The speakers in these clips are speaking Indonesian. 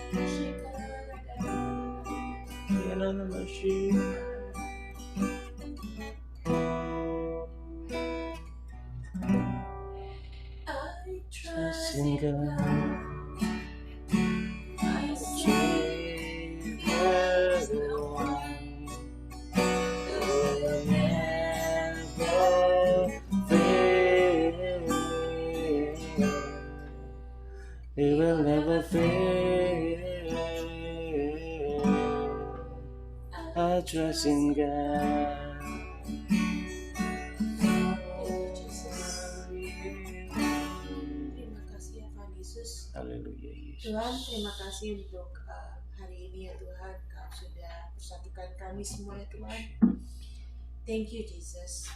I trust in God, my Savior, the one who will never fail. He will never fail. I trust in God. Terima kasih ya Tuhan Yesus. Haleluya Yesus. Tuhan, terima kasih untuk hari ini ya Tuhan, Kau sudah persatukan kami semua ya Tuhan. Thank you Jesus.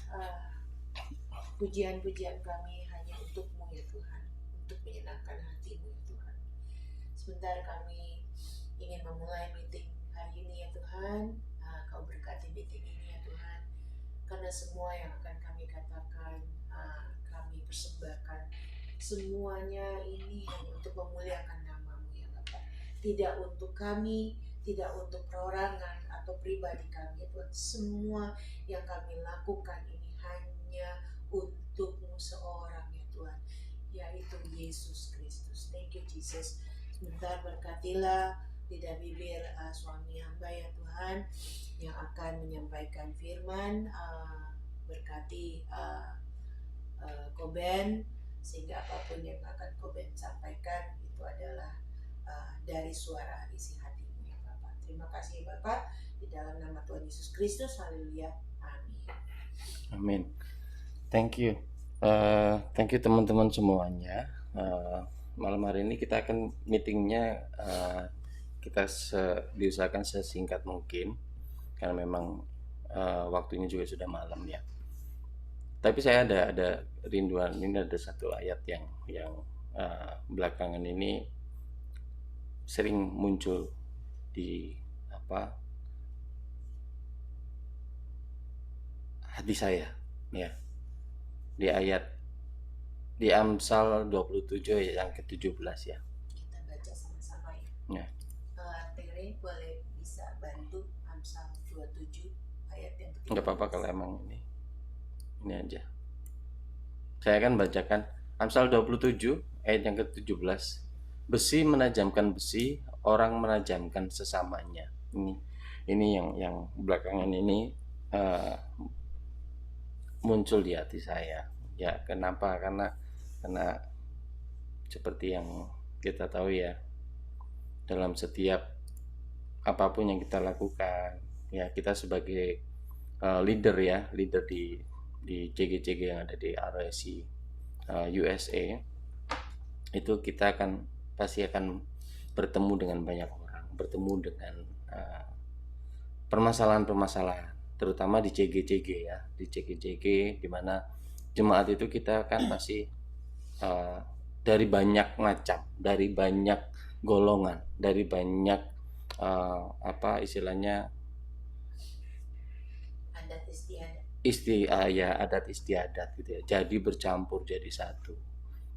Pujian-pujian kami hanya untuk-Mu ya Tuhan, untuk menyenangkan hati-Mu ya Tuhan. Sebentar kami ingin memulai meeting hari ini ya Tuhan. Kau berkati meeting ini ya Tuhan, karena semua yang akan kami katakan, kami persembahkan, semuanya ini hanya untuk memuliakan nama-Mu ya Bapak. Tidak untuk kami, tidak untuk perorangan atau pribadi kami ya Tuhan. Semua yang kami lakukan ini hanya untuk-Mu seorang ya Tuhan, yaitu Yesus Kristus. Thank you Jesus. Sebentar berkatilah lidah bibir suami hamba ya Tuhan yang akan menyampaikan firman. Berkati Koben, sehingga apapun yang akan Koben sampaikan itu adalah dari suara isi hati-Mu ya Bapak. Terima kasih Bapak, di dalam nama Tuhan Yesus Kristus. Haleluya. Amin. Amin. Thank you. Thank you teman-teman semuanya. Malam hari ini kita akan meetingnya kita diusahakan sesingkat mungkin karena memang waktunya juga sudah malam ya. Tapi saya ada rinduan, ini ada satu ayat yang belakangan ini sering muncul di hati saya ya. Di Amsal 27 yang ke-17 ya. Kita baca sama-sama ya. Tere boleh bisa bantu Amsal 27 ayat yang ke-17. Enggak apa-apa kalau emang ini aja. Saya akan bacakan Amsal 27 ayat yang ke-17. Besi menajamkan besi, orang menajamkan sesamanya. Ini yang belakangan ini muncul di hati saya. Ya, kenapa? Karena seperti yang kita tahu ya, dalam setiap apapun yang kita lakukan, ya kita sebagai leader di CG-CG yang ada di RSC USA, itu kita pasti akan bertemu dengan banyak orang, bertemu dengan permasalahan-permasalahan, terutama di CG-CG ya, di CG-CG di mana jemaat itu kita kan pasti dari banyak macam, dari banyak golongan, dari banyak istilahnya adat istiadat gitu ya. Jadi bercampur jadi satu.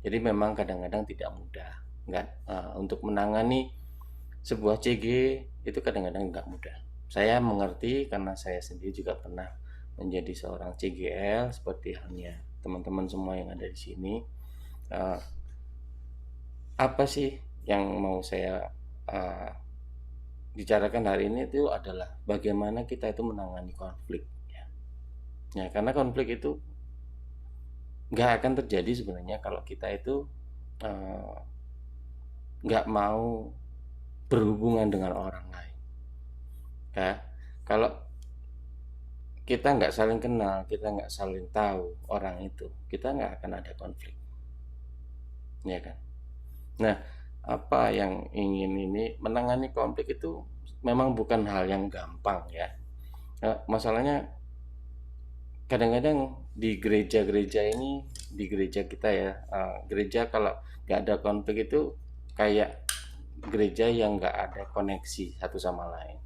Jadi memang kadang-kadang tidak mudah, untuk menangani sebuah CG itu kadang-kadang nggak mudah. Saya mengerti karena saya sendiri juga pernah menjadi seorang CGL seperti halnya teman-teman semua yang ada di sini. Apa sih yang mau saya bicarakan hari ini itu adalah bagaimana kita itu menangani konflik ya, karena konflik itu nggak akan terjadi sebenarnya kalau kita itu nggak mau berhubungan dengan orang lain ya. Kalau kita nggak saling kenal, kita nggak saling tahu orang itu, kita nggak akan ada konflik ya kan. Nah, apa yang ingin ini menangani konflik itu memang bukan hal yang gampang ya. Masalahnya kadang-kadang di gereja-gereja ini, di gereja kita ya, gereja kalau nggak ada konflik itu kayak gereja yang nggak ada koneksi satu sama lain.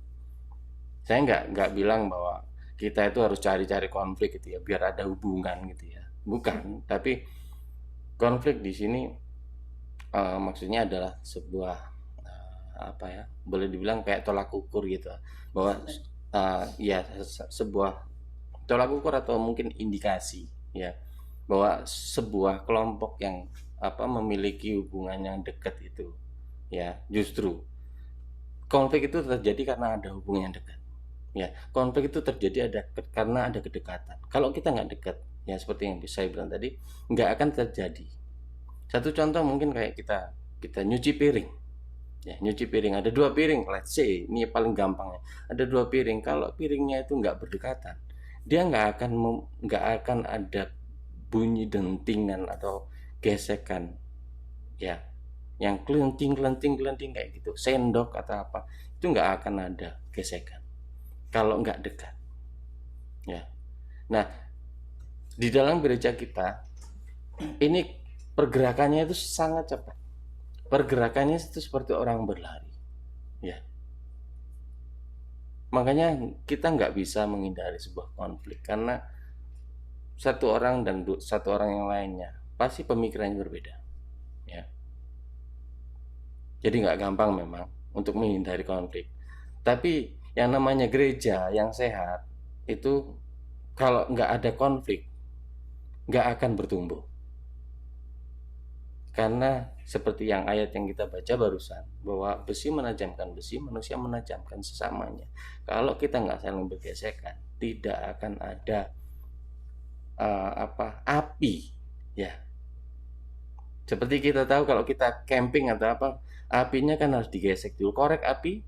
Saya nggak bilang bahwa kita itu harus cari-cari konflik gitu ya biar ada hubungan gitu ya, bukan. Tapi konflik di sini maksudnya adalah sebuah apa ya, boleh dibilang kayak tolak ukur gitu, bahwa ya sebuah tolak ukur atau mungkin indikasi ya, bahwa sebuah kelompok yang memiliki hubungan yang dekat itu ya, justru konflik itu terjadi karena ada hubungan yang dekat ya. Konflik itu terjadi karena ada kedekatan. Kalau kita nggak dekat ya, seperti yang saya bilang tadi, nggak akan terjadi. Satu contoh mungkin kayak kita nyuci piring ya, nyuci piring ada 2 piring, let's say ini paling gampangnya, ada 2 piring. Kalau piringnya itu nggak berdekatan, dia nggak akan ada bunyi dentingan atau gesekan ya, yang kelenting kayak gitu, sendok atau apa, itu nggak akan ada gesekan kalau nggak dekat ya. Nah, di dalam gereja kita ini pergerakannya itu sangat cepat, pergerakannya itu seperti orang berlari ya. Makanya kita nggak bisa menghindari sebuah konflik, karena satu orang dan satu orang yang lainnya pasti pemikirannya berbeda ya. Jadi nggak gampang memang untuk menghindari konflik. Tapi yang namanya gereja yang sehat itu, kalau nggak ada konflik nggak akan bertumbuh. Karena seperti yang ayat yang kita baca barusan, bahwa besi menajamkan besi, manusia menajamkan sesamanya. Kalau kita nggak saling bergesekan, tidak akan ada api ya. Seperti kita tahu kalau kita camping atau apa, apinya kan harus digesek dulu. Korek api,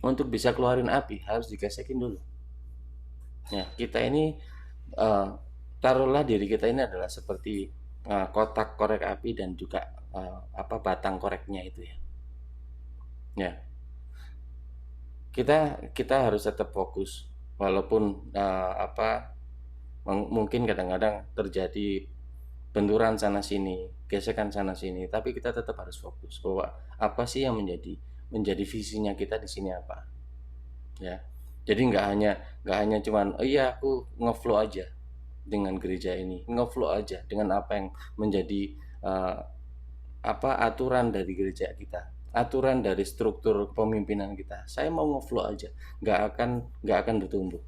untuk bisa keluarin api harus digesekin dulu ya. Kita ini taruhlah diri kita ini adalah seperti kotak korek api dan juga batang koreknya itu ya. Ya, kita harus tetap fokus walaupun mungkin kadang-kadang terjadi benturan sana sini, gesekan sana sini, tapi kita tetap harus fokus bahwa apa sih yang menjadi visinya kita di sini apa ya. Jadi nggak hanya cuman iya aku ngeflow aja dengan gereja ini, ngeflow aja dengan apa yang menjadi aturan dari gereja kita, aturan dari struktur pemimpinan kita. Saya mau ngeflow aja, nggak akan bertumbuh.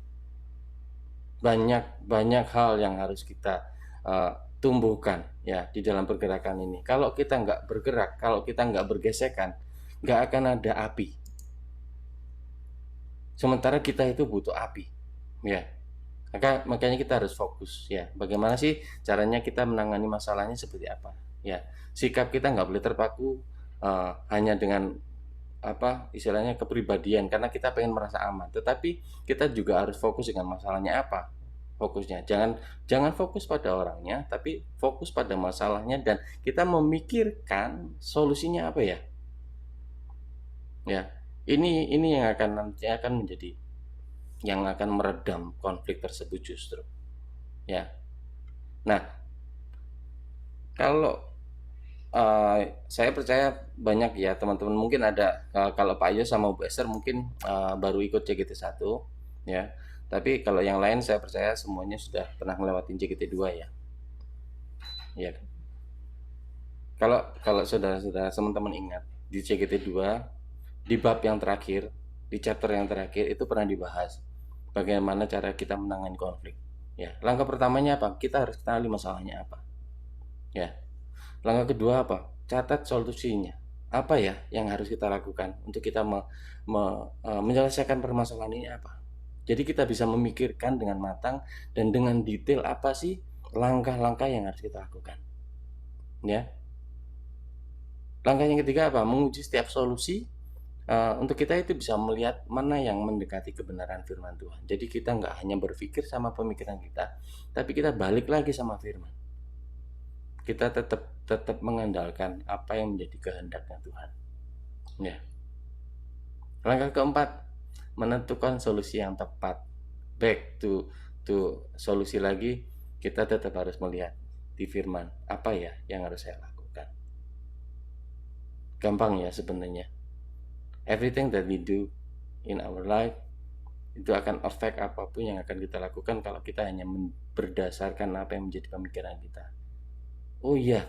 Banyak hal yang harus kita tumbuhkan ya di dalam pergerakan ini. Kalau kita nggak bergerak, kalau kita nggak bergesekan, nggak akan ada api. Sementara kita itu butuh api ya. Makanya kita harus fokus ya. Bagaimana sih caranya kita menangani masalahnya seperti apa ya. Sikap kita nggak boleh terpaku hanya dengan istilahnya kepribadian, karena kita pengen merasa aman, tetapi kita juga harus fokus dengan masalahnya apa fokusnya. Jangan fokus pada orangnya, tapi fokus pada masalahnya, dan kita memikirkan solusinya apa ya. Ya, ini yang akan menjadi yang akan meredam konflik tersebut justru. Ya. Nah, kalau saya percaya banyak ya teman-teman, mungkin ada kalau Pak Yos sama Bu Esther mungkin baru ikut CGT 1 ya. Tapi kalau yang lain saya percaya semuanya sudah pernah ngelewatin CGT 2 ya. Ya. Kalau saudara-saudara teman-teman ingat, di CGT 2 di bab yang terakhir, di chapter yang terakhir itu pernah dibahas bagaimana cara kita menangani konflik. Ya, langkah pertamanya apa? Kita harus kenali masalahnya apa. Ya. Langkah kedua apa? Catat solusinya. Apa ya yang harus kita lakukan untuk kita menyelesaikan permasalahan ini apa? Jadi kita bisa memikirkan dengan matang dan dengan detail apa sih langkah-langkah yang harus kita lakukan. Ya. Langkah yang ketiga apa? Menguji setiap solusi untuk kita itu bisa melihat mana yang mendekati kebenaran firman Tuhan. Jadi kita nggak hanya berpikir sama pemikiran kita, tapi kita balik lagi sama firman. Kita tetap mengandalkan apa yang menjadi kehendaknya Tuhan. Ya. Langkah keempat, menentukan solusi yang tepat. Back to solusi lagi, kita tetap harus melihat di firman apa ya yang harus saya lakukan. Gampang ya sebenarnya. Everything that we do in our life itu akan affect apapun yang akan kita lakukan kalau kita hanya berdasarkan apa yang menjadi pemikiran kita. Oh iya,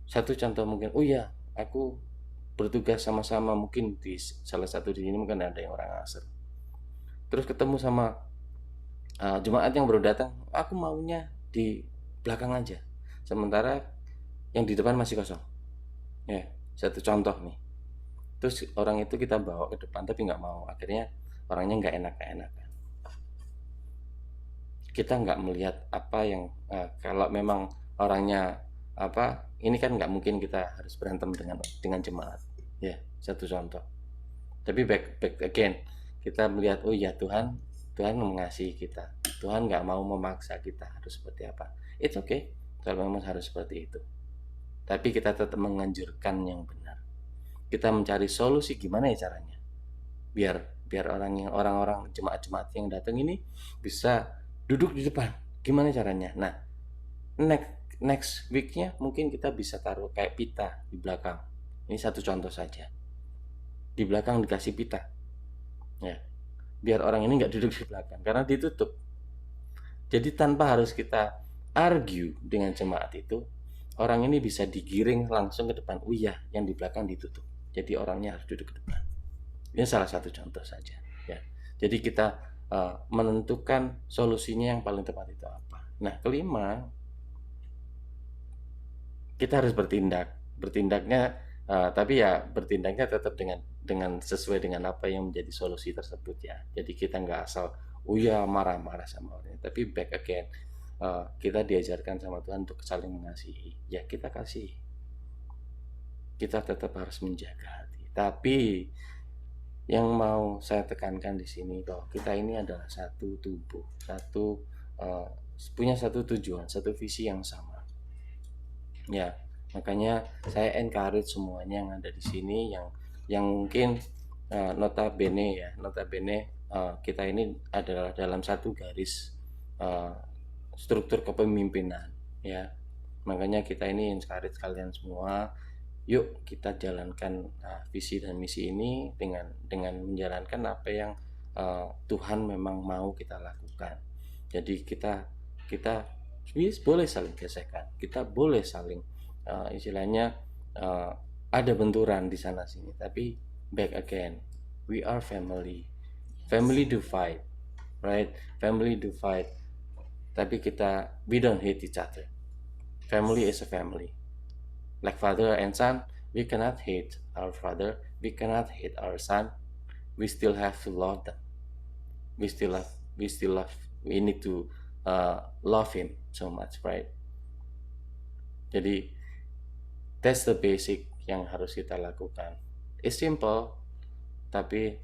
satu contoh mungkin, oh iya aku bertugas sama-sama, mungkin di salah satu di sini mungkin ada yang orang asing. Terus ketemu sama jemaat yang baru datang, aku maunya di belakang aja, sementara yang di depan masih kosong. Ya, satu contoh nih. Terus orang itu kita bawa ke depan tapi nggak mau, akhirnya orangnya nggak enak-enakan. Kita nggak melihat apa yang kalau memang orangnya apa, ini kan nggak mungkin kita harus berantem dengan jemaat. Ya, satu contoh. Tapi back again, kita melihat oh ya Tuhan mengasihi kita. Tuhan nggak mau memaksa kita harus seperti apa. It's okay kalau memang harus seperti itu. Tapi kita tetap menganjurkan yang benar. Kita mencari solusi gimana ya caranya. Biar orang-orang jemaat-jemaat yang datang ini bisa duduk di depan. Gimana caranya? Nah, next weeknya mungkin kita bisa taruh kayak pita di belakang. Ini satu contoh saja. Di belakang dikasih pita. Ya. Biar orang ini nggak duduk di belakang karena ditutup. Jadi tanpa harus kita argue dengan jemaat itu, orang ini bisa digiring langsung ke depan. Oh iya, yang di belakang ditutup. Jadi orangnya harus duduk ke depan. Ini salah satu contoh saja. Ya. Jadi kita menentukan solusinya yang paling tepat itu apa. Nah, kelima, kita harus bertindak. Bertindaknya, tapi ya bertindaknya tetap dengan sesuai dengan apa yang menjadi solusi tersebut ya. Jadi kita nggak asal marah-marah sama orang, tapi back again, kita diajarkan sama Tuhan untuk saling mengasihi. Ya kita kasih. Kita tetap harus menjaga hati. Tapi yang mau saya tekankan di sini bahwa kita ini adalah satu tubuh, punya satu tujuan, satu visi yang sama. Ya, makanya saya encourage semuanya yang ada di sini yang mungkin notabene kita ini adalah dalam satu garis struktur kepemimpinan ya. Makanya kita ini encourage kalian semua, yuk kita jalankan visi dan misi ini dengan menjalankan apa yang Tuhan memang mau kita lakukan. Jadi kita boleh saling gesekan, kita boleh saling istilahnya ada benturan di sana sini, tapi back again, we are family do fight, right? Family do fight, tapi we don't hate each other. Family is a family, like father and son. We cannot hate our father, we cannot hate our son, we still have to love them. We need to love him so much, right? Jadi that's the basic yang harus kita lakukan. It's simple, tapi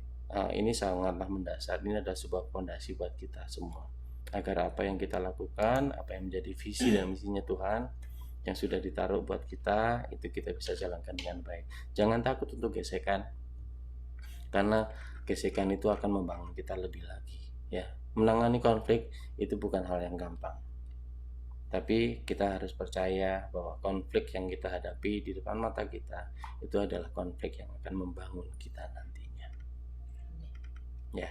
ini sangatlah mendasar. Ini adalah sebuah fondasi buat kita semua, agar apa yang kita lakukan, apa yang menjadi visi dan misinya Tuhan yang sudah ditaruh buat kita, itu kita bisa jalankan dengan baik. Jangan takut untuk gesekan, karena gesekan itu akan membangun kita lebih lagi ya. Menangani konflik itu bukan hal yang gampang, tapi kita harus percaya bahwa konflik yang kita hadapi di depan mata kita itu adalah konflik yang akan membangun kita nantinya. Ya,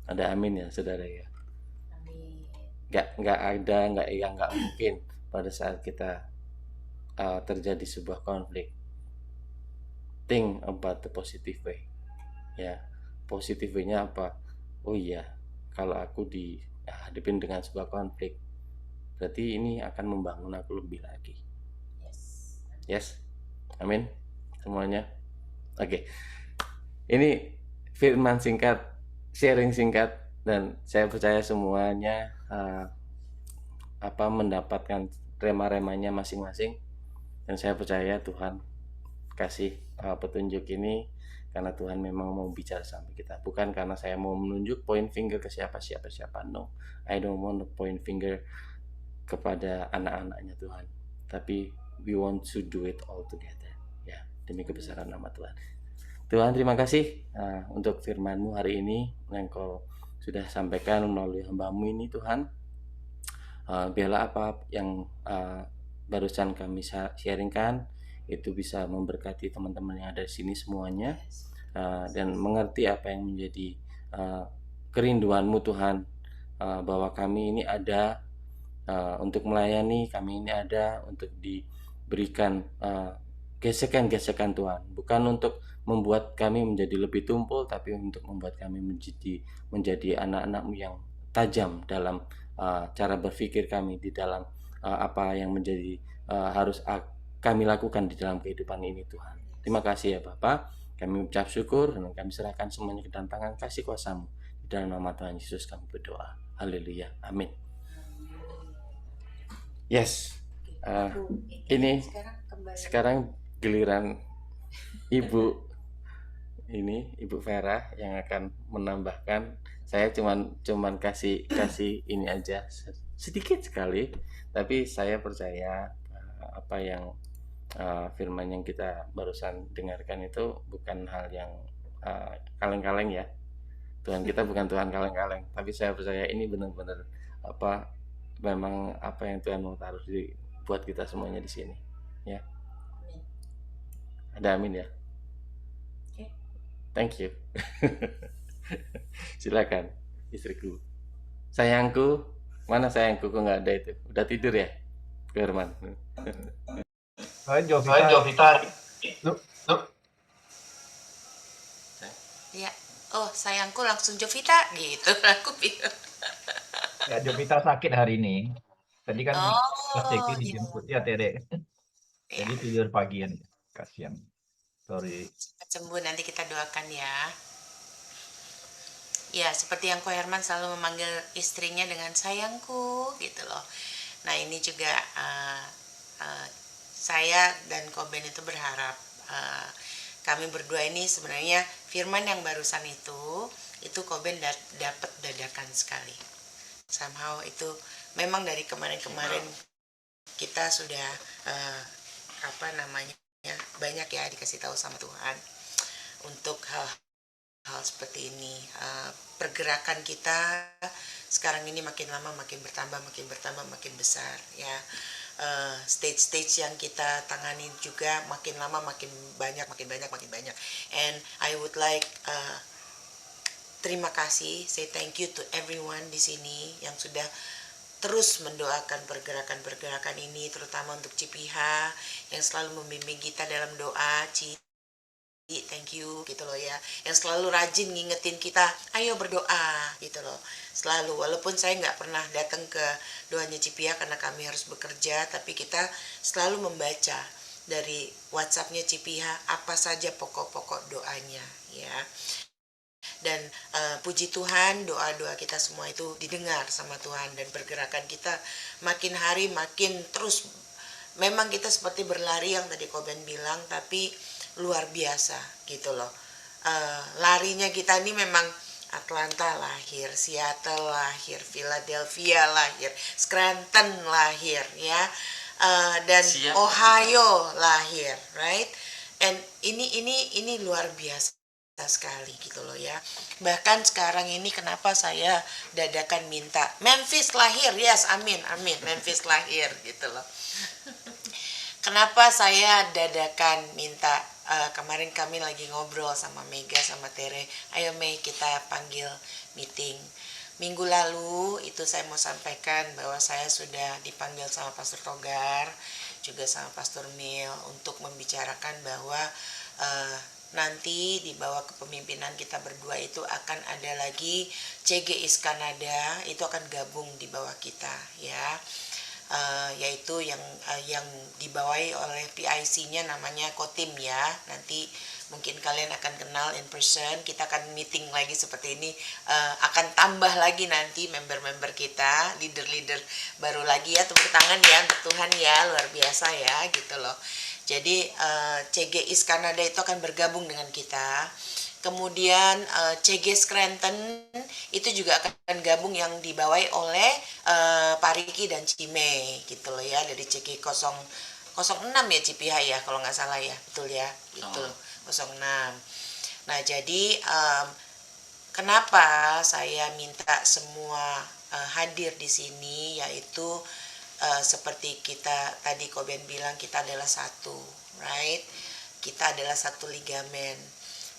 ada amin ya saudara ya. Amin. Nggak mungkin pada saat kita terjadi sebuah konflik. Think about the positive way. Ya, positive way-nya apa? Oh iya, kalau aku dihadapin dengan sebuah konflik, berarti ini akan membangun aku lebih lagi. Yes, amin semuanya. Oke. Ini firman singkat, sharing singkat, dan saya percaya semuanya mendapatkan rema-remanya masing-masing, dan saya percaya Tuhan kasih petunjuk ini karena Tuhan memang mau bicara sama kita, bukan karena saya mau menunjuk point finger ke siapa. No, I don't want to point finger kepada anak-anaknya Tuhan, tapi we want to do it all together ya, demi kebesaran nama Tuhan. Tuhan, terima kasih untuk firman-Mu hari ini yang Kau sudah sampaikan melalui hamba-Mu ini Tuhan. Biarlah apa yang barusan kami sharingkan itu bisa memberkati teman-teman yang ada di sini semuanya, dan mengerti apa yang menjadi kerinduan-Mu Tuhan, bahwa kami ini ada untuk melayani, kami ini ada untuk diberikan gesekan-gesekan Tuhan, bukan untuk membuat kami menjadi lebih tumpul, tapi untuk membuat kami menjadi anak-anak-Mu yang tajam dalam cara berpikir kami, di dalam apa yang menjadi harus kami lakukan di dalam kehidupan ini Tuhan. Terima kasih ya Bapak, kami ucap syukur dan kami serahkan semuanya ke dalam tangan kasih kuasa-Mu. Di dalam nama Tuhan Yesus kami berdoa. Haleluya. Amin. Yes. Ini sekarang giliran Ibu Vera yang akan menambahkan. Saya cuman kasih ini aja sedikit sekali, tapi saya percaya apa yang firman yang kita barusan dengarkan itu bukan hal yang kaleng-kaleng ya. Tuhan kita bukan Tuhan kaleng-kaleng, tapi saya percaya ini benar-benar memang apa yang Tuhan mau taruh buat kita semuanya di sini, ya. Ada amin ya. Thank you. Silakan istriku. Sayangku, mana sayangku? Kok nggak ada itu? Udah tidur ya, Herman? Jovita. Ya, oh sayangku langsung Jovita gitu aku bilang. Ya, Jovita sakit hari ini. Tadi kan Ceki dijemput ya Tere. Jadi tidur pagian. Kasihan. Sorry. Cepat sembuh, nanti kita doakan ya. Ya, seperti yang Ko Herman selalu memanggil istrinya dengan sayangku gitu loh. Nah, ini juga saya dan Ko Ben itu berharap kami berdua ini sebenarnya firman yang barusan itu Ko Ben dapat dadakan sekali. Somehow itu memang dari kemarin-kemarin kita sudah banyak ya dikasih tahu sama Tuhan untuk hal seperti ini. Pergerakan kita sekarang ini makin lama makin bertambah makin besar ya. Stage-stage yang kita tangani juga makin lama makin banyak. And I would like terima kasih, say thank you to everyone di sini yang sudah terus mendoakan pergerakan-pergerakan ini, terutama untuk CPH yang selalu membimbing kita dalam doa. Thank you gitu loh ya, yang selalu rajin ngingetin kita ayo berdoa gitu loh, selalu. Walaupun saya nggak pernah datang ke doanya Cipia karena kami harus bekerja, tapi kita selalu membaca dari WhatsAppnya Cipia apa saja pokok-pokok doanya ya. Dan puji Tuhan, doa-doa kita semua itu didengar sama Tuhan, dan pergerakan kita makin hari makin terus. Memang kita seperti berlari yang tadi Ko Ben bilang, tapi luar biasa gitu loh. Larinya kita ini memang Atlanta lahir, Seattle lahir, Philadelphia lahir, Scranton lahir ya, dan Ohio lahir, right? And ini luar biasa sekali gitu loh ya. Bahkan sekarang ini kenapa saya dadakan minta Memphis lahir, yes, amin, Memphis lahir gitu loh. Kenapa saya dadakan minta, kemarin kami lagi ngobrol sama Mega sama Tere, ayo Mei kita panggil meeting. Minggu lalu itu saya mau sampaikan bahwa saya sudah dipanggil sama Pastor Togar, juga sama Pastor Mil untuk membicarakan bahwa nanti di bawah kepemimpinan kita berdua itu akan ada lagi CGIS Kanada, itu akan gabung di bawah kita ya, yaitu yang dibawahi oleh PIC-nya namanya Kotim ya. Nanti mungkin kalian akan kenal in person, kita akan meeting lagi seperti ini, akan tambah lagi nanti member-member kita, leader-leader baru lagi ya. Tepuk tangan ya untuk Tuhan ya, luar biasa ya gitu loh. Jadi CGIS Kanada itu akan bergabung dengan kita. Kemudian CG Scranton itu juga akan gabung yang dibawahi oleh Pak Riki dan Cime gitu loh ya, dari CG 006 ya Cipiha ya kalau nggak salah ya, betul ya, itu 06. Nah jadi kenapa saya minta semua hadir di sini, yaitu seperti kita tadi Ko Ben bilang, kita adalah satu, right? Kita adalah satu ligamen.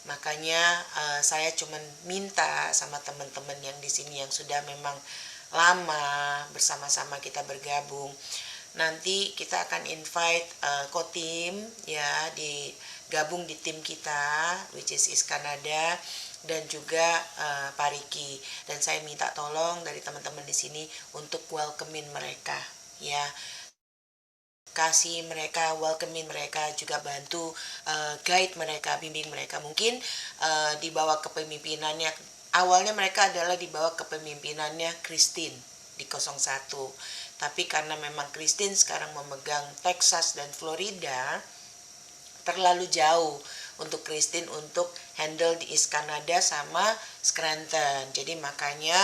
Makanya saya cuma minta sama teman-teman yang di sini yang sudah memang lama bersama-sama kita bergabung, nanti kita akan invite co-team ya, digabung di tim kita, which is Kanada, dan juga Pak Riki. Dan saya minta tolong dari teman-teman di sini untuk welcome-in mereka ya, kasih mereka, welcome-in mereka, juga bantu guide mereka, bimbing mereka. Mungkin di bawah kepemimpinannya, awalnya mereka adalah di bawah kepemimpinannya Christine di 01. Tapi karena memang Christine sekarang memegang Texas dan Florida, terlalu jauh untuk Christine untuk handle di East Canada sama Scranton. Jadi makanya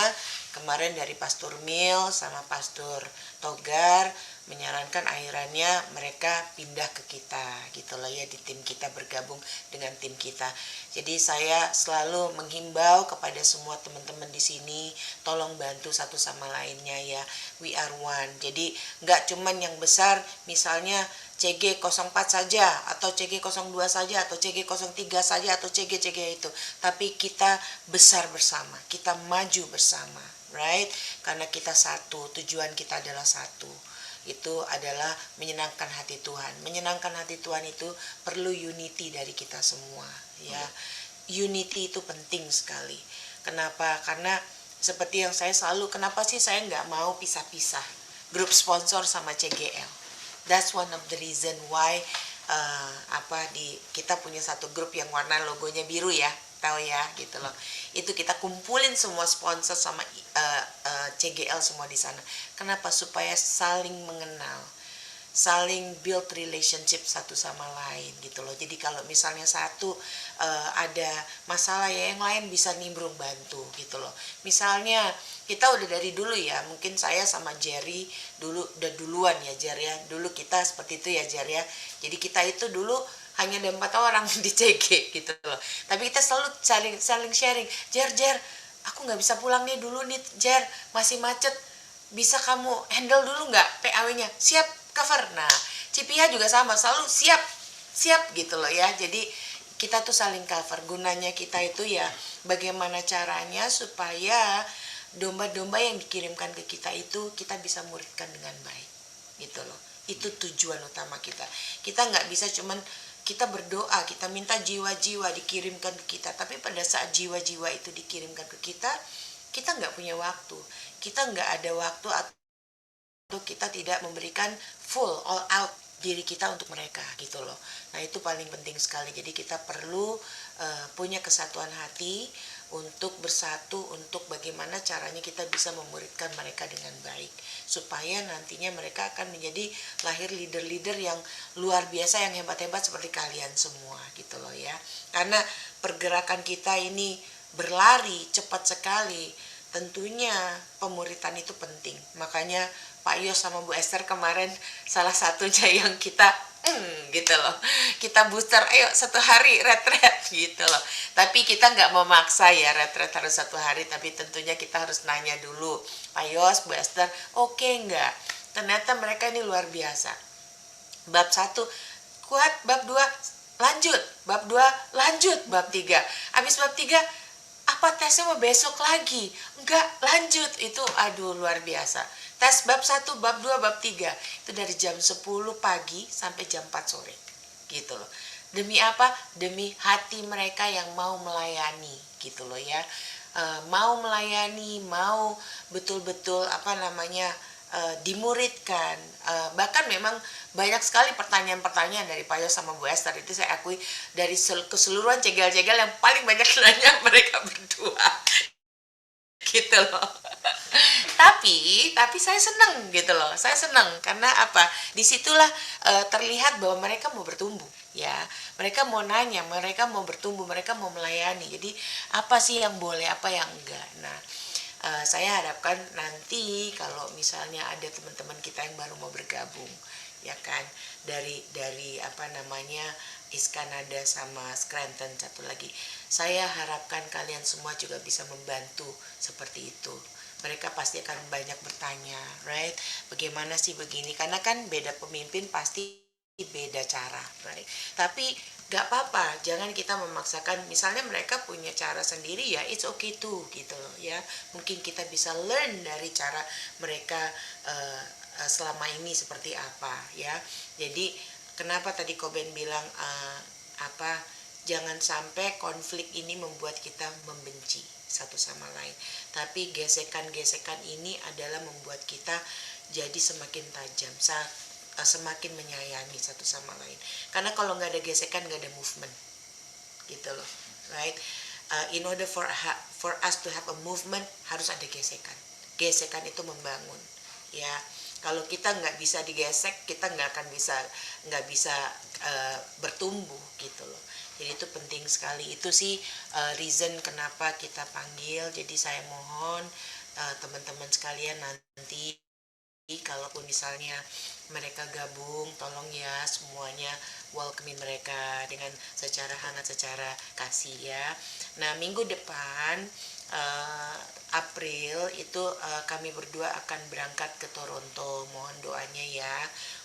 kemarin dari Pastor Mil sama Pastor Togar menyarankan akhirannya mereka pindah ke kita gitu loh ya, di tim kita, bergabung dengan tim kita. Jadi saya selalu menghimbau kepada semua teman-teman di sini, tolong bantu satu sama lainnya ya, we are one. Jadi nggak cuman yang besar, misalnya CG 04 saja atau CG 02 saja atau CG 03 saja atau CG itu, tapi kita besar bersama, kita maju bersama, right? Karena kita satu, tujuan kita adalah satu. Itu adalah menyenangkan hati Tuhan. Menyenangkan hati Tuhan itu perlu unity dari kita semua ya. Unity itu penting sekali. Kenapa? Karena seperti yang saya selalu, kenapa sih saya nggak mau pisah-pisah grup sponsor sama CGL? That's one of the reason why kita punya satu grup yang warna logonya biru ya, tahu ya gitu loh. Itu kita kumpulin semua sponsor sama CGL semua di sana. Kenapa? Supaya saling mengenal, saling build relationship satu sama lain gitu loh. Jadi kalau misalnya satu ada masalah ya, yang lain bisa nimbrung bantu gitu loh. Misalnya kita udah dari dulu ya, mungkin saya sama Jerry dulu udah duluan ya Jerry ya. Dulu kita seperti itu ya Jerry ya. Jadi kita itu dulu hanya ada 4 orang di CG gitu loh. Tapi kita selalu saling sharing. Jer, aku nggak bisa pulang nih dulu nih Jer, masih macet. Bisa kamu handle dulu nggak PAW-nya? Siap, cover. Nah, Cipia juga sama, selalu siap gitu loh ya. Jadi kita tuh saling cover. Gunanya kita itu ya, bagaimana caranya supaya domba-domba yang dikirimkan ke kita itu kita bisa muridkan dengan baik gitu loh. Itu tujuan utama kita. Kita nggak bisa cuman kita berdoa, kita minta jiwa-jiwa dikirimkan ke kita, tapi pada saat jiwa-jiwa itu dikirimkan ke kita, kita nggak punya waktu, kita nggak ada waktu atau kita tidak memberikan full all out diri kita untuk mereka gitu loh. Nah itu paling penting sekali. Jadi kita perlu punya kesatuan hati untuk bersatu, untuk bagaimana caranya kita bisa memuridkan mereka dengan baik, supaya nantinya mereka akan menjadi lahir leader-leader yang luar biasa, yang hebat-hebat seperti kalian semua gitu loh ya. Karena pergerakan kita ini berlari cepat sekali, tentunya pemuritan itu penting. Makanya Pak Yos sama Bu Esther kemarin salah satunya yang kita gitu loh, kita booster, ayo 1 hari retret gitu loh. Tapi kita nggak memaksa ya retret harus 1 hari, tapi tentunya kita harus nanya dulu, Pak Yos, Bu Esther, oke nggak? Ternyata mereka ini luar biasa. Bab 1 kuat, bab 2 lanjut, bab 2 lanjut, bab 3. Habis bab 3, apa tesnya mau besok lagi? Enggak, lanjut. Itu aduh luar biasa. Tes bab 1, bab 2, bab 3 itu dari jam 10 pagi sampai jam 4 sore gitu loh. Demi apa? Demi hati mereka yang mau melayani gitu loh ya. Mau melayani, mau betul-betul dimuridkan. Bahkan memang banyak sekali pertanyaan-pertanyaan dari Pak Yos sama Bu Esther, itu saya akui dari keseluruhan cegel-cegel yang paling banyak nanya mereka berdua gitu loh. Tapi saya senang gitu loh. Saya senang karena apa? Disitulah terlihat bahwa mereka mau bertumbuh ya. Mereka mau nanya, mereka mau bertumbuh, mereka mau melayani. Jadi apa sih yang boleh, apa yang enggak. Nah, saya harapkan nanti kalau misalnya ada teman-teman kita yang baru mau bergabung ya kan, dari East Canada sama Scranton satu lagi, saya harapkan kalian semua juga bisa membantu seperti itu. Mereka pasti akan banyak bertanya, right? Bagaimana sih begini? Karena kan beda pemimpin pasti beda cara, right? Tapi gak apa-apa, jangan kita memaksakan. Misalnya mereka punya cara sendiri ya, it's okay too gitu loh ya. Mungkin kita bisa learn dari cara mereka selama ini seperti apa ya. Jadi kenapa tadi Koben bilang jangan sampai konflik ini membuat kita membenci satu sama lain, tapi gesekan-gesekan ini adalah membuat kita jadi semakin tajam, semakin menyayangi satu sama lain. Karena kalau nggak ada gesekan, nggak ada movement, gitu loh, right? In order for us to have a movement, harus ada gesekan. Gesekan itu membangun, ya. Kalau kita nggak bisa digesek, kita nggak bisa bertumbuh, gitu loh. Jadi itu penting sekali. Itu sih reason kenapa kita panggil. Jadi saya mohon teman-teman sekalian nanti kalaupun misalnya mereka gabung, tolong ya semuanya welcome mereka dengan secara hangat, secara kasih ya. Nah, minggu depan April itu kami berdua akan berangkat ke Toronto. Mohon doanya ya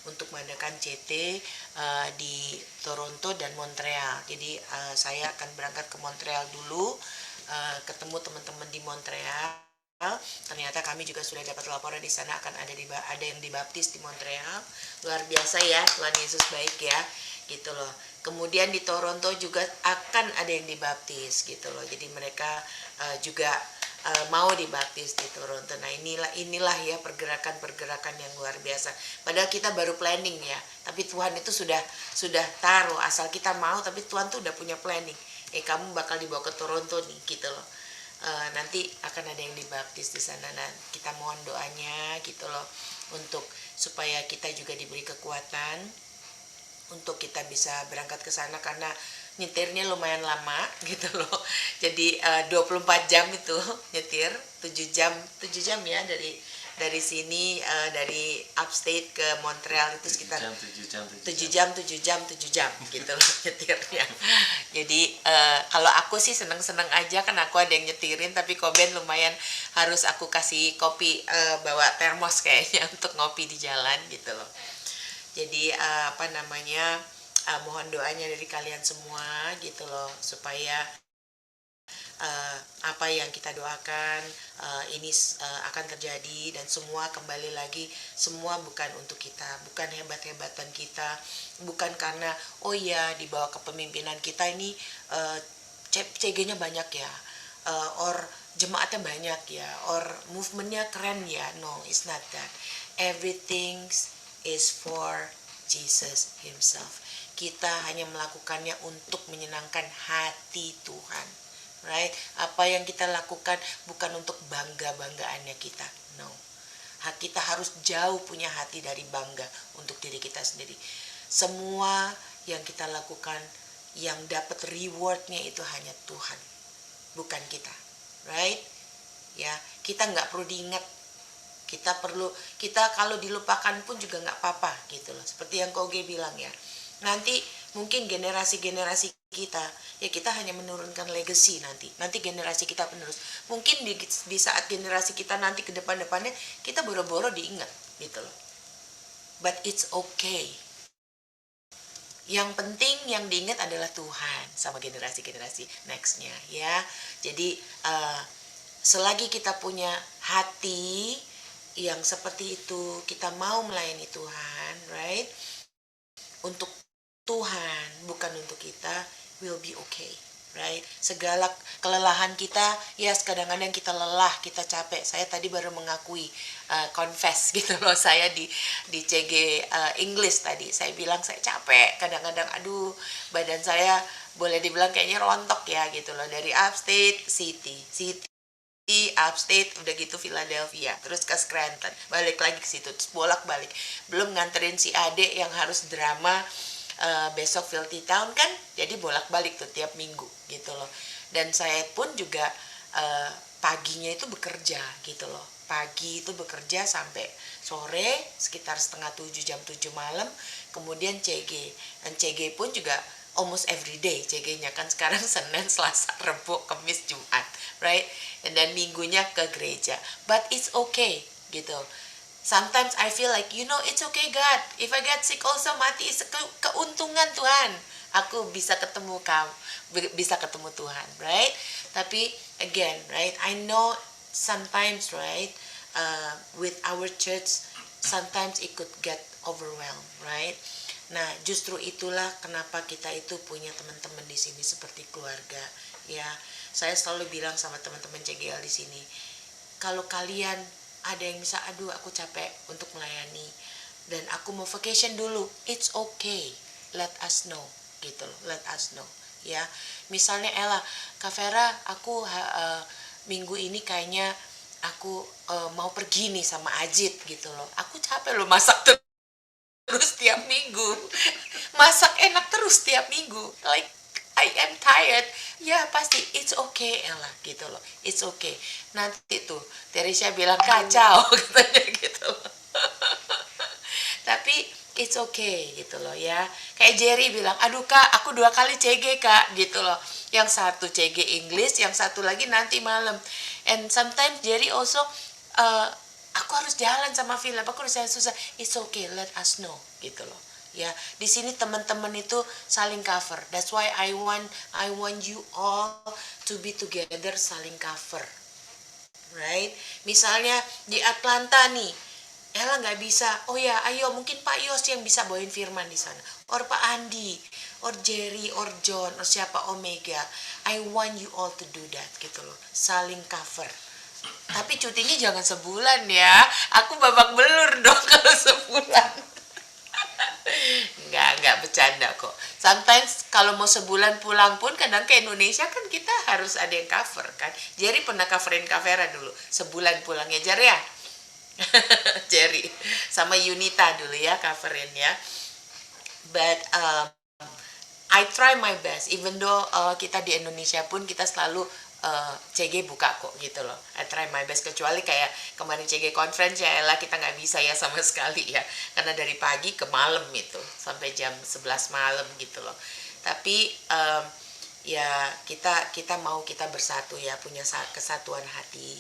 untuk mengadakan CT di Toronto dan Montreal. Jadi saya akan berangkat ke Montreal dulu, ketemu teman-teman di Montreal. Ternyata kami juga sudah dapat laporan di sana akan ada yang dibaptis di Montreal. Luar biasa ya, Tuhan Yesus baik ya, gitu loh. Kemudian di Toronto juga akan ada yang dibaptis, gitu loh. Jadi mereka juga mau dibaptis di Toronto. Nah, inilah ya pergerakan yang luar biasa. Padahal kita baru planning ya, tapi Tuhan itu sudah taruh, asal kita mau. Tapi Tuhan tuh udah punya planning. Kamu bakal dibawa ke Toronto nih, gitu loh. Nanti akan ada yang dibaptis di sana. Nah, kita mohon doanya gitu loh, untuk supaya kita juga diberi kekuatan untuk kita bisa berangkat ke sana, karena nyetirnya lumayan lama gitu loh. Jadi 24 jam itu nyetir, 7 jam ya dari sini, dari upstate ke Montreal itu sekitar 7 jam gitu loh nyetirnya. Jadi kalau aku sih seneng aja kan aku ada yang nyetirin, tapi Koben lumayan harus aku kasih kopi, bawa termos kayaknya untuk ngopi di jalan gitu loh. Jadi mohon doanya dari kalian semua gitu loh, supaya apa yang kita doakan ini akan terjadi, dan semua kembali lagi, semua bukan untuk kita, bukan hebat-hebatan kita, bukan karena oh ya di bawah kepemimpinan kita ini CG-nya banyak ya, or jemaatnya banyak ya, or movementnya keren ya. No, it's not that. Everything is for Jesus Himself. Kita hanya melakukannya untuk menyenangkan hati Tuhan, right? Apa yang kita lakukan bukan untuk bangga-banggaannya kita, no. Kita harus jauh punya hati dari bangga untuk diri kita sendiri. Semua yang kita lakukan, yang dapat rewardnya itu hanya Tuhan, bukan kita, right? Ya, kita nggak perlu diingat. Kita kalau dilupakan pun juga nggak apa-apa gitu loh. Seperti yang Koge bilang ya. Nanti mungkin generasi-generasi kita, ya kita hanya menurunkan legacy nanti generasi kita penerus. Mungkin di saat generasi kita nanti ke depan-depannya kita boro-boro diingat gitu loh. But it's okay. Yang penting yang diingat adalah Tuhan sama generasi-generasi nextnya ya. Jadi selagi kita punya hati yang seperti itu, kita mau melayani Tuhan, right? Untuk Tuhan, bukan untuk kita, will be okay, right? Segala kelelahan kita, yes, kadang-kadang kita lelah, kita capek. Saya tadi baru mengakui, confess gitu loh, saya di CG English tadi, saya bilang saya capek, kadang-kadang aduh, badan saya boleh dibilang kayaknya rontok ya gitu loh, dari upstate city, upstate, udah gitu Philadelphia, terus ke Scranton, balik lagi ke situ, terus bolak-balik. Belum nganterin si adik yang harus drama besok Filthy Town kan, jadi bolak-balik tuh tiap minggu gitu loh. Dan saya pun juga paginya itu bekerja gitu loh. Pagi itu bekerja sampai sore sekitar 6:30 jam 7 malam, kemudian CG. Dan CG pun juga almost every day CG-nya kan sekarang Senin, Selasa, Rabu, Kamis, Jumat, right? Dan minggunya ke gereja. But it's okay gitu. Sometimes I feel like, it's okay God. If I get sick also mati, keuntungan Tuhan. Aku bisa ketemu Tuhan, right? Tapi again, right? I know sometimes, right? With our church, sometimes it could get overwhelmed, right? Nah, justru itulah kenapa kita itu punya teman-teman di sini seperti keluarga, ya. Saya selalu bilang sama teman-teman CGL di sini, kalau kalian ada yang bisa, aduh aku capek untuk melayani dan aku mau vacation dulu, it's okay, let us know, gitu loh, let us know, ya. Misalnya Ella, Kak Vera, aku minggu ini kayaknya aku mau pergi nih sama Ajit gitu loh, aku capek loh masak terus tiap minggu, masak enak terus tiap minggu, like I am tired, ya pasti it's okay Ella gitu loh, it's okay. Nanti tuh Teresia bilang kacau katanya gitu loh. Tapi it's okay gitu loh ya. Kayak Jerry bilang, aduh Kak, aku 2 kali CG Kak gitu loh. Yang satu CG English, yang satu lagi nanti malam. And sometimes Jerry also aku harus jalan sama Philip, aku harus jalan susah. It's okay, let us know gitu loh. Ya, di sini teman-teman itu saling cover. That's why I want you all to be together, saling cover. Right? Misalnya di Atlanta nih, Ella nggak bisa. Oh ya, ayo mungkin Pak Yos yang bisa bawain firman di sana. Or Pak Andi, or Jerry, or John, or siapa Omega. I want you all to do that gitu loh. Saling cover. Tapi cutinya jangan sebulan ya. Aku babak belur dong kalau sebulan. Nggak bercanda kok. Sometimes kalau mau sebulan pulang pun kadang ke Indonesia kan kita harus ada yang cover kan. Jerry pernah coverin Kak Vera dulu. Sebulan pulangnya Jerry ya. Jerry sama Yunita dulu ya coverin ya. But I try my best, even though kita di Indonesia pun kita selalu CG buka kok gitu loh. I try my best, kecuali kayak kemarin CG conference ya Ella, kita nggak bisa ya sama sekali ya, karena dari pagi ke malam itu sampai jam 11 malam gitu loh. Tapi ya kita mau kita bersatu ya, punya kesatuan hati,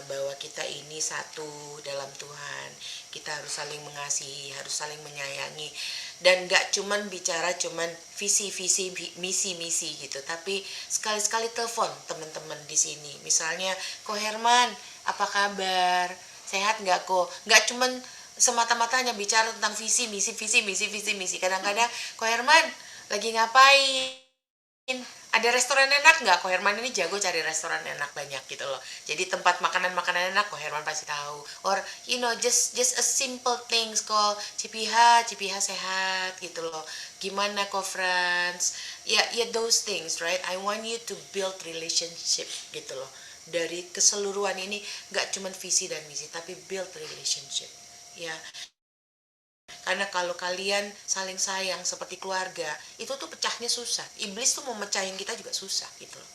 bahwa kita ini satu dalam Tuhan. Kita harus saling mengasihi, harus saling menyayangi, dan gak cuman bicara cuman visi-visi, misi-misi gitu, tapi sekali-sekali telepon teman-teman di sini. Misalnya, Ko Herman, apa kabar? Sehat gak Ko? Gak cuman semata-mata hanya bicara tentang visi, misi. Kadang-kadang, Ko Herman, lagi ngapain? Ada restoran enak nggak? Ko Herman ini jago cari restoran enak banyak gitu loh. Jadi tempat makanan enak Ko Herman pasti tahu. Or you know, just a simple things called Cipiha sehat gitu loh. Gimana Ko Franz? Ya those things, right? I want you to build relationship gitu loh. Dari keseluruhan ini nggak cuman visi dan misi, tapi build relationship. Ya. Karena kalau kalian saling sayang seperti keluarga, itu tuh pecahnya susah. Iblis tuh mau mecahin kita juga susah gitu loh.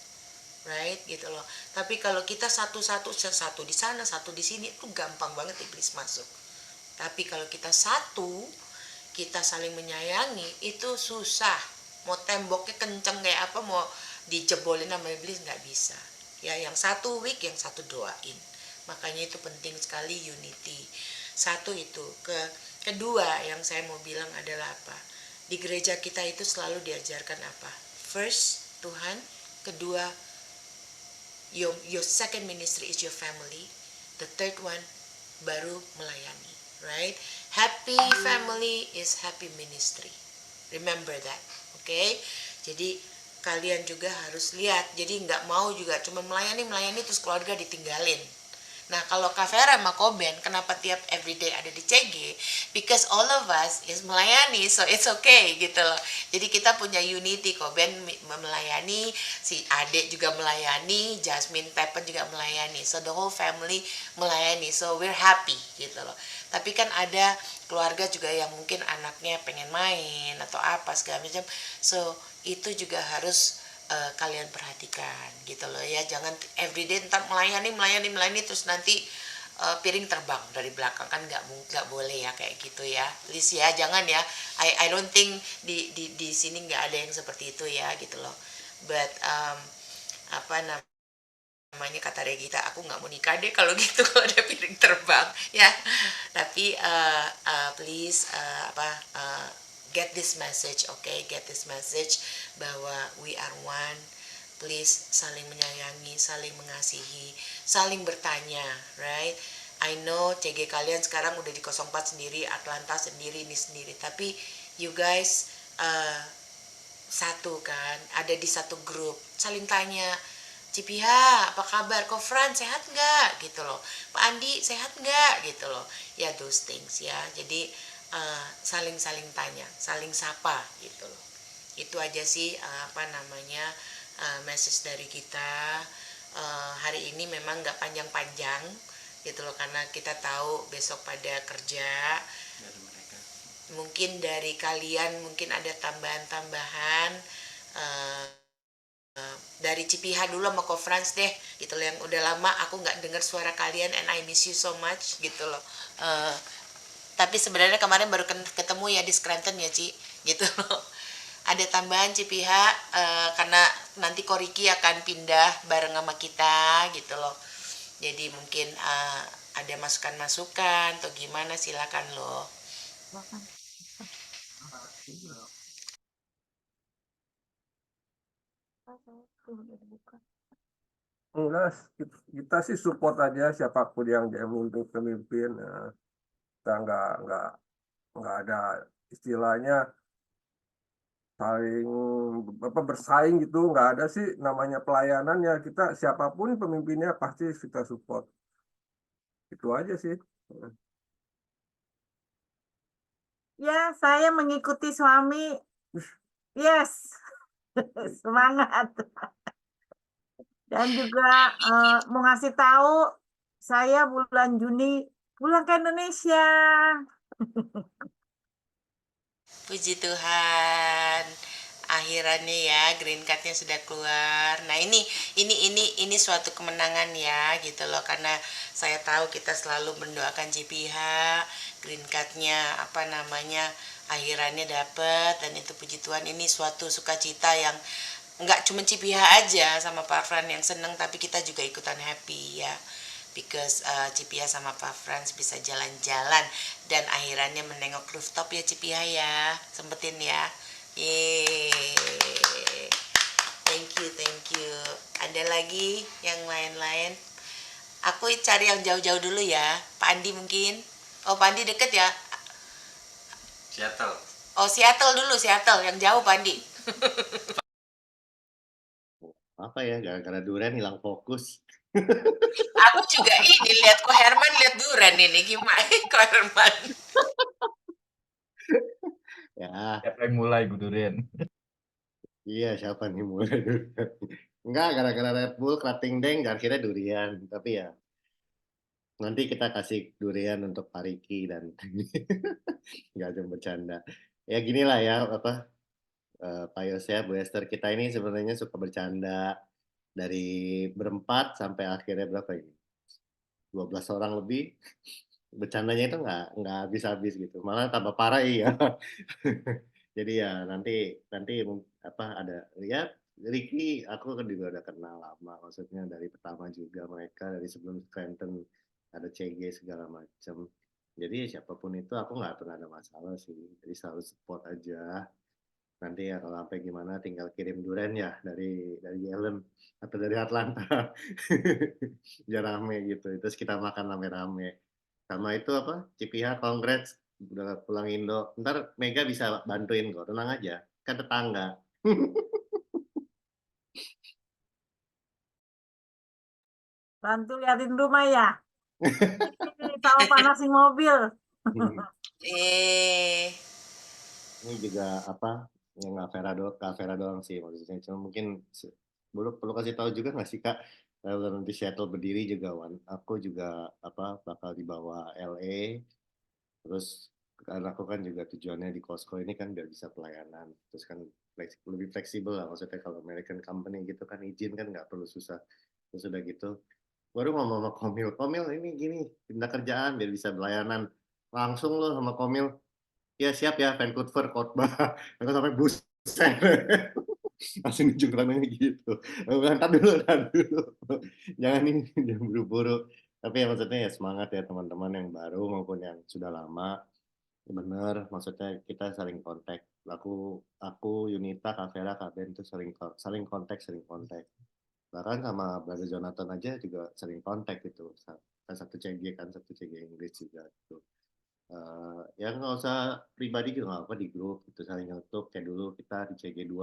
Right? Gitu loh. Tapi kalau kita satu di sana, satu di sini, itu gampang banget iblis masuk. Tapi kalau kita satu, kita saling menyayangi, itu susah. Mau temboknya kenceng kayak apa, mau dijebolin sama iblis nggak bisa. Ya, yang satu weak, yang satu doain. Makanya itu penting sekali unity. Satu itu. Kedua yang saya mau bilang adalah apa? Di gereja kita itu selalu diajarkan apa? First, Tuhan. Kedua, your second ministry is your family. The third one, baru melayani. Right? Happy family is happy ministry. Remember that. Okay? Jadi kalian juga harus lihat. Jadi nggak mau juga cuma melayani terus keluarga ditinggalin. Nah, kalau Kak Vera sama Koben, kenapa tiap everyday ada di CG? Because all of us is melayani, so it's okay gitu loh. Jadi kita punya unity, Koben melayani, si Ade juga melayani, Jasmine Pepper juga melayani. So the whole family melayani, so we're happy gitu loh. Tapi kan ada keluarga juga yang mungkin anaknya pengen main atau apa segala macam. So itu juga harus kalian perhatikan gitu loh ya. Jangan everyday ntar melayani terus nanti piring terbang dari belakang, kan nggak boleh ya kayak gitu ya. Please ya, jangan ya. I don't think di sini nggak ada yang seperti itu ya gitu loh. But apa namanya, kata Regita, aku nggak mau nikah deh kalau gitu, kalau ada piring terbang ya. Tapi please get this message, okay? Get this message bahwa we are one. Please saling menyayangi, saling mengasihi, saling bertanya, right? I know CG kalian sekarang udah di 04 sendiri, Atlanta sendiri, ini sendiri. Tapi you guys satu kan, ada di satu grup, saling tanya, Cipiha apa kabar, Ko Fran sehat nggak gitu loh, Pak Andi sehat nggak gitu loh, ya those things ya. Jadi saling tanya, saling sapa gitu loh. Itu aja sih apa namanya message dari kita. Hari ini memang nggak panjang-panjang gitu loh, karena kita tahu besok pada kerja. Mungkin dari kalian mungkin ada tambahan-tambahan dari Cipiha dulu sama Ko Frans deh gitu loh, yang udah lama aku nggak dengar suara kalian and I miss you so much gitu loh. Tapi sebenarnya kemarin baru ketemu ya di Scranton ya Ci gitu loh. Ada tambahan Cipiha karena nanti Ko Riki akan pindah bareng sama kita gitu loh. Jadi mungkin ada masukan-masukan atau gimana, silakan loh. Enggak, kita sih support aja siapapun yang jadi pemimpin. Kita nggak ada istilahnya saling bersaing gitu, nggak ada sih namanya pelayanan ya. Kita siapapun pemimpinnya pasti kita support. Itu aja sih. Ya, saya mengikuti suami. Yes, semangat. Dan juga mau ngasih tahu, saya bulan Juni pulang ke Indonesia. Puji Tuhan. Akhirannya ya green cardnya sudah keluar. Nah ini suatu kemenangan ya gitu loh, karena saya tahu kita selalu mendoakan JPH green cardnya apa namanya akhirannya dapat, dan itu puji Tuhan ini suatu sukacita yang nggak cuma CPH aja sama Pak Fran yang seneng, tapi kita juga ikutan happy ya, because Cipiha sama Pak Frans bisa jalan-jalan dan akhirannya menengok rooftop ya Cipiha ya, sempetin ya. Yeay. Thank you. Ada lagi yang lain-lain? Aku cari yang jauh-jauh dulu ya. Pak Andi mungkin. Oh Pak Andi deket ya. Seattle. Oh Seattle dulu, Seattle yang jauh Pak Andi. Apa ya, gara-gara durian hilang fokus. Aku juga ini lihat Ko Herman lihat durian ini gimana Ko Herman. Ya, Siapa yang mulai Bu Durian? iya siapa nih mulai durian? Enggak, gara-gara Red Bull, kerating deng, akhirnya durian. Tapi ya, nanti kita kasih durian untuk Pak Riki dan nggak cuma bercanda. Ya ginilah ya, apa Pak Yosef, Bu Esther, kita ini sebenarnya suka bercanda dari berempat sampai akhirnya berapa ini? 12 orang lebih. Bercandanya itu nggak habis-habis gitu, malah tambah parah iya. Jadi ya nanti apa ada ya Ricky aku kan juga udah kenal lama, maksudnya dari pertama juga mereka dari sebelum Scranton ada CG segala macam. Jadi siapapun itu aku nggak pernah ada masalah sih, jadi selalu support aja. Nanti ya kalau sampai gimana tinggal kirim durian ya dari Yellen atau dari Atlanta. Biar rame gitu, terus kita makan rame-rame. Sama itu apa Cipiha, congrats udah pulang Indo. Ntar Mega bisa bantuin kok, tenang aja, kan tetangga. Bantu liatin rumah ya. Sama panasin mobil. Ini juga apa yang Kak Vera doang sih maksudnya, cuma mungkin perlu kasih tahu juga nggak sih Kak, kalau nanti Seattle berdiri juga aku juga apa bakal dibawa LA, terus karena aku kan juga tujuannya di Costco ini kan biar bisa pelayanan, terus kan lebih fleksibel lah, maksudnya kalau American company gitu kan izin kan nggak perlu susah, terus udah gitu baru ngomong sama Komil ini gini pindah kerjaan biar bisa pelayanan langsung loh sama Komil, ya siap ya Vancouver khotbah. Aku sampai buset langsung nunjuk tangannya gitu. Ntar dulu jangan ini jangan buru-buru, tapi ya maksudnya ya semangat ya teman-teman yang baru maupun yang sudah lama. Bener, maksudnya kita saling kontak. Aku Yunita, Kak Vera, Kak Ben itu saling kontak. Bahkan sama Brother Jonathan aja juga sering kontak gitu. Kan satu CG kan, satu CG Inggris juga gitu. Ya nggak usah pribadi juga nggak apa di grup gitu, saling nyeletuk. Kayak dulu kita di CG2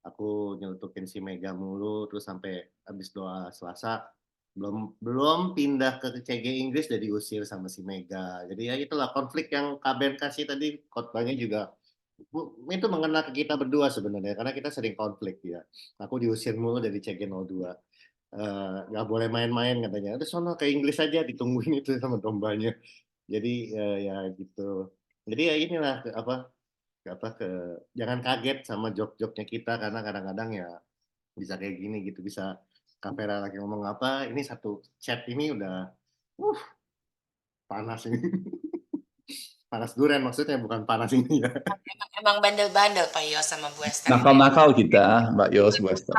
aku nyeletukin si Mega mulu, terus sampai habis doa Selasa belum pindah ke CG Inggris udah diusir sama si Mega. Jadi ya itulah konflik yang Kaben kasih tadi, khotbahnya juga itu mengena ke kita berdua sebenarnya karena kita sering konflik ya. Aku diusir mulu dari CG02. Nggak boleh main-main katanya. Udah sono ke Inggris aja, ditungguin itu sama dombanya. Jadi ya gitu. Jadi ya inilah jangan kaget sama jok-joknya kita karena kadang-kadang ya bisa kayak gini gitu, bisa kamera lagi ngomong apa, ini satu chat ini udah panas ini. Panas durian maksudnya, bukan panas ini ya. Emang bandel-bandel Pak Yos sama Bu Esther. Nakal-nakal kita, Mbak Yos, Bu Esther.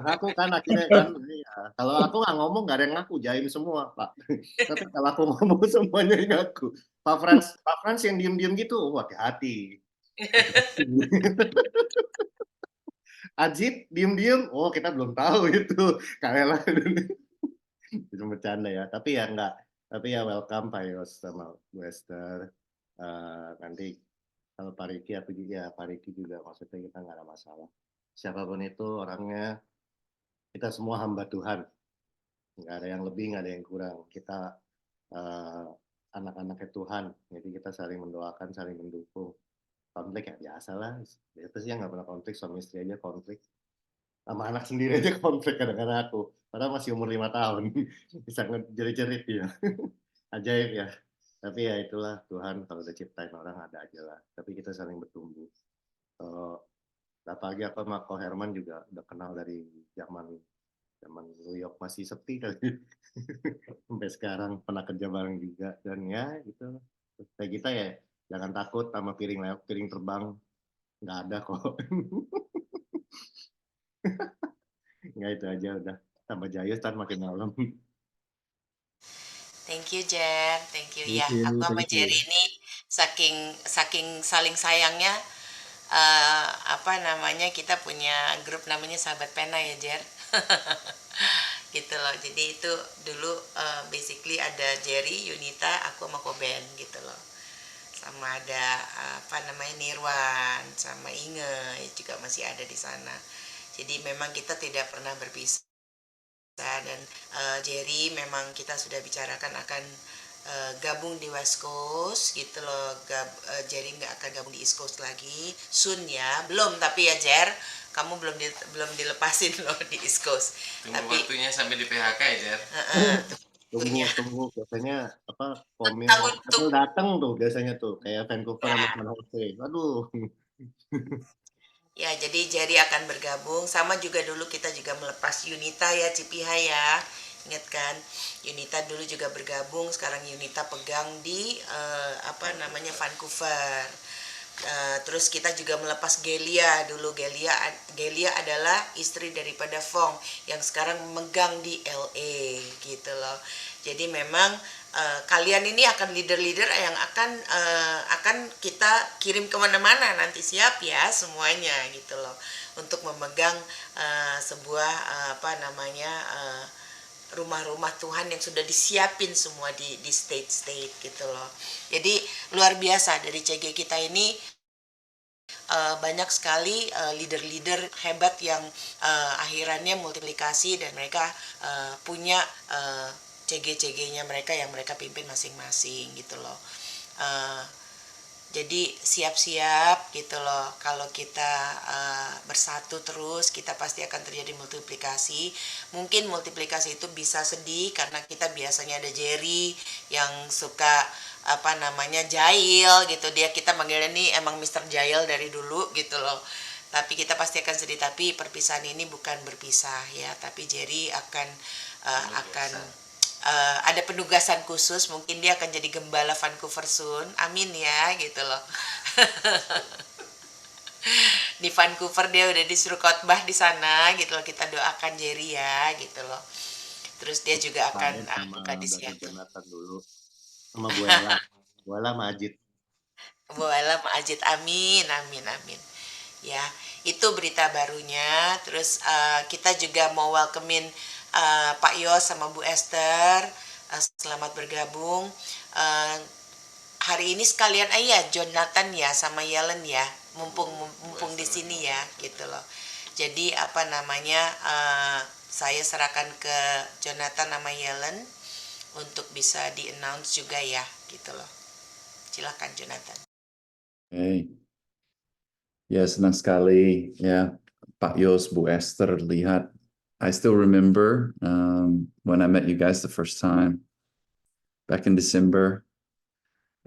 Aku kan akhirnya kan, ya, kalau aku nggak ngomong nggak ada yang ngaku, jaim semua Pak. Tapi kalau aku ngomong semuanya yang ngaku. Pak Frans yang diem-diem gitu, hati-hati. Ajit diem-diem, kita belum tahu itu. Kayak itu bercanda ya. Tapi ya enggak. Tapi ya welcome Pak Yos sama Bu Esther. Nanti kalau Pak Riki aku juga, Pak Riki juga maksudnya kita nggak ada masalah. Siapapun itu orangnya, kita semua hamba Tuhan. Nggak ada yang lebih, nggak ada yang kurang. Kita anak-anaknya Tuhan. Jadi kita saling mendoakan, saling mendukung. Konflik ya biasa lah. Biasa sih yang nggak pernah konflik, suami istri aja konflik. Sama anak sendiri aja konflik kadang-kadang aku. Padahal masih umur 5 tahun. Bisa jerit-jerit ya. Ajaib ya. Tapi ya itulah Tuhan, kalau udah ciptain orang ada aja lah. Tapi kita saling bertumbuh. Apalagi aku sama Ko Herman juga udah kenal dari zaman New York masih sepi kali. Sampai sekarang pernah kerja bareng juga. Dan ya gitu. Kayak kita ya jangan takut sama piring terbang. Nggak ada kok. Nggak, itu aja udah. Tambah jayus ntar makin malam. Thank you Jer, thank you. Ya, Thank you, aku sama thank you. Jerry ini saking saling sayangnya, kita punya grup namanya Sahabat Pena ya Jer. Gitu loh. Jadi itu dulu basically ada Jerry, Yunita, aku sama Koben gitu loh. Sama ada Nirwan, sama Inge juga masih ada di sana. Jadi memang kita tidak pernah berpisah. Dan Jerry memang kita sudah bicarakan akan gabung di West Coast gitu loh. Jerry nggak akan gabung di East Coast lagi soon ya, belum, tapi ya Jer, kamu belum dilepasin loh di East Coast. Tunggu waktunya sampai di PHK ya Jer. Tunggu biasanya komil datang tuh biasanya tuh kayak Vancouver sama San Jose. Aduh. Ya, jadi Jerry akan bergabung. Sama juga dulu kita juga melepas Yunita ya, Cipiha ya. Ingat kan? Yunita dulu juga bergabung. Sekarang Yunita pegang di Vancouver. Terus kita juga melepas Gelia dulu. Gelia adalah istri daripada Fong yang sekarang memegang di LA gitu loh. Jadi memang kalian ini akan leader-leader yang akan kita kirim kemana-mana nanti, siap ya semuanya gitu loh, untuk memegang sebuah rumah-rumah Tuhan yang sudah disiapin semua di state-state gitu loh. Jadi luar biasa dari CG kita ini. Banyak sekali leader-leader hebat yang akhirannya multiplikasi dan mereka punya CG-CG-nya mereka yang mereka pimpin masing-masing gitu loh. Jadi siap-siap gitu loh, kalau kita bersatu terus kita pasti akan terjadi multiplikasi. Mungkin multiplikasi itu bisa sedih karena kita biasanya ada Jerry yang suka Jail gitu, kita manggilnya nih emang Mr. Jail dari dulu gitu loh. Tapi kita pasti akan sedih, tapi perpisahan ini bukan berpisah ya, tapi Jerry akan ada penugasan khusus, mungkin dia akan jadi gembala Vancouver soon, amin ya gitu loh. Di Vancouver dia udah disuruh khotbah di sana gitu loh, kita doakan Jerry ya gitu loh. Terus dia juga akan buka di Seattle. Dulu sama Bu Ella sama Ajit. Bu Ella sama Ajit, amin. Ya, Itu berita barunya. Terus kita juga mau welcomein Pak Yos sama Bu Esther. Selamat bergabung. Hari ini sekalian aja Jonathan ya sama Yellen ya, mumpung di sini ya, gitu loh. Jadi apa namanya, saya serahkan ke Jonathan sama Yellen untuk bisa di-announce juga ya, gitu loh. Silakan Jonathan. Okay. Ya, senang sekali ya Pak Yos, Bu Esther, lihat. I still remember when I met you guys the first time back in December,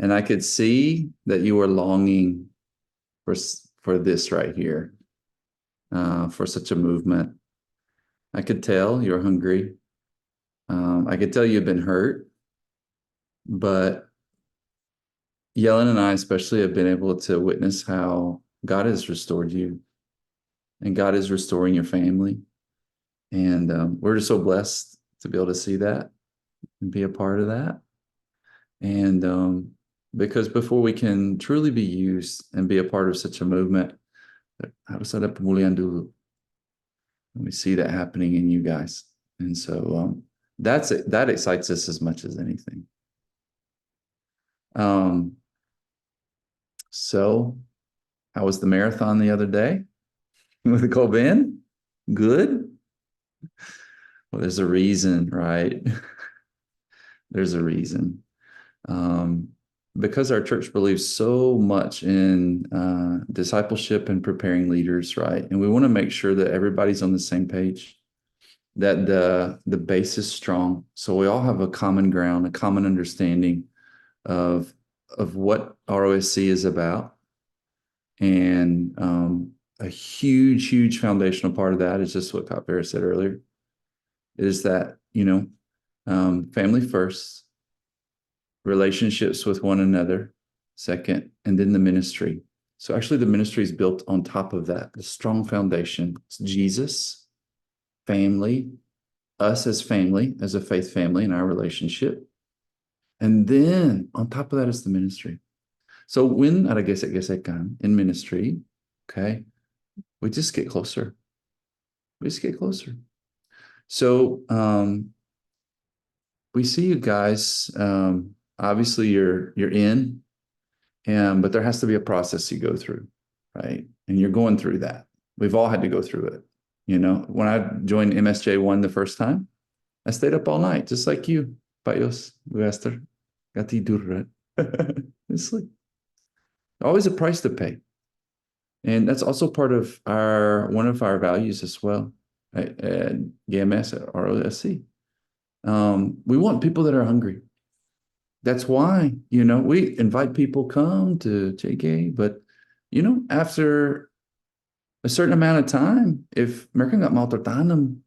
and I could see that you were longing for this right here, for such a movement. I could tell you're hungry. I could tell you've been hurt, but Yellen and I especially have been able to witness how God has restored you and God is restoring your family. And we're just so blessed to be able to see that and be a part of that. And because before we can truly be used and be a part of such a movement, harus ada pemulihan dulu. And we see that happening in you guys. And so that excites us as much as anything. So how was the marathon the other day with Colbin? Good. Well, there's a reason, right? There's a reason. Because our church believes so much in discipleship and preparing leaders, right? And we want to make sure that everybody's on the same page, that the base is strong. So we all have a common ground, a common understanding of what ROSC is about. And a huge, huge foundational part of that is just what Pat Vera said earlier, is that, family first, relationships with one another second, and then the ministry. So actually the ministry is built on top of that, the strong foundation. It's Jesus, family, us as family, as a faith family in our relationship. And then on top of that is the ministry. So when ada gesek-gesekan in ministry, okay, we just get closer. We just get closer. So we see you guys. Obviously, you're in, but there has to be a process you go through, right? And you're going through that. We've all had to go through it. When I joined MSJ1 the first time, I stayed up all night, just like you, Pak Yos, Bu Esther. Got tidur, right? Sleep. Always a price to pay. And that's also part of one of our values as well at GMS, at ROSC. We want people that are hungry. That's why, we invite people come to JK, but, after a certain amount of time, if mereka nggak mau tertanam,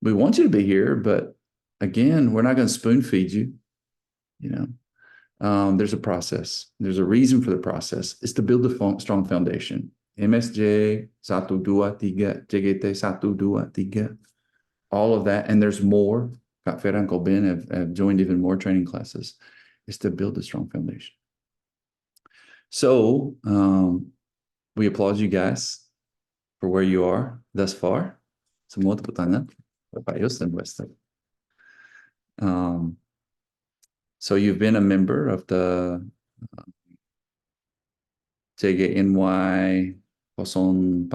we want you to be here, but again, we're not going to spoon feed you, There's a process. There's a reason for the process. It's to build a strong foundation. MSJ 1, 2, 3, JGT 1, 2, 3, all of that. And there's more. Kak Vera and Colbin have joined even more training classes. Is to build a strong foundation. So we applaud you guys for where you are thus far. Semua tepuk tangan. Pak Yos dan Bu Esther. So you've been a member of the JGNY 014.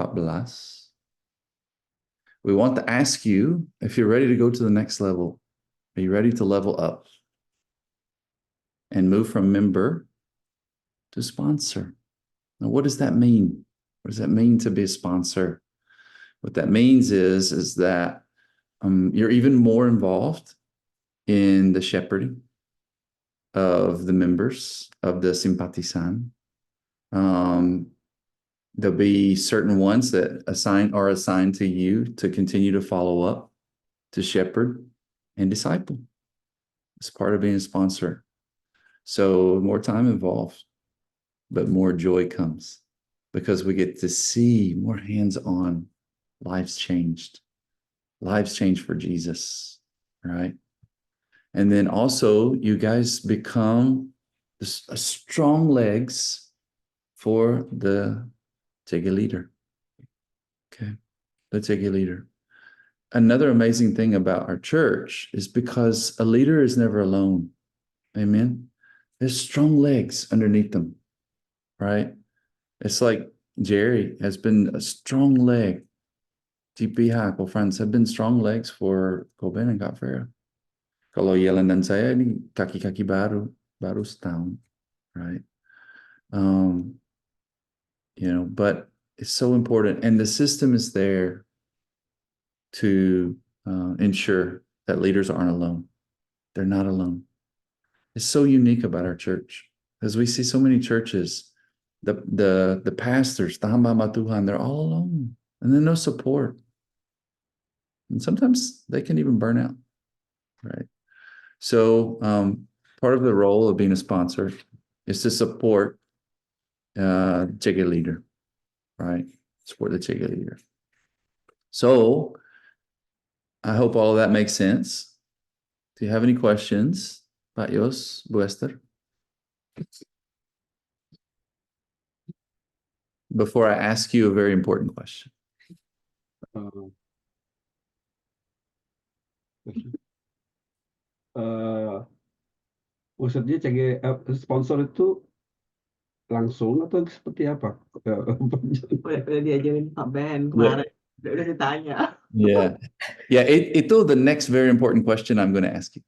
We want to ask you if you're ready to go to the next level. Are you ready to level up and move from member to sponsor? Now, what does that mean? What does that mean to be a sponsor? What that means is that you're even more involved in the shepherding of the members of the Simpatisan. There'll be certain ones that are assigned to you to continue to follow up, to shepherd and disciple. It's part of being a sponsor. So more time involved, but more joy comes because we get to see more hands-on, lives changed for Jesus, right? And then also you guys become strong legs for the Take a leader. Okay, let's take a leader. Another amazing thing about our church is because a leader is never alone. Amen. There's strong legs underneath them, right? It's like Jerry has been a strong leg. TPH, friends, have been strong legs for Koben and Kak Vera. Kalau Yellen dan saya ini kaki-kaki baru setahun, right? But it's so important, and the system is there to ensure that leaders aren't alone. They're not alone. It's so unique about our church, as we see so many churches, the pastors, the hamba Tuhan, they're all alone, and then no support, and sometimes they can even burn out, right? So part of the role of being a sponsor is to support Chege leader, right? Support the Chege leader. So I hope all of that makes sense. Do you have any questions, Pak Yos, Bu Esther? Before I ask you a very important question. Maksudnya sponsor itu langsung atau seperti apa? Diajarin Pak Ben kemarin. Udah ditanya. Yeah. Itu the next very important question I'm going to ask you.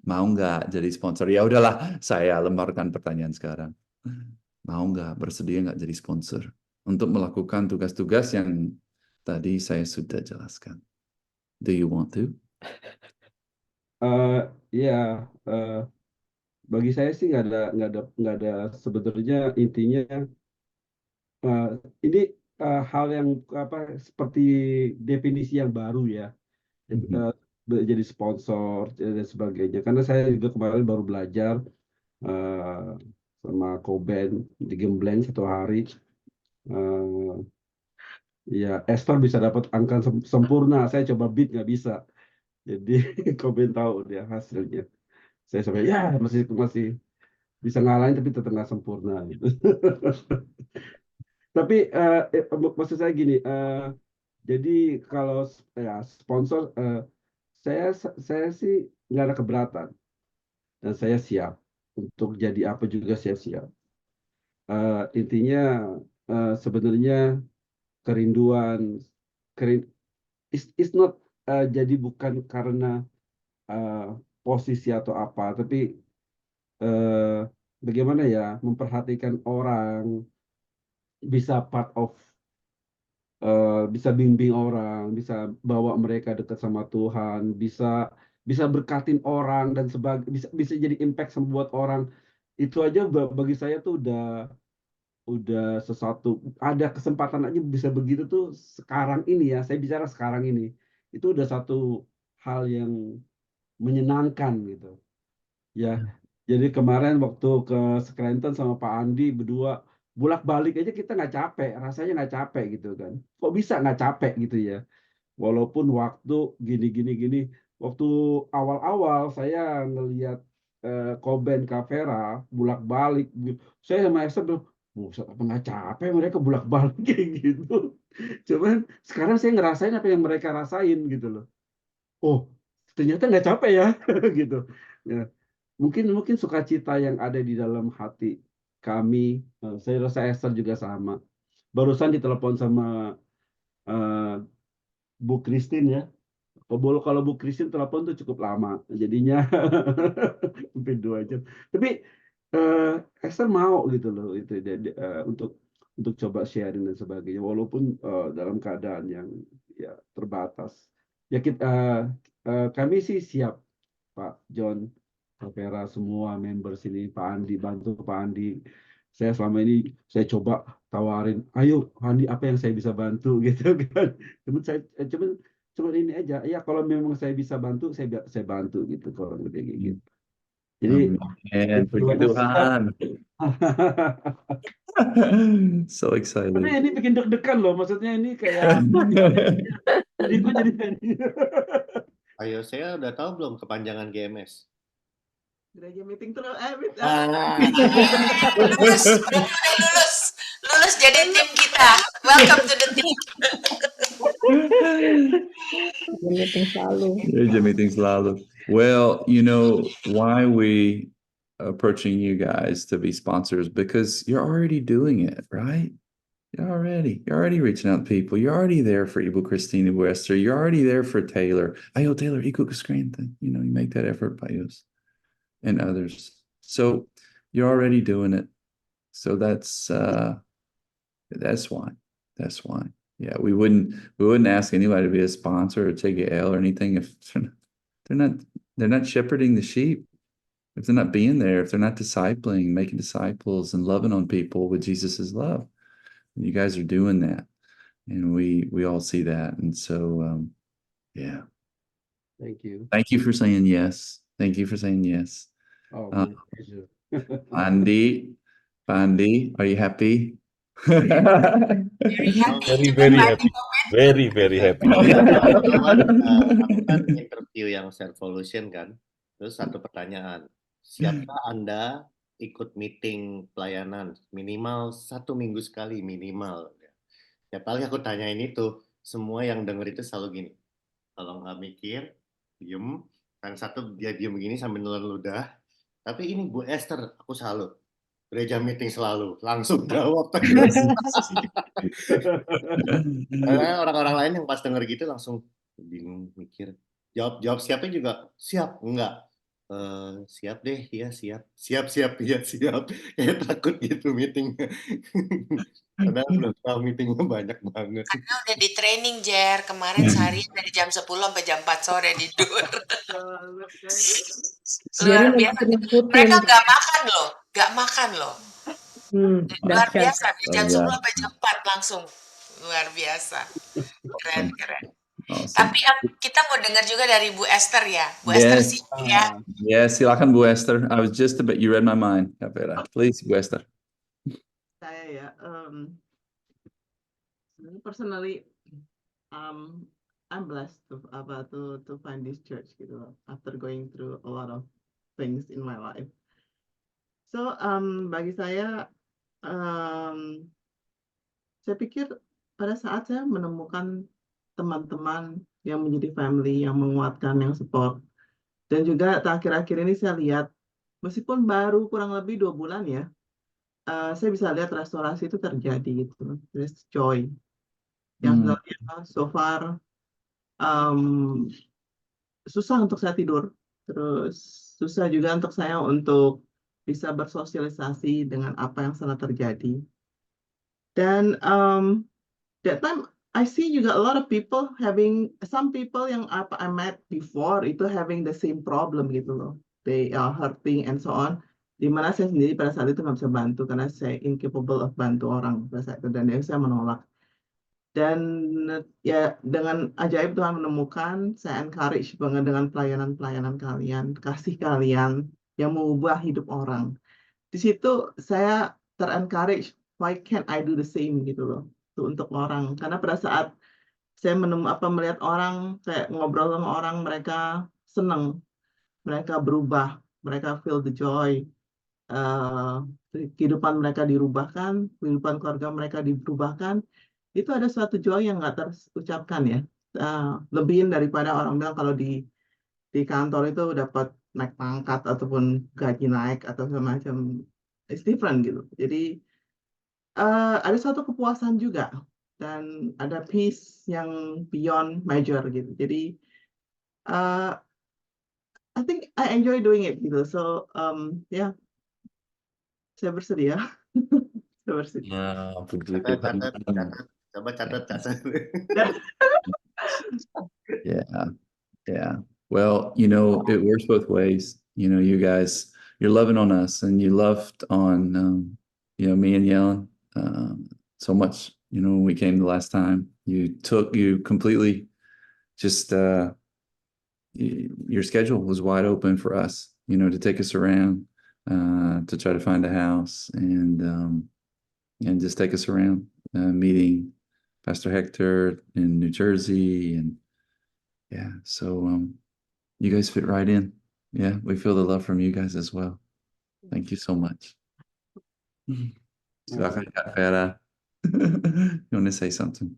Mau nggak jadi sponsor? Ya udahlah, saya lemparkan pertanyaan sekarang. Mau nggak, bersedia nggak jadi sponsor untuk melakukan tugas-tugas yang tadi saya sudah jelaskan? Do you want to? Bagi saya sih nggak ada sebenarnya intinya ini hal yang seperti definisi yang baru ya, jadi sponsor dan sebagainya. Karena saya juga kemarin baru belajar sama Koben di Gembleng 1 hari. Ya, Esther bisa dapat angka sempurna, saya coba beat nggak bisa. Jadi Koben tahu dia hasilnya. Saya sampai masih bisa ngalahin tapi tetap nggak sempurna gitu. Tapi maksud saya gini, jadi kalau sponsor saya sih nggak ada keberatan dan saya siap untuk jadi apa juga saya siap. Intinya sebenarnya kerinduan is not jadi bukan karena posisi atau apa, tapi bagaimana ya memperhatikan orang, bisa part of bisa bimbing orang, bisa bawa mereka dekat sama Tuhan, bisa berkatin orang dan bisa jadi impact buat orang. Itu aja bagi saya tuh udah sesuatu, ada kesempatan aja bisa begitu tuh sekarang ini ya, saya bicara sekarang ini, itu udah satu hal yang menyenangkan gitu ya. Jadi kemarin waktu ke Scranton sama Pak Andi berdua bolak-balik aja kita nggak capek, rasanya nggak capek gitu kan. Kok bisa nggak capek gitu ya, walaupun waktu gini waktu awal-awal saya ngelihat Koben Kavera bolak-balik, saya sama Esther bilang, buset, apa nggak capek mereka bolak-balik kayak gitu. Cuman sekarang saya ngerasain apa yang mereka rasain gitu loh. Oh, ternyata nggak capek ya gitu. Ya, mungkin sukacita yang ada di dalam hati kami, saya rasa Esther juga sama. Barusan ditelepon sama Bu Christine ya. Kalau Bu Christine telepon tuh cukup lama, jadinya hampir 2 jam. Tapi Esther mau gitu loh itu untuk coba sharing dan sebagainya, walaupun dalam keadaan yang ya terbatas. Ya kami sih siap, Pak John, Pak Vera, semua member sini, Pak Andi, bantu Pak Andi. Saya selama ini saya coba tawarin, ayo Andi apa yang saya bisa bantu gitu kan. Cuman ini aja, ya kalau memang saya bisa bantu, saya bantu gitu kalau kayak gitu. Jadi puji Tuhan. So excited. Tapi ini bikin deg-degan loh, maksudnya ini kayak jadi gue jadi Ayo, saya udah tahu belum kepanjangan GMS? Gereja meeting terus, Mit. Ah, Lulus, berarti udah lulus. Lulus jadi tim kita. Welcome to the team. Meeting selalu. Gereja meeting selalu. Well, you know why we approaching you guys to be sponsors, because you're already doing it, right? You're already reaching out to people. You're already there for Ibu Christine, Ibu Esther. You're already there for Taylor. Ayo Taylor, ikut ke Scranton. You know, you make that effort, Pak Yus, and others. So you're already doing it. So that's why. That's why. Yeah, we wouldn't ask anybody to be a sponsor or take a L or anything if they're not shepherding the sheep. If they're not being there, if they're not discipling, making disciples and loving on people with Jesus's love. You guys are doing that, and we all see that. And so yeah. Thank you. Thank you for saying yes. Thank you for saying yes. Oh, my pleasure. Pandi, are you happy? Very happy. Very happy. Very happy. Aku kan interview yang Servolution kan. Terus satu pertanyaan. Siapkah Anda ikut meeting pelayanan minimal 1 minggu sekali minimal? Tiap kali aku tanyain itu, semua yang denger itu selalu gini. Kalau nggak mikir, diem. Yang satu dia diem begini sambil nelan ludah. Tapi ini Bu Esther, aku salut. Gereja meeting selalu, langsung jawab. Karena orang-orang lain yang pas denger gitu langsung bingung mikir. Jawab siapnya juga siap, enggak. Siap deh, ya siap. Siap, ya siap. Kayak takut gitu meeting. Padahal belum tahu meetingnya banyak banget. Karena udah di training, Jer. Kemarin sehari dari jam 10 sampai jam 4 sore tidur. Luar biasa. Mereka nggak makan loh. Luar biasa. Dari jam 10 sampai jam 4 langsung. Luar biasa. Keren. Awesome. Tapi kita mau dengar juga dari Bu Esther ya. Bu Esther sih ya. Yes, silakan Bu Esther. I was just about, you read my mind. Please, Bu Esther. Saya ya, personally, I'm blessed to find this church gitu after going through a lot of things in my life. So bagi saya pikir pada saat saya menemukan teman-teman yang menjadi family, yang menguatkan, yang support, dan juga akhir-akhir ini saya lihat meskipun baru kurang lebih 2 bulan ya, saya bisa lihat restorasi itu terjadi gitu. There's joy. Yang so far susah untuk saya tidur, terus susah juga untuk saya untuk bisa bersosialisasi dengan apa yang sedang terjadi. Dan that time I see juga a lot of people some people yang I met before itu having the same problem gitu loh. They are hurting and so on. Dimana saya sendiri pada saat itu nggak bisa bantu karena saya incapable of bantu orang pada saat itu, dan saya menolak. Dan ya dengan ajaib Tuhan menemukan, saya encourage banget dengan pelayanan kalian, kasih kalian yang mengubah hidup orang. Di situ saya ter-encourage, why can't I do the same gitu loh untuk orang. Karena pada saat saya melihat orang, kayak ngobrol sama orang, mereka senang, mereka berubah, mereka feel the joy, kehidupan mereka dirubahkan, kehidupan keluarga mereka dirubahkan. Itu ada suatu joy yang nggak terucapkan ya. Lebihin daripada orang bilang kalau di kantor itu dapat naik pangkat ataupun gaji naik atau semacam. It's different gitu. Jadi ada suatu kepuasan juga dan ada peace yang beyond measure gitu. Jadi I think I enjoy doing it gitu. So yeah, saya bersedia. Saya bersedia. Nah, begitu. Coba catat. Yeah. Well, you know, it works both ways. You know, you guys, you're loving on us, and you loved on, me and Yellen so much. You know, when we came the last time, you completely just your schedule was wide open for us. You know, to take us around, to try to find a house, and just take us around, meeting Pastor Hector in New Jersey, and yeah, so you guys fit right in. Yeah, we feel the love from you guys as well. Thank you so much. Silakan Kak Vera. You want to say something?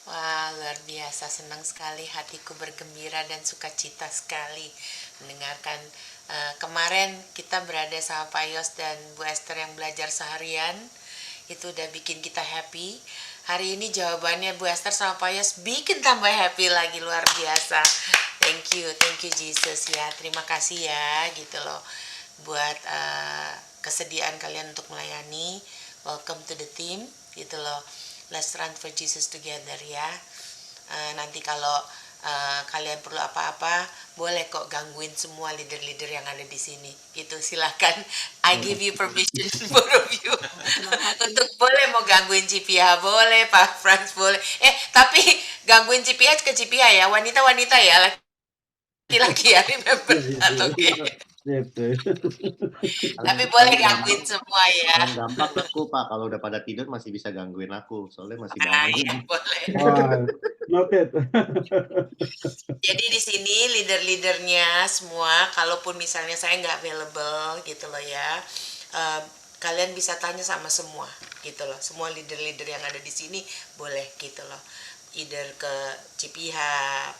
Wah, luar biasa, senang sekali, hatiku bergembira dan sukacita sekali mendengarkan. Kemarin kita berada sama Pak Yos dan Bu Esther yang belajar seharian, itu udah bikin kita happy. Hari ini jawabannya Bu Esther sama Pak Yos bikin tambah happy lagi, luar biasa. Thank you Jesus ya, terima kasih ya gitu loh buat kesediaan kalian untuk melayani. Welcome to the team gitu loh. Let's run for Jesus together ya. Nanti kalau kalian perlu apa-apa, boleh kok gangguin semua leader-leader yang ada di sini. Gitu, silakan. I give you permission, both of you. Untuk boleh mau gangguin CPH, boleh. Pak Frans, boleh. Tapi gangguin CPH ke CPH ya, wanita-wanita ya, laki-laki ya, remember that, oke? Tapi boleh gangguin semua ya. Paling gampang aku Pak, kalau udah pada tidur masih bisa gangguin aku, soalnya masih Ya, bangun. boleh. Noted. Jadi di sini leader-leadernya semua, kalaupun misalnya saya nggak available gitu loh ya, kalian bisa tanya sama semua gitu loh. Semua leader-leader yang ada di sini boleh gitu loh. Either ke CPH,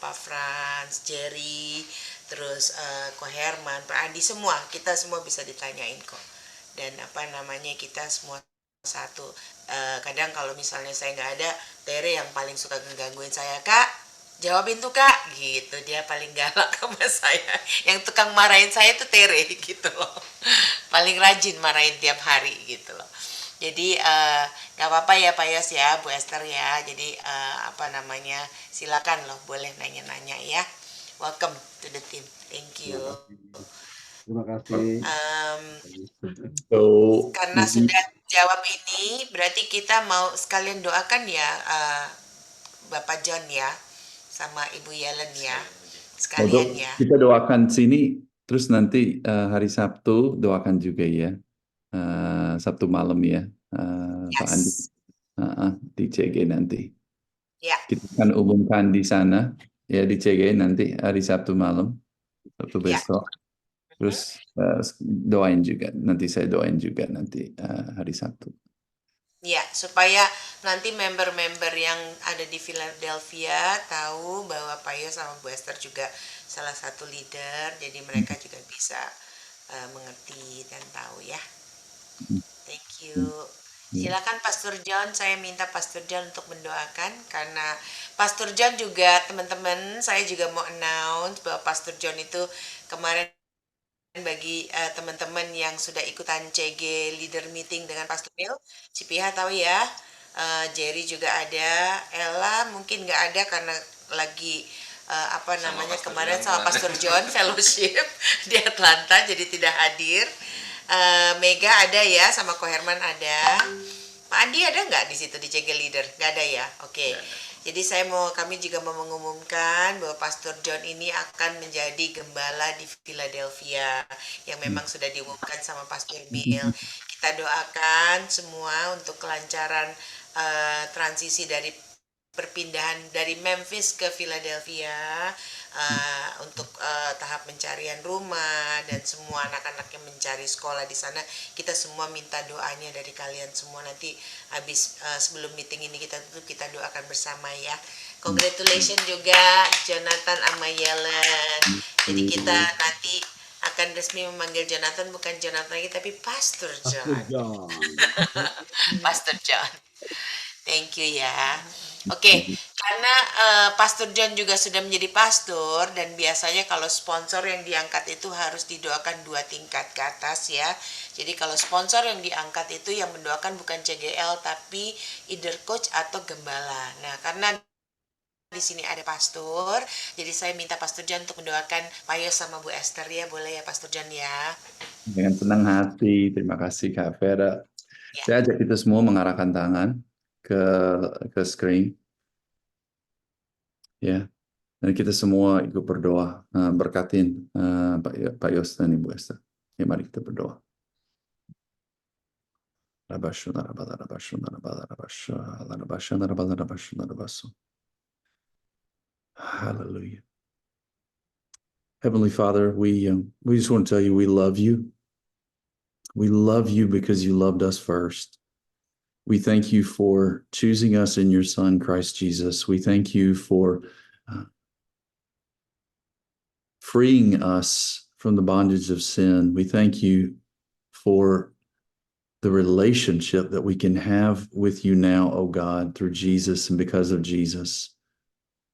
Pak Frans, Jerry, terus Ko Herman, Pak Adi, semua. Kita semua bisa ditanyain kok. Dan kita semua satu. Kadang kalau misalnya saya nggak ada, Tere yang paling suka ngegangguin saya, Kak, jawabin tuh Kak, gitu. Dia paling galak sama saya. Yang tukang marahin saya tuh Tere gitu loh. Paling rajin marahin tiap hari gitu loh. Jadi nggak apa-apa ya Pak Yos ya, Bu Esther ya. Jadi silakan loh, boleh nanya-nanya ya. Welcome to the team. Thank you. Terima kasih. Karena sudah jawab ini, berarti kita mau sekalian doakan ya Bapak John ya, sama Ibu Yellen ya, sekalian ya. Kita doakan sini, terus nanti hari Sabtu doakan juga ya. Sabtu malam ya, Pak Andi, di CG nanti. Ya. Kita akan umumkan di sana ya di CG nanti hari Sabtu malam, Sabtu besok. Terus doain juga, nanti saya doain juga nanti hari Sabtu. Ya, supaya nanti member-member yang ada di Philadelphia tahu bahwa Pak Yos sama Bu Esther juga salah satu leader, jadi mereka juga bisa mengerti dan tahu ya. Thank you. Silakan Pastor John, saya minta Pastor John untuk mendoakan, karena Pastor John juga teman-teman, saya juga mau announce bahwa Pastor John itu kemarin bagi teman-teman yang sudah ikutan CG leader meeting dengan Pastor Bill, CPH tahu ya, Jerry juga ada, Ella mungkin nggak ada karena lagi kemarin sama Pastor John fellowship di Atlanta, jadi tidak hadir. Mega ada ya, sama Ko Herman ada. Pak Andi ada nggak di situ di CG leader? Nggak ada ya, oke. Jadi kami juga mau mengumumkan bahwa Pastor John ini akan menjadi gembala di Philadelphia yang memang sudah diumumkan sama Pastor Bill. Kita doakan semua untuk kelancaran transisi dari perpindahan dari Memphis ke Philadelphia, untuk tahap pencarian rumah dan semua anak-anak yang mencari sekolah di sana. Kita semua minta doanya dari kalian semua. Nanti habis sebelum meeting ini kita doakan bersama ya. Congratulations juga Jonathan sama Yellen. Jadi kita nanti akan resmi memanggil Jonathan, bukan Jonathan lagi tapi Pastor John. Pastor John. Thank you ya. Oke, karena Pastor John juga sudah menjadi pastor, dan biasanya kalau sponsor yang diangkat itu harus didoakan 2 tingkat ke atas ya. Jadi kalau sponsor yang diangkat itu yang mendoakan bukan CGL tapi either coach atau gembala. Nah, karena di sini ada pastor, jadi saya minta Pastor John untuk mendoakan Pak Yos sama Bu Esther ya, boleh ya Pastor John ya. Dengan senang hati, terima kasih Kak Vera. Ya. Saya ajak kita semua mengarahkan tangan ke screen, ya. Dan kita semua ikut berdoa, berkatin Pak Yos dan Ibu Esther. Ya, mari kita berdoa. Haleluya. Heavenly Father, we just want to tell you we love you. We love you because you loved us first. We thank you for choosing us in your Son, Christ Jesus. We thank you for freeing us from the bondage of sin. We thank you for the relationship that we can have with you now, oh God, through Jesus and because of Jesus.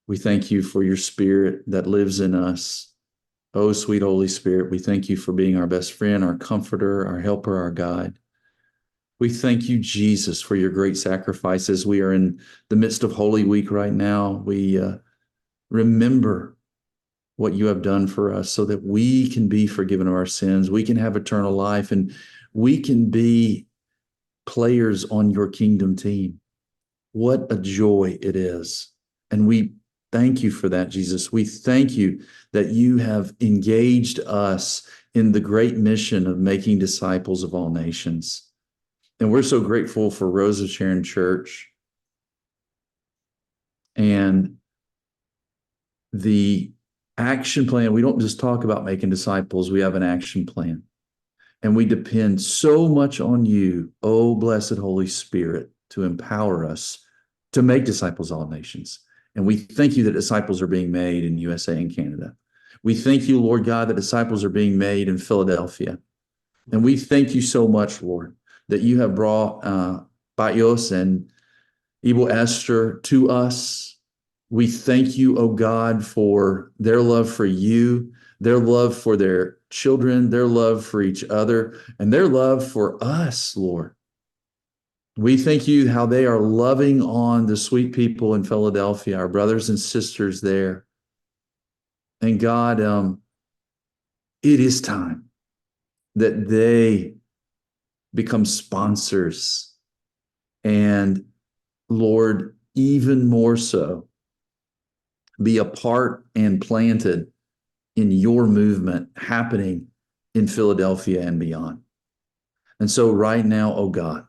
We thank you for your Spirit that lives in us. Oh, sweet Holy Spirit, we thank you for being our best friend, our comforter, our helper, our guide. We thank you, Jesus, for your great sacrifices. We are in the midst of Holy Week right now. We remember what you have done for us so that we can be forgiven of our sins. We can have eternal life, and we can be players on your kingdom team. What a joy it is. And we thank you for that, Jesus. We thank you that you have engaged us in the great mission of making disciples of all nations. And we're so grateful for Rose of Sharon Church and the action plan. We don't just talk about making disciples, we have an action plan. And we depend so much on you, oh blessed Holy Spirit, to empower us to make disciples of all nations. And we thank you that disciples are being made in USA and Canada. We thank you, Lord God, that disciples are being made in Philadelphia. And we thank you so much, Lord, that you have brought Payos and Ibu Esther to us. We thank you, oh God, for their love for you, their love for their children, their love for each other, and their love for us, Lord. We thank you how they are loving on the sweet people in Philadelphia, our brothers and sisters there. And God, it is time that they become sponsors. And Lord, even more so, be a part and planted in your movement happening in Philadelphia and beyond. And so right now, oh God,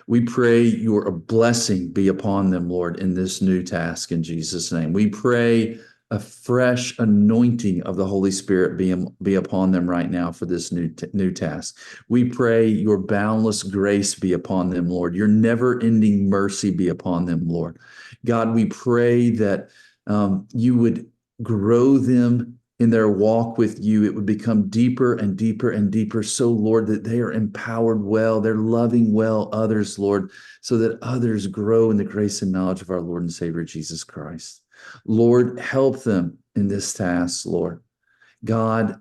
we pray your blessing be upon them, Lord, in this new task in Jesus' name. We pray a fresh anointing of the Holy Spirit be upon them right now for this new task. We pray your boundless grace be upon them, Lord. Your never-ending mercy be upon them, Lord. God, we pray that you would grow them in their walk with you. It would become deeper and deeper and deeper. So, Lord, that they are empowered well, they're loving well others, Lord, so that others grow in the grace and knowledge of our Lord and Savior, Jesus Christ. Lord, help them in this task, Lord. God,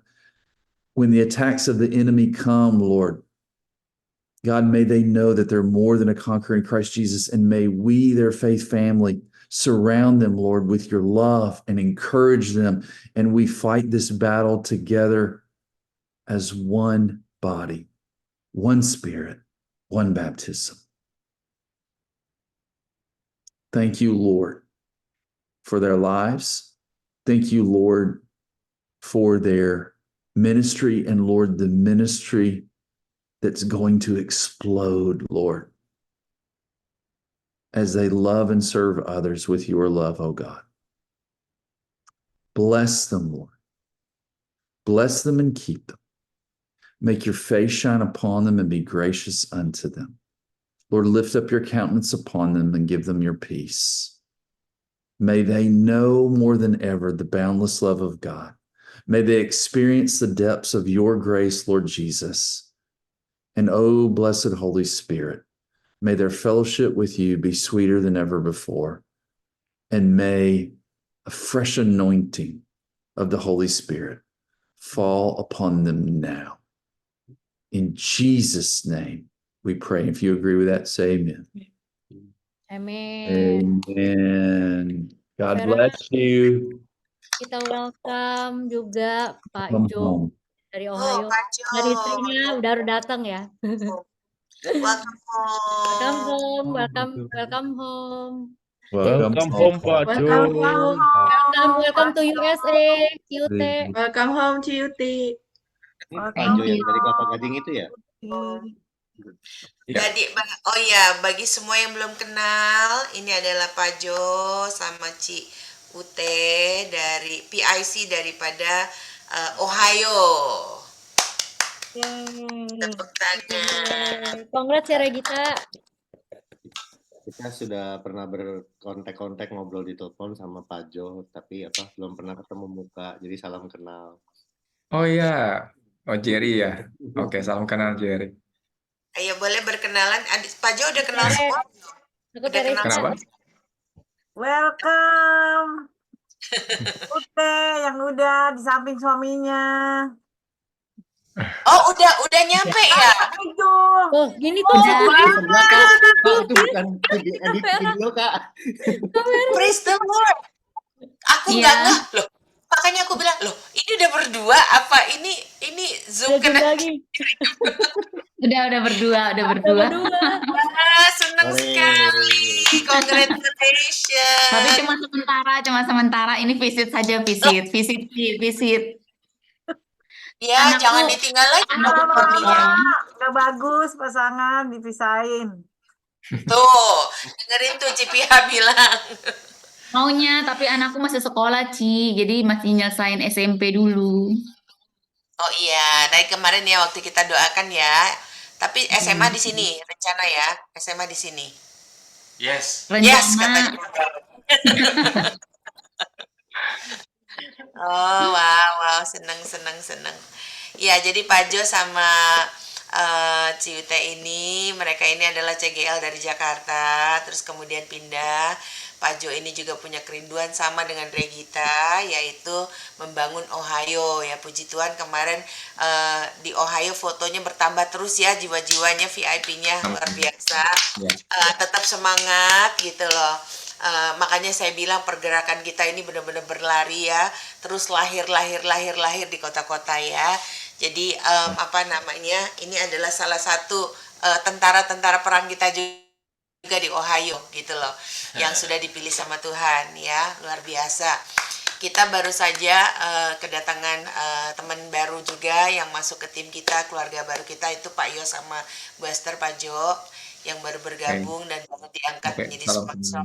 when the attacks of the enemy come, Lord, God, may they know that they're more than a conqueror in Christ Jesus, and may we, their faith family, surround them, Lord, with your love and encourage them, and we fight this battle together as one body, one spirit, one baptism. Thank you, Lord, for their lives. Thank you, Lord, for their ministry, and Lord, the ministry that's going to explode, Lord, as they love and serve others with your love, oh God. Bless them, Lord. Bless them and keep them. Make your face shine upon them and be gracious unto them. Lord, lift up your countenance upon them and give them your peace. May they know more than ever the boundless love of God. May they experience the depths of your grace, Lord Jesus. And oh, blessed Holy Spirit, may their fellowship with you be sweeter than ever before. And may a fresh anointing of the Holy Spirit fall upon them now. In Jesus' name we pray. If you agree with that, say amen. Amin. Amen. God Sekarang bless you. kita welcome juga Pak Come Jo home. dari Oh, Ohio. Pak Jo. Dan istrinya udah datang ya. Welcome Welcome home. home, welcome home. Welcome home. home, Pak Welcome Jo. home. Welcome to USA, QT. Welcome home to UT. Pak Jo yang dari Kelapa Gading itu ya? Jadi, oh ya, bagi semua yang belum kenal, ini adalah Pak Jo sama Ci UT dari PIC daripada Ohio. Tepuk tangan. Congrats ya Regita. Kita sudah pernah berkontak-kontak ngobrol di telepon sama Pak Jo, tapi belum pernah ketemu muka, jadi salam kenal. Oh iya, oh Jerry ya. Oke, salam kenal Jerry. Ayo boleh berkenalan. Pak Jo udah kenal semua? Aku Udah kenal Kenapa? Welcome. Ute yang udah di samping suaminya. Oh, udah nyampe ya? Itu. Oh, gini tuh. Sebelah Kak. Kak, itu bukan edit video Kak. Praise the Lord. Aku nggak ngeh loh. Makanya aku bilang, loh, ini udah berdua apa ini Zoom kena lagi. Udah berdua. Ah, senang sekali. Congratulations. Tapi cuma sementara. Ini visit saja, visit. Ya, jangan ditinggal lagi. Gak bagus pasangan dipisahin. Tuh, dengerin tuh Cipiha bilang. Maunya, tapi anakku masih sekolah, Ci. Jadi masih nyelesain SMP dulu. Oh iya, dari kemarin ya waktu kita doakan ya. Tapi SMA di sini, rencana ya. SMA di sini. Yes. Yes, katanya. Oh, wow, seneng. Ya, jadi Pak Jo sama Ciute ini, mereka ini adalah CGL dari Jakarta, terus kemudian pindah. Pak Jo ini juga punya kerinduan sama dengan Regita, yaitu membangun Ohio. Ya, puji Tuhan kemarin di Ohio fotonya bertambah terus ya, jiwa-jiwanya VIP-nya luar biasa. Tetap semangat gitu loh. Makanya saya bilang pergerakan kita ini benar-benar berlari ya, terus lahir di kota-kota ya. Jadi ini adalah salah satu tentara-tentara perang kita juga di Ohio gitu loh, yang sudah dipilih sama Tuhan ya, luar biasa. Kita baru saja kedatangan teman baru juga yang masuk ke tim kita, keluarga baru kita, itu Pak Yo sama Bu Esther, Pak Jo yang baru bergabung dan baru diangkat menjadi sponsor.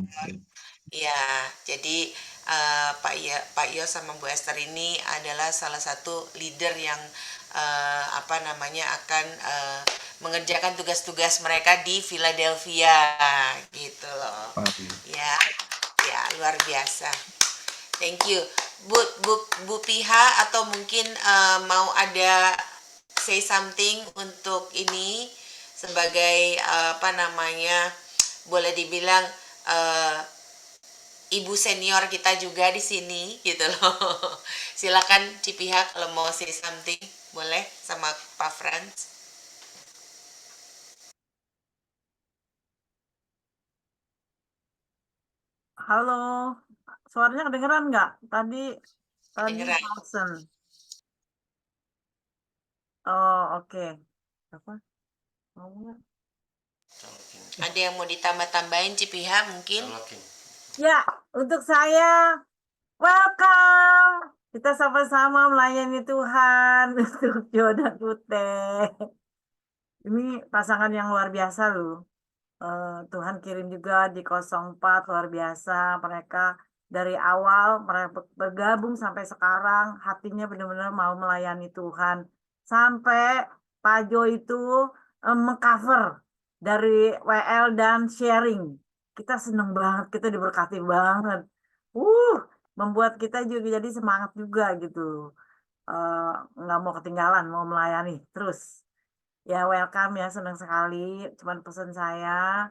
Ya, jadi Pak Yo sama Bu Esther ini adalah salah satu leader yang akan mengerjakan tugas-tugas mereka di Philadelphia gitu loh. Ya, luar biasa. Thank you. Bu Piha, atau mungkin mau ada say something untuk ini sebagai boleh dibilang ibu senior kita juga di sini gitu loh. Silakan Cipiha kalau mau say something, boleh sama Pak Franz. Halo, suaranya kedengeran nggak? Tadi Carlson. Oh, oke. Apa? Mau nggak? Ada yang mau ditambah-tambahin Cipiha mungkin? Ya, untuk saya, welcome. Kita sama-sama melayani Tuhan untuk Jo dan Ute. Ini pasangan yang luar biasa loh. Tuhan kirim juga di 04, luar biasa. Mereka dari awal mereka bergabung sampai sekarang, hatinya benar-benar mau melayani Tuhan. Sampai Pak Jo itu mengcover dari WL dan sharing. Kita seneng banget, kita diberkati banget. Membuat kita juga jadi semangat juga gitu. Nggak mau ketinggalan, mau melayani terus. Ya welcome ya, senang sekali. Cuman pesan saya,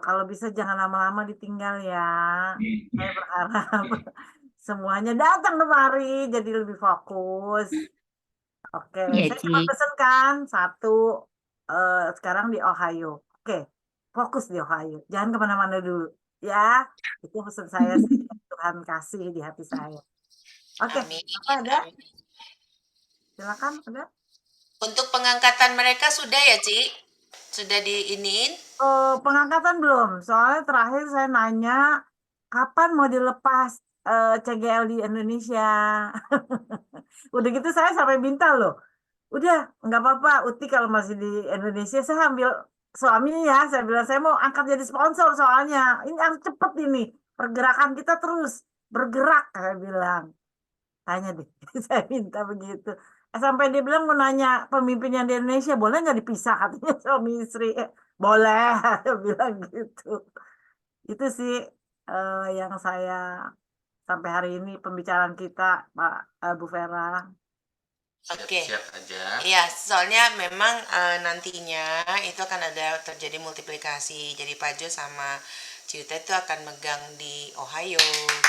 kalau bisa jangan lama-lama ditinggal ya. Saya berharap semuanya datang kemari, jadi lebih fokus. Oke, saya cuma pesen kan satu, sekarang di Ohio. Oke, fokus di Ohio, jangan kemana-mana dulu ya. Itu pesan saya sih, Tuhan kasih di hati saya. Oke, apa ada? Silakan, ada? Untuk pengangkatan mereka sudah ya, Ci? Sudah diiniin? Pengangkatan belum. Soalnya terakhir saya nanya kapan mau dilepas CGL di Indonesia. Udah gitu saya sampai minta loh. Udah, nggak apa-apa. Uti kalau masih di Indonesia saya ambil suaminya. Saya bilang saya mau angkat jadi sponsor soalnya. Ini harus cepet ini. Pergerakan kita terus. bergerak, saya bilang. Tanya deh, saya minta begitu. Sampai dia bilang mau nanya pemimpin yang di Indonesia, boleh nggak dipisah katanya suami istri? Boleh, dia bilang gitu. Itu sih yang saya sampai hari ini pembicaraan kita, Pak Bu Vera. Oke. Siap aja. Iya, soalnya memang nantinya itu akan ada terjadi multiplikasi. Jadi Pak Jo sama Ciuta itu akan megang di Ohio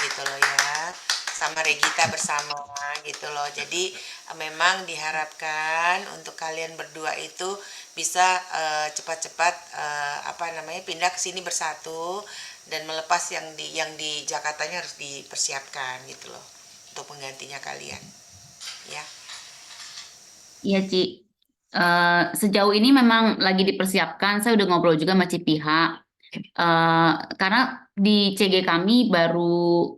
gitu loh ya. Sama Regita bersama gitu loh. Jadi memang diharapkan untuk kalian berdua itu bisa cepat-cepat pindah ke sini bersatu dan melepas yang di Jakartanya harus dipersiapkan gitu loh untuk penggantinya kalian. Ya. Iya, Ci. Sejauh ini memang lagi dipersiapkan. Saya udah ngobrol juga sama Cipiha. Karena di CG kami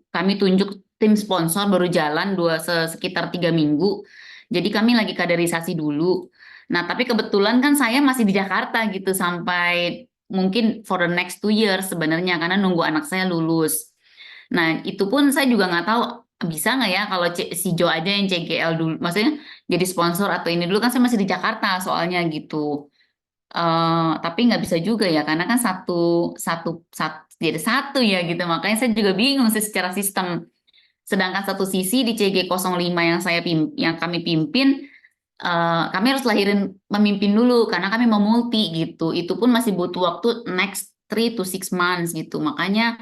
kami tunjuk tim sponsor baru jalan sekitar 3 minggu. Jadi kami lagi kaderisasi dulu. Nah, tapi kebetulan kan saya masih di Jakarta gitu sampai mungkin for the next 2 years sebenarnya karena nunggu anak saya lulus. Nah, itu pun saya juga nggak tahu bisa nggak ya kalau si Jo aja yang CGL dulu. Maksudnya jadi sponsor atau ini dulu kan saya masih di Jakarta soalnya gitu. Tapi nggak bisa juga ya karena kan jadi satu ya gitu. Makanya saya juga bingung sih secara sistem. Sedangkan satu sisi di CG 05 yang kami pimpin, kami harus lahirin pemimpin dulu karena kami mau multi gitu. Itu pun masih butuh waktu next 3 to 6 months gitu. Makanya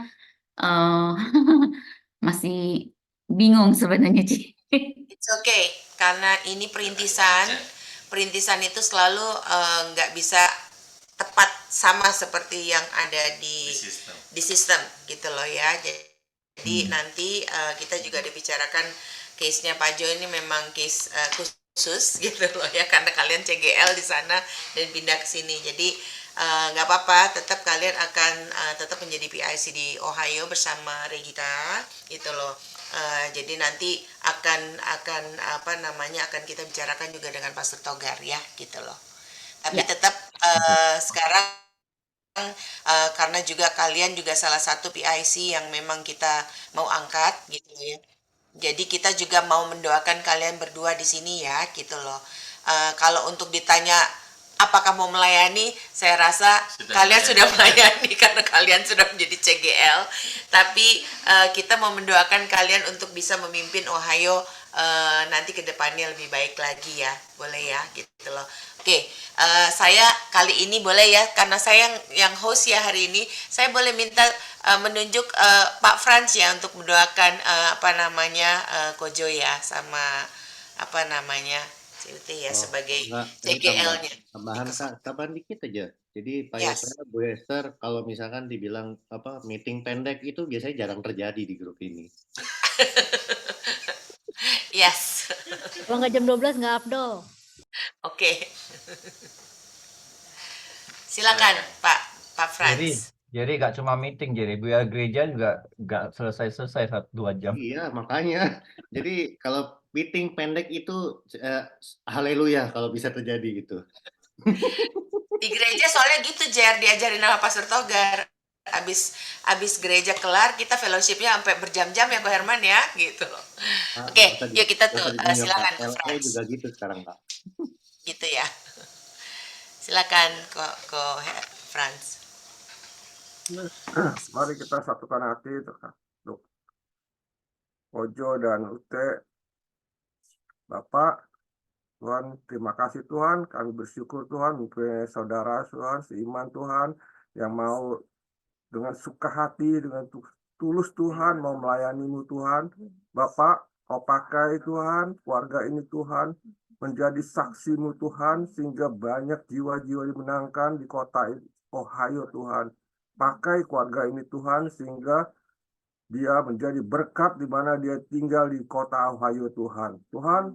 masih bingung sebenarnya, Ci. It's okay, karena ini perintisan itu selalu nggak bisa tepat sama seperti yang ada di sistem gitu loh ya. Jadi nanti kita juga dibicarakan case-nya Pak Jo ini memang case khusus gitu loh ya, karena kalian CGL di sana dan pindah ke sini. Jadi nggak apa-apa, tetap kalian akan tetap menjadi PIC di Ohio bersama Regita gitu loh. Jadi nanti akan kita bicarakan juga dengan Pastor Togar ya gitu loh. Tapi Ya. tetap sekarang karena juga kalian juga salah satu PIC yang memang kita mau angkat gitu ya. Jadi kita juga mau mendoakan kalian berdua di sini ya gitu loh. Kalau untuk ditanya apakah mau melayani, saya rasa kalian sudah melayani karena kalian sudah menjadi CGL. Tapi kita mau mendoakan kalian untuk bisa memimpin Ohio nanti ke depannya lebih baik lagi ya. Boleh ya gitu loh. Oke, saya kali ini boleh ya, karena saya yang host ya hari ini, saya boleh minta menunjuk Pak Frans ya untuk mendoakan Kojo ya sama CUT ya sebagai CGL-nya. Tambahan dikit aja. Jadi Pak Yosera, Bu Esther, kalau misalkan dibilang meeting pendek itu biasanya jarang terjadi di grup ini. Yes. Kalau nggak jam 12 nggak Abdul. Oke. Silakan Pak Frans. Jadi nggak cuma meeting, jadi biar gereja juga nggak selesai 2 jam. Iya, makanya. Jadi kalau meeting pendek itu haleluya kalau bisa terjadi gitu. Di gereja soalnya gitu, Jer, diajarin sama Pastor Togar. Abis gereja kelar, kita fellowship-nya sampai berjam-jam ya Pak Herman ya, gitu loh. Oke, yuk kita tuh silakan Pak Frans. Juga gitu sekarang Pak. Gitu ya. Silakan kok Frans. Mari kita satukan hati untuk Kojo dan Ute. Bapak, Tuhan, terima kasih Tuhan. Kami bersyukur Tuhan mempunyai saudara Tuhan, seiman Tuhan, yang mau dengan suka hati, dengan tulus Tuhan, mau melayani-Mu Tuhan. Bapak, Kau pakai Tuhan, keluarga ini Tuhan, menjadi saksi-Mu Tuhan, sehingga banyak jiwa-jiwa dimenangkan di kota Ohio Tuhan. Pakai keluarga ini Tuhan, sehingga dia menjadi berkat di mana dia tinggal di kota Ohio Tuhan. Tuhan,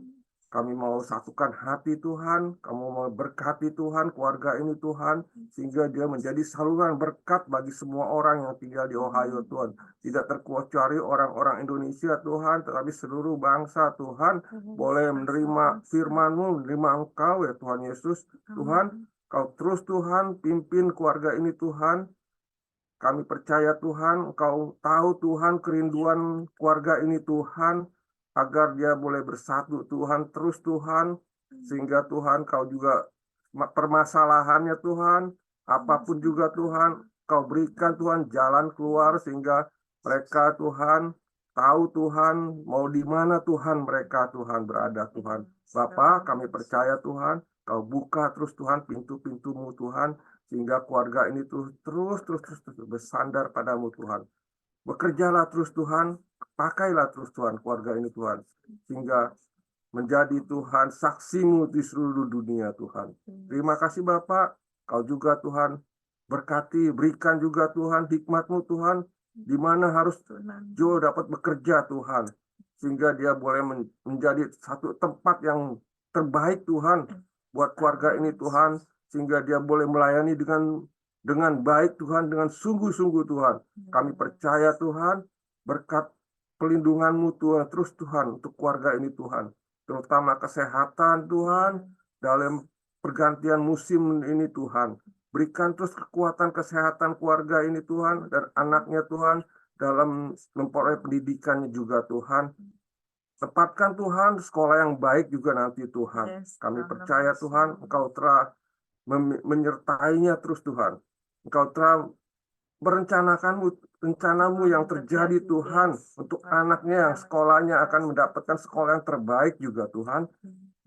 kami mau satukan hati Tuhan, kamu mau berkati Tuhan keluarga ini Tuhan, sehingga dia menjadi saluran berkat bagi semua orang yang tinggal di Ohio Tuhan. Tidak terkecuali orang-orang Indonesia Tuhan, tetapi seluruh bangsa Tuhan boleh menerima firman-Mu, menerima Engkau ya Tuhan Yesus. Tuhan, Kau terus Tuhan pimpin keluarga ini Tuhan. kami percaya Tuhan, Engkau tahu Tuhan kerinduan keluarga ini Tuhan, agar dia boleh bersatu Tuhan, terus Tuhan, sehingga Tuhan Kau juga permasalahannya Tuhan, apapun juga Tuhan, Kau berikan Tuhan jalan keluar sehingga mereka Tuhan tahu Tuhan mau di mana Tuhan mereka Tuhan berada Tuhan. Bapa, kami percaya Tuhan, Kau buka terus Tuhan pintu-pintu-Mu Tuhan, sehingga keluarga ini terus bersandar padamu Tuhan. Bekerjalah terus Tuhan, pakailah terus Tuhan keluarga ini Tuhan, sehingga menjadi Tuhan saksi-Mu di seluruh dunia Tuhan. Terima kasih Bapak, Kau juga Tuhan berkati, berikan juga Tuhan hikmat-Mu Tuhan, di mana harus Joe dapat bekerja Tuhan, sehingga dia boleh menjadi satu tempat yang terbaik Tuhan buat keluarga ini Tuhan, sehingga dia boleh melayani dengan baik Tuhan, dengan sungguh-sungguh Tuhan. Kami percaya Tuhan, berkat pelindungan-Mu Tuhan, terus Tuhan untuk keluarga ini Tuhan, terutama kesehatan Tuhan, dalam pergantian musim ini Tuhan. Berikan terus kekuatan kesehatan keluarga ini Tuhan, dan anaknya Tuhan, dalam memperoleh pendidikannya juga Tuhan. Tempatkan Tuhan sekolah yang baik juga nanti Tuhan. Kami percaya Tuhan, Engkau telah menyertainya terus Tuhan. Engkau telah merencanakan rencana-Mu yang terjadi Tuhan, untuk anaknya yang sekolahnya akan mendapatkan sekolah yang terbaik juga Tuhan.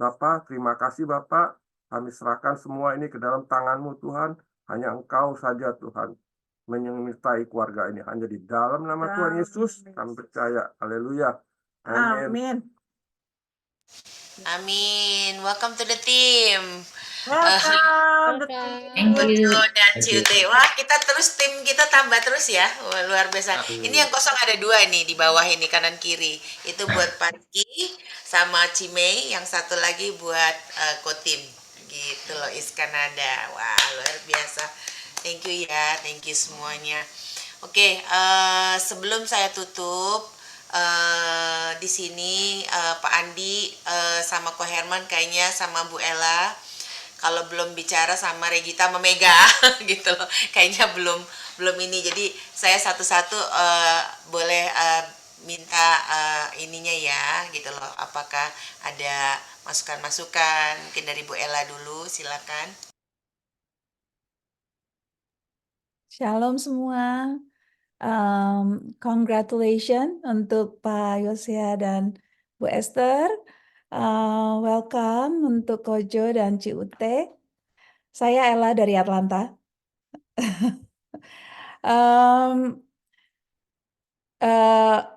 Bapak, terima kasih Bapak. Kami serahkan semua ini ke dalam tangan-Mu Tuhan. Hanya Engkau saja Tuhan menyertai keluarga ini. Hanya di dalam nama Tuhan Yesus kami percaya. Haleluya. Amin. Amin. Welcome to the team. Welcome. Thank you. Kojo dan Ciute. Wah, kita terus tim kita tambah terus ya. Wah, luar biasa. Ini yang kosong ada 2 nih di bawah ini kanan kiri. Itu buat Panki sama Cimei, yang satu lagi buat Kotim. Gitu loh, Iskanada. Wah, luar biasa. Thank you ya, thank you semuanya. Oke, sebelum saya tutup, di sini Pak Andi sama Ko Herman kayaknya sama Bu Ella, kalau belum bicara sama Regita Memega gitu loh, kayaknya belum ini. Jadi saya satu-satu boleh minta ininya ya gitu loh. Apakah ada masukan-masukan? Mungkin dari Bu Ella dulu, silakan. Shalom semua. Congratulations untuk Pak Yosia dan Bu Esther. Welcome untuk Kojo dan Ciute. Saya Ella dari Atlanta.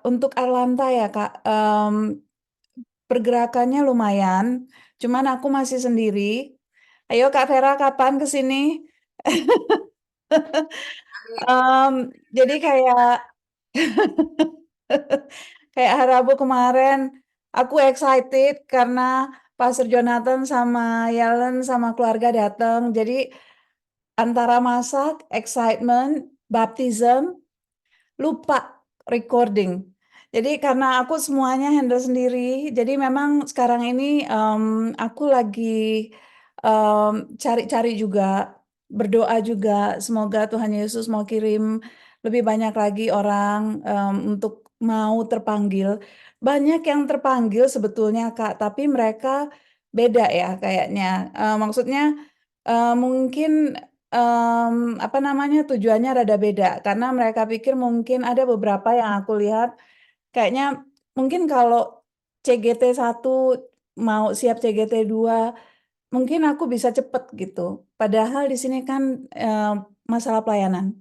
Untuk Atlanta ya Kak, pergerakannya lumayan, cuman aku masih sendiri. Ayo Kak Vera, kapan ke sini? Jadi kayak kayak Rabu kemarin, aku excited karena Pastor Jonathan sama Yellen sama keluarga datang. Jadi antara masak, excitement, baptism, lupa recording. Jadi karena aku semuanya handle sendiri, jadi memang sekarang ini aku lagi cari-cari juga, berdoa juga, semoga Tuhan Yesus mau kirim lebih banyak lagi orang untuk mau terpanggil. Banyak yang terpanggil sebetulnya Kak, tapi mereka beda ya kayaknya. Maksudnya mungkin apa namanya, tujuannya rada beda, karena mereka pikir mungkin ada beberapa yang aku lihat kayaknya mungkin kalau CGT 1 mau siap CGT 2, mungkin aku bisa cepet gitu. Padahal di sini kan masalah pelayanan.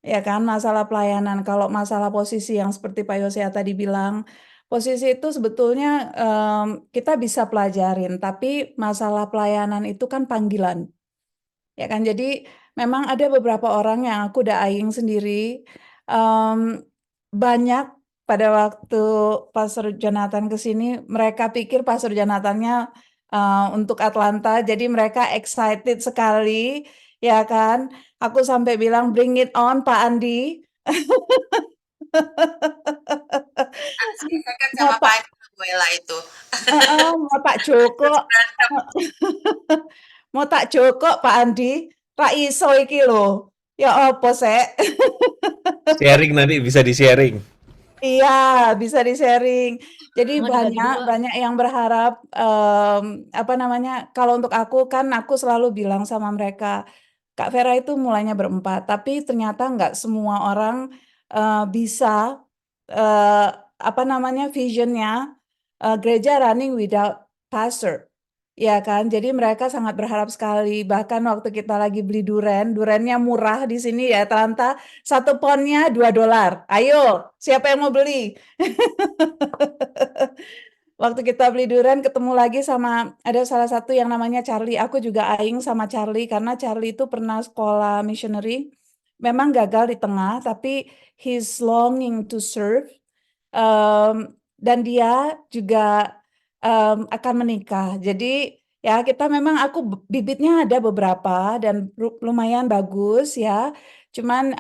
Ya kan, masalah pelayanan. Kalau masalah posisi yang seperti Pak Yosia tadi bilang, posisi itu sebetulnya kita bisa pelajarin, tapi masalah pelayanan itu kan panggilan. Ya kan, jadi memang ada beberapa orang yang aku udah eyeing sendiri. Banyak pada waktu Pastor Jonathan ke sini, mereka pikir Pastor Jonathan-nya untuk Atlanta, jadi mereka excited sekali, ya kan. Aku sampai bilang, bring it on Pak Andi. Selesaikan sama Pak Andi, Bu Ella itu. Mau tak Joko. Mau tak Joko Pak Andi, Pak iso iki lho. Ya opo sek. Sharing nanti bisa di-sharing. Iya, bisa di-sharing. Jadi Cuma dibagi dua. banyak yang berharap, apa namanya, kalau untuk aku kan aku selalu bilang sama mereka, Kak Vera itu mulainya berempat, tapi ternyata nggak semua orang, bisa, apa namanya, vision-nya, gereja running without pastor. Ya kan, jadi mereka sangat berharap sekali, bahkan waktu kita lagi beli durennya murah di sini ya Atlanta, 1 poundnya $2. Ayo, siapa yang mau beli? Waktu kita beli durian ketemu lagi sama ada salah satu yang namanya Charlie. Aku juga aing sama Charlie karena Charlie itu pernah sekolah missionary. Memang gagal di tengah, tapi he's longing to serve. Dan dia juga akan menikah. Jadi ya kita memang aku bibitnya ada beberapa dan lumayan bagus ya. Cuman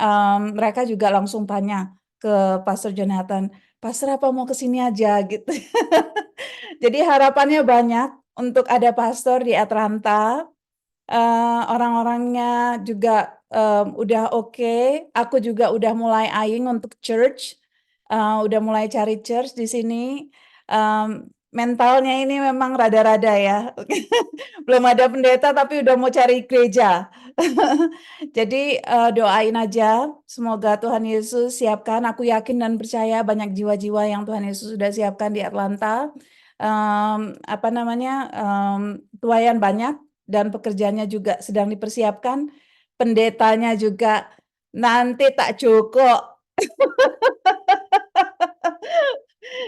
mereka juga langsung tanya ke Pastor Jonathan, Pastor apa mau kesini aja gitu. Jadi harapannya banyak untuk ada pastor di Atlanta. Orang-orangnya juga udah oke. Aku juga udah mulai eyeing untuk church. Udah mulai cari church di sini. Mentalnya ini memang rada-rada ya. Belum ada pendeta tapi udah mau cari gereja. Jadi doain aja. Semoga Tuhan Yesus siapkan. Aku yakin dan percaya banyak jiwa-jiwa yang Tuhan Yesus sudah siapkan di Atlanta. Apa namanya, tuayan banyak dan pekerjaannya juga sedang dipersiapkan. Pendetanya juga nanti tak cukup.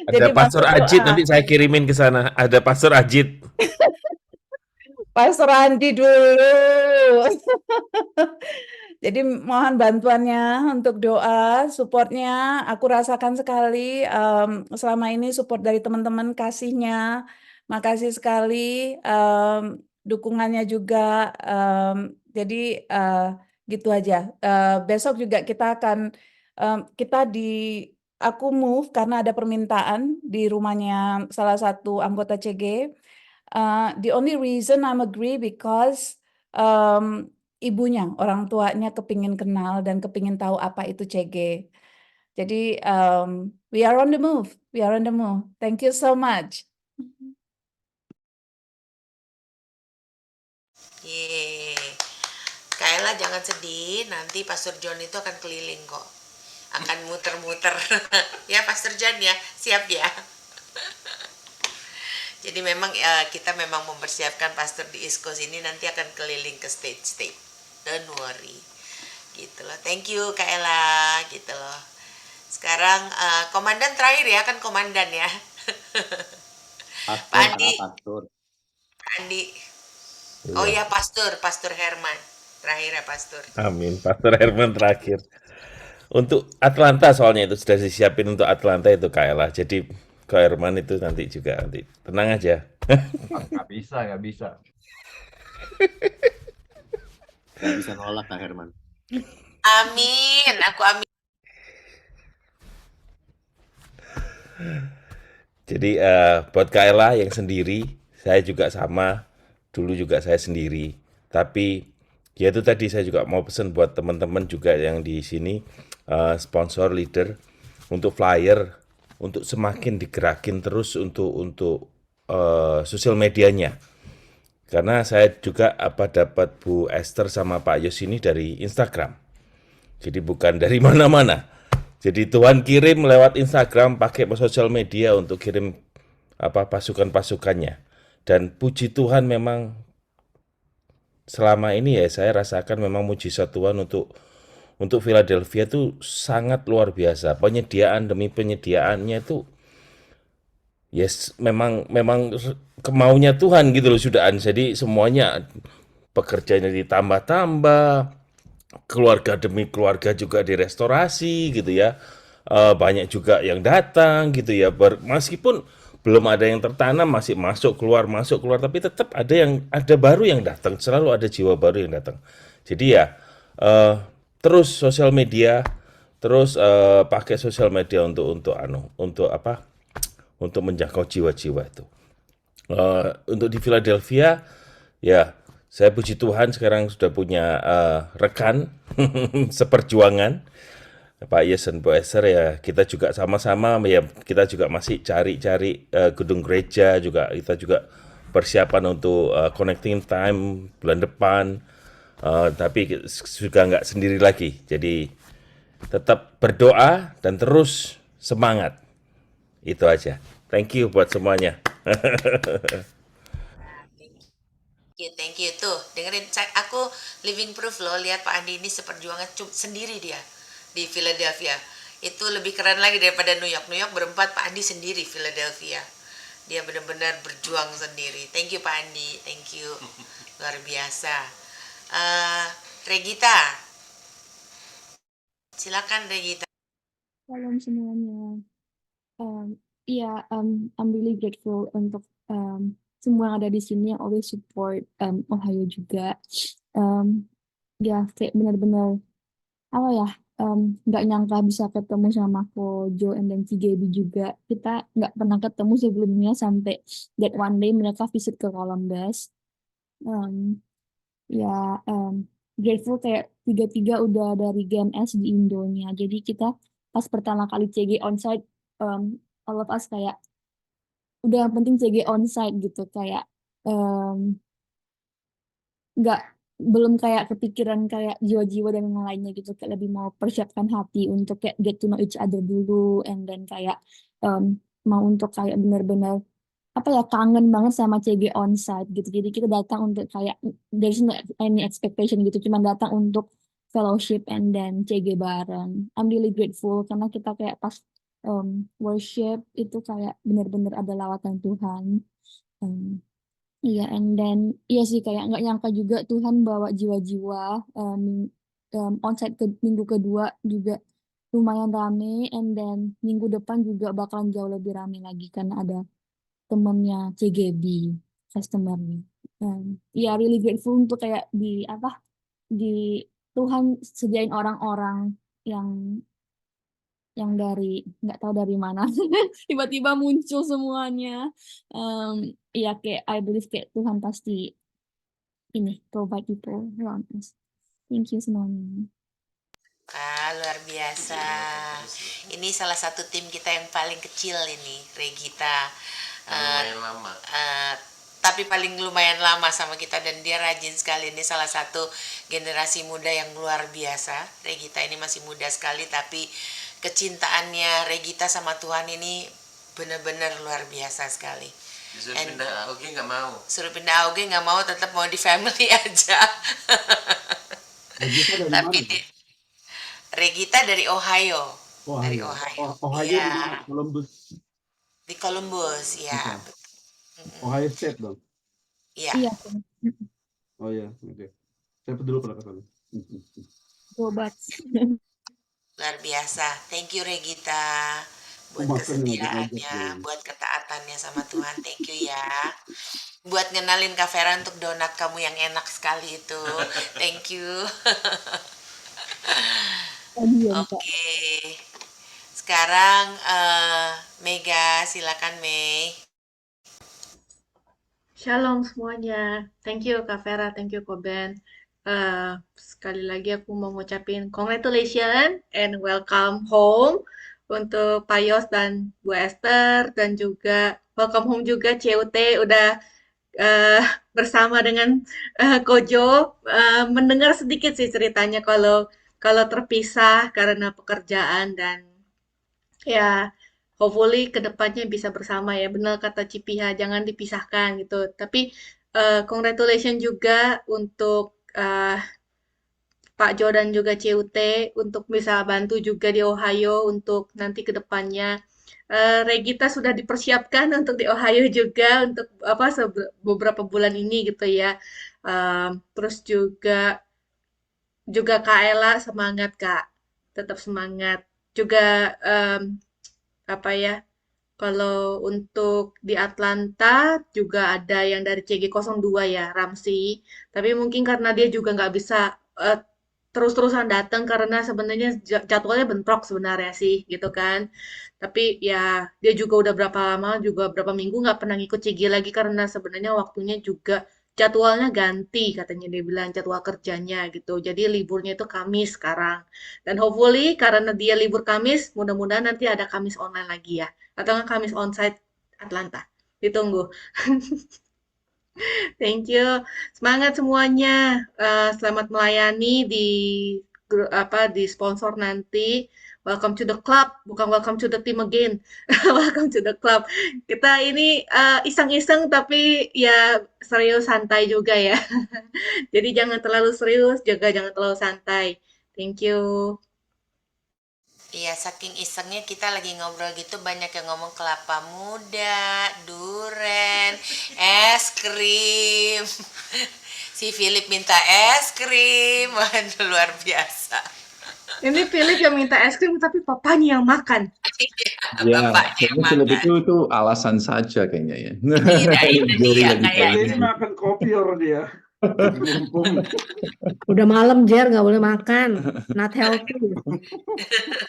Ada Jadi Pastor bantu Ajit, doa. nanti saya kirimin ke sana. Ada Pastor Ajit. Pastor Andi dulu. Jadi mohon bantuannya untuk doa, supportnya. Aku rasakan sekali selama ini support dari teman-teman, kasihnya. Makasih sekali dukungannya juga. Jadi gitu aja. Besok juga kita akan aku move karena ada permintaan di rumahnya salah satu anggota CG. The only reason I'm agree because ibunya, orang tuanya kepingin kenal dan kepingin tahu apa itu CG. Jadi we are on the move, we are on the move. Thank you so much. Yeay. Kaila jangan sedih, nanti Pastor John itu akan keliling kok. Akan muter-muter. Ya Pastor John ya, siap ya. Jadi memang kita memang mempersiapkan pastor di East Coast ini nanti akan keliling ke state-state. Don't worry. Gitu loh. Thank you Kak Ella, gitu loh. Sekarang komandan terakhir ya, kan komandan ya. Pak Andi. Pastor. Pak Andi. Oh ya Pastor Herman. Terakhir ya Pastor. Amin, Pastor Herman terakhir. Untuk Atlanta soalnya itu sudah disiapin untuk Atlanta itu Kaela. Jadi Kak Herman itu nanti juga nanti. Tenang aja. Nggak bisa. Nggak bisa nolak Kak Herman. Amin, aku amin. Jadi buat Kaela yang sendiri, saya juga sama. Dulu juga saya sendiri. Tapi ya itu tadi saya juga mau pesan buat teman-teman juga yang di sini sponsor leader untuk flyer, untuk semakin digerakin terus untuk sosial medianya. Karena saya juga dapat Bu Esther sama Pak Yos ini dari Instagram. Jadi bukan dari mana-mana. Jadi Tuhan kirim lewat Instagram, pakai sosial media untuk kirim pasukan-pasukannya. Dan puji Tuhan memang selama ini ya saya rasakan memang mujizat Tuhan untuk Philadelphia itu sangat luar biasa. Penyediaan demi penyediaannya itu yes memang kemaunya Tuhan gitu loh sudahan. Jadi semuanya pekerjaannya ditambah-tambah, keluarga demi keluarga juga direstorasi gitu ya. Banyak juga yang datang gitu ya. Meskipun belum ada yang tertanam, masih masuk keluar, tapi tetap ada baru yang datang, selalu ada jiwa baru yang datang. Jadi ya terus sosial media, terus pakai sosial media untuk menjangkau jiwa-jiwa itu. Untuk di Philadelphia ya saya puji Tuhan sekarang sudah punya rekan seperjuangan Pak Yes dan Bu Esther ya, kita juga sama-sama ya, kita juga masih cari-cari gedung gereja juga, kita juga persiapan untuk connecting time bulan depan. Tapi juga nggak sendiri lagi, jadi tetap berdoa dan terus semangat. Itu aja. Thank you buat semuanya. Thank you. Tuh, dengerin aku living proof loh, lihat Pak Andi ini seperjuangan sendiri dia di Philadelphia. Itu lebih keren lagi daripada New York. New York berempat, Pak Andi sendiri Philadelphia. Dia benar-benar berjuang sendiri. Thank you Pak Andi, thank you. Luar biasa. Regita. Silakan Regita. Shalom semuanya. Iya, I'm really grateful untuk semua yang ada di sini yang always support Ohio juga. Ya, kayak benar-benar apa ya? Nggak nyangka bisa ketemu sama Kojo and then Cigebi juga. Kita nggak pernah ketemu sebelumnya sampai that one day mereka visit ke Columbus. Ya, grateful kayak tiga-tiga udah dari GMS di Indonya. Jadi kita pas pertama kali CG onsite, all of us kayak udah yang penting CG onsite gitu, kayak nggak belum kayak kepikiran kayak jiwa-jiwa dan yang lainnya gitu, kayak lebih mau persiapkan hati untuk kayak get to know each other dulu, and then kayak mau untuk kayak benar-benar apa ya, kangen banget sama CG onsite gitu. Jadi kita datang untuk kayak there's no any expectation gitu, cuma datang untuk fellowship and then CG bareng. I'm really grateful karena kita kayak pas worship itu kayak benar-benar ada lawatan Tuhan. Iya, and then iya sih kayak nggak nyangka juga Tuhan bawa jiwa-jiwa onsite ke minggu kedua juga lumayan rame, and then minggu depan juga bakalan jauh lebih rame lagi karena ada temennya CGB customernya. Ya really grateful untuk kayak di Tuhan sediain orang-orang yang dari nggak tahu dari mana tiba-tiba muncul semuanya. Ya kayak I believe kayak Tuhan pasti ini provide people around us. Thank you semuanya. Luar biasa. Ini salah satu tim kita yang paling kecil ini, Regita. Lumayan lama. Tapi paling lumayan lama sama kita, dan dia rajin sekali. Ini salah satu generasi muda yang luar biasa. Regita ini masih muda sekali, tapi kecintaannya Regita sama Tuhan ini benar-benar luar biasa sekali. Disuruh pindah AOG nggak mau. Suruh pindah AOG nggak mau, tetap mau di family aja. Tapi Regita dari Ohio. Dari Ohio. Ohio Ya. di mana? Columbus. Di Columbus, ya. Ohio State dong. Iya. Iya. Oh iya, oke. Saya dulu pernah ke sana. Obat. Luar biasa. Thank you Regita buat kesetiaannya, buat ketaatannya sama Tuhan. Thank you ya. Buat ngenalin Kak Vera untuk donat kamu yang enak sekali itu. Thank you. Oke. Sekarang Mega, silakan Mei. Shalom semuanya. Thank you Kak Vera, thank you Koben. Sekali lagi aku mau ngucapin congratulations and welcome home untuk Pak Yos dan Bu Esther, dan juga welcome home juga CUT udah bersama dengan Kojo. Mendengar sedikit sih ceritanya kalau terpisah karena pekerjaan, dan ya hopefully kedepannya bisa bersama ya. Benar kata Cipiha, jangan dipisahkan gitu. Tapi congratulations juga untuk Pak Jo dan juga CUT untuk bisa bantu juga di Ohio untuk nanti kedepannya. Regita sudah dipersiapkan untuk di Ohio juga untuk beberapa bulan ini gitu ya. Terus juga Kak Ella, semangat Kak, tetap semangat. Juga kalau untuk di Atlanta juga ada yang dari CG02 ya, Ramsi. Tapi mungkin karena dia juga nggak bisa terus-terusan datang karena sebenarnya jadwalnya bentrok sebenarnya sih, gitu kan. Tapi ya dia juga udah berapa minggu nggak pernah ngikut CG lagi karena sebenarnya waktunya juga jadwalnya ganti, katanya dia bilang jadwal kerjanya gitu. Jadi liburnya itu Kamis sekarang. Dan hopefully karena dia libur Kamis, mudah-mudahan nanti ada Kamis online lagi ya. Atau nggak Kamis onsite Atlanta. Ditunggu. Thank you. Semangat semuanya. Selamat melayani di di sponsor nanti. Welcome to the club, bukan welcome to the team again. Welcome to the club. Kita ini iseng-iseng tapi ya serius santai juga ya. Jadi jangan terlalu serius, juga jangan terlalu santai. Thank you. Iya, saking isengnya kita lagi ngobrol gitu banyak yang ngomong kelapa muda, duren, es krim. Si Philip minta es krim, waduh luar biasa. Ini Philip yang minta es krim tapi papanya yang makan. Ya, kayaknya Philip itu alasan saja kayaknya ya. Iya, Jadi makan kopior dia. Udah malam, Jer, nggak boleh makan. Not healthy.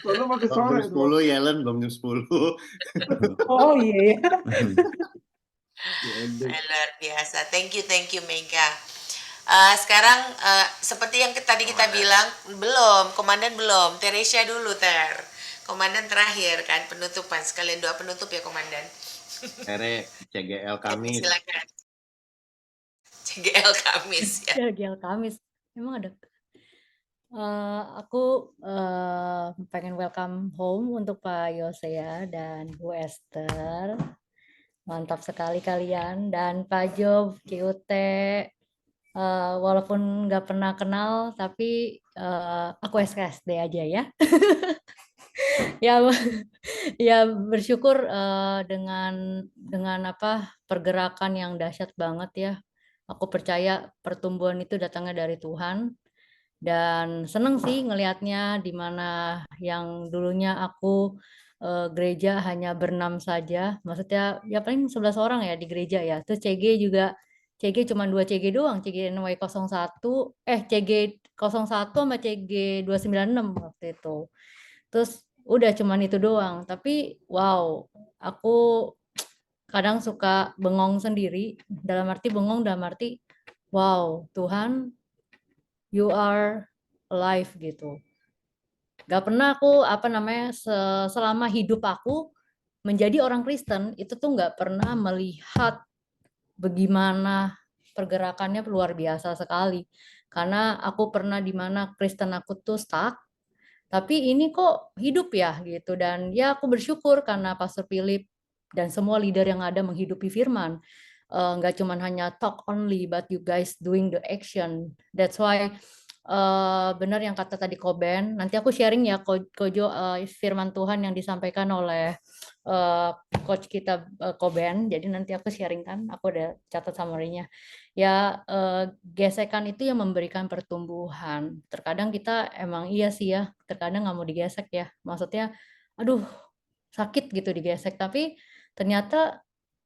Soalnya makin Belum sore. jam 10 Yellen, belum jam 10. Oh iya. Luar biasa. Thank you Mega. Sekarang seperti yang tadi kita bilang, belum, Komandan belum. Teresia dulu, Komandan terakhir kan, penutupan. Sekalian doa penutup ya, Komandan. Tere, CGL Kamis. Silakan. CGL Kamis ya. CGL Kamis. Emang ada. Aku pengen welcome home untuk Pak Yosea dan Bu Esther. Mantap sekali kalian. Dan Pak Job, Ciute. Walaupun nggak pernah kenal, tapi aku SKSD aja ya. Ya bersyukur dengan apa pergerakan yang dahsyat banget ya. Aku percaya pertumbuhan itu datangnya dari Tuhan. Dan seneng sih ngelihatnya di mana yang dulunya aku gereja hanya berenam saja. Maksudnya ya paling 11 orang ya di gereja ya. Terus CG cuma 2 CG doang, CG NY 01, CG 01 sama CG 296 waktu itu. Terus udah cuman itu doang, tapi wow, aku kadang suka bengong sendiri, dalam arti wow, Tuhan, you are alive gitu. Gak pernah aku selama hidup aku menjadi orang Kristen itu tuh gak pernah melihat bagaimana pergerakannya luar biasa sekali. Karena aku pernah di mana Kristen aku tuh stuck, tapi ini kok hidup ya gitu. Dan ya aku bersyukur karena Pastor Philip dan semua leader yang ada menghidupi firman. Nggak cuma hanya talk only, but you guys doing the action. That's why benar yang kata tadi Koben. Nanti aku sharing ya Kojo firman Tuhan yang disampaikan oleh coach kita Koben. Jadi nanti aku sharing kan, aku udah catat summary-nya. Ya gesekan itu yang memberikan pertumbuhan. Terkadang kita emang iya sih ya, terkadang nggak mau digesek ya. Maksudnya, aduh sakit gitu digesek. Tapi ternyata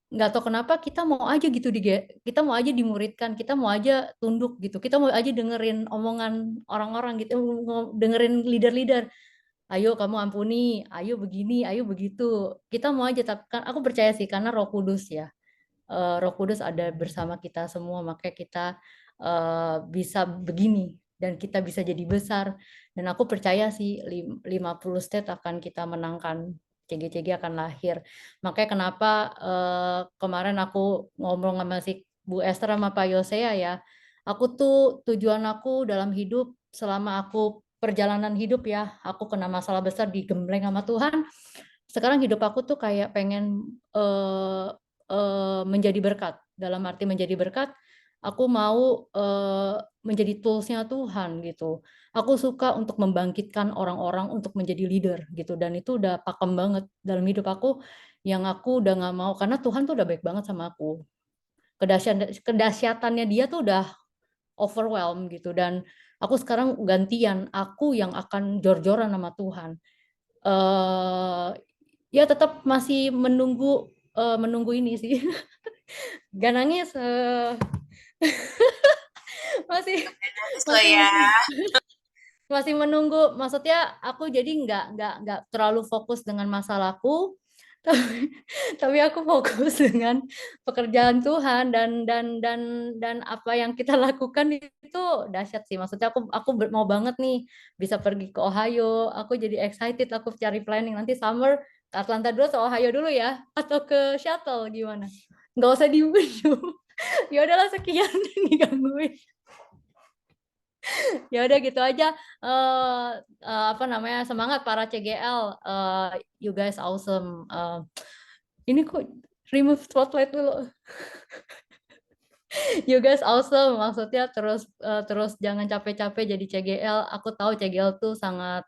nggak tahu kenapa kita mau aja gitu kita mau aja dimuridkan, kita mau aja tunduk gitu, kita mau aja dengerin omongan orang-orang gitu, dengerin leader-leader. Ayo kamu ampuni, ayo begini, ayo begitu. Kita mau aja, tapi kan aku percaya sih karena Roh Kudus ya. Roh Kudus ada bersama kita semua, makanya kita bisa begini dan kita bisa jadi besar. Dan aku percaya sih 50 state akan kita menangkan. CG akan lahir. Makanya kenapa kemarin aku ngomong sama si Bu Esther sama Pak Yosea ya. Aku tuh tujuan aku dalam hidup selama aku perjalanan hidup ya, aku kena masalah besar digembleng sama Tuhan. Sekarang hidup aku tuh kayak pengen menjadi berkat. Dalam arti menjadi berkat, aku mau menjadi toolsnya Tuhan gitu. Aku suka untuk membangkitkan orang-orang untuk menjadi leader gitu. Dan itu udah pakem banget dalam hidup aku, yang aku udah gak mau, karena Tuhan tuh udah baik banget sama aku. Kedahsyatannya dia tuh udah overwhelm gitu. Dan aku sekarang gantian, aku yang akan jor-joran sama Tuhan. Ya tetap masih menunggu ini sih. Gak nangis. Masih menunggu. Maksudnya aku jadi nggak terlalu fokus dengan masalahku, tapi aku fokus dengan pekerjaan Tuhan dan apa yang kita lakukan itu dahsyat sih. Maksudnya aku mau banget nih bisa pergi ke Ohio. Aku jadi excited, aku cari planning nanti summer ke Atlanta dulu atau Ohio dulu ya, atau ke Seattle gimana? Nggak usah di ujung. Ya udahlah sekian digangguin. Ya udah gitu aja. Apa namanya, semangat para CGL. You guys awesome. Ini kok remove spotlight dulu. You guys awesome. Maksudnya terus jangan capek-capek jadi CGL. Aku tahu CGL tuh sangat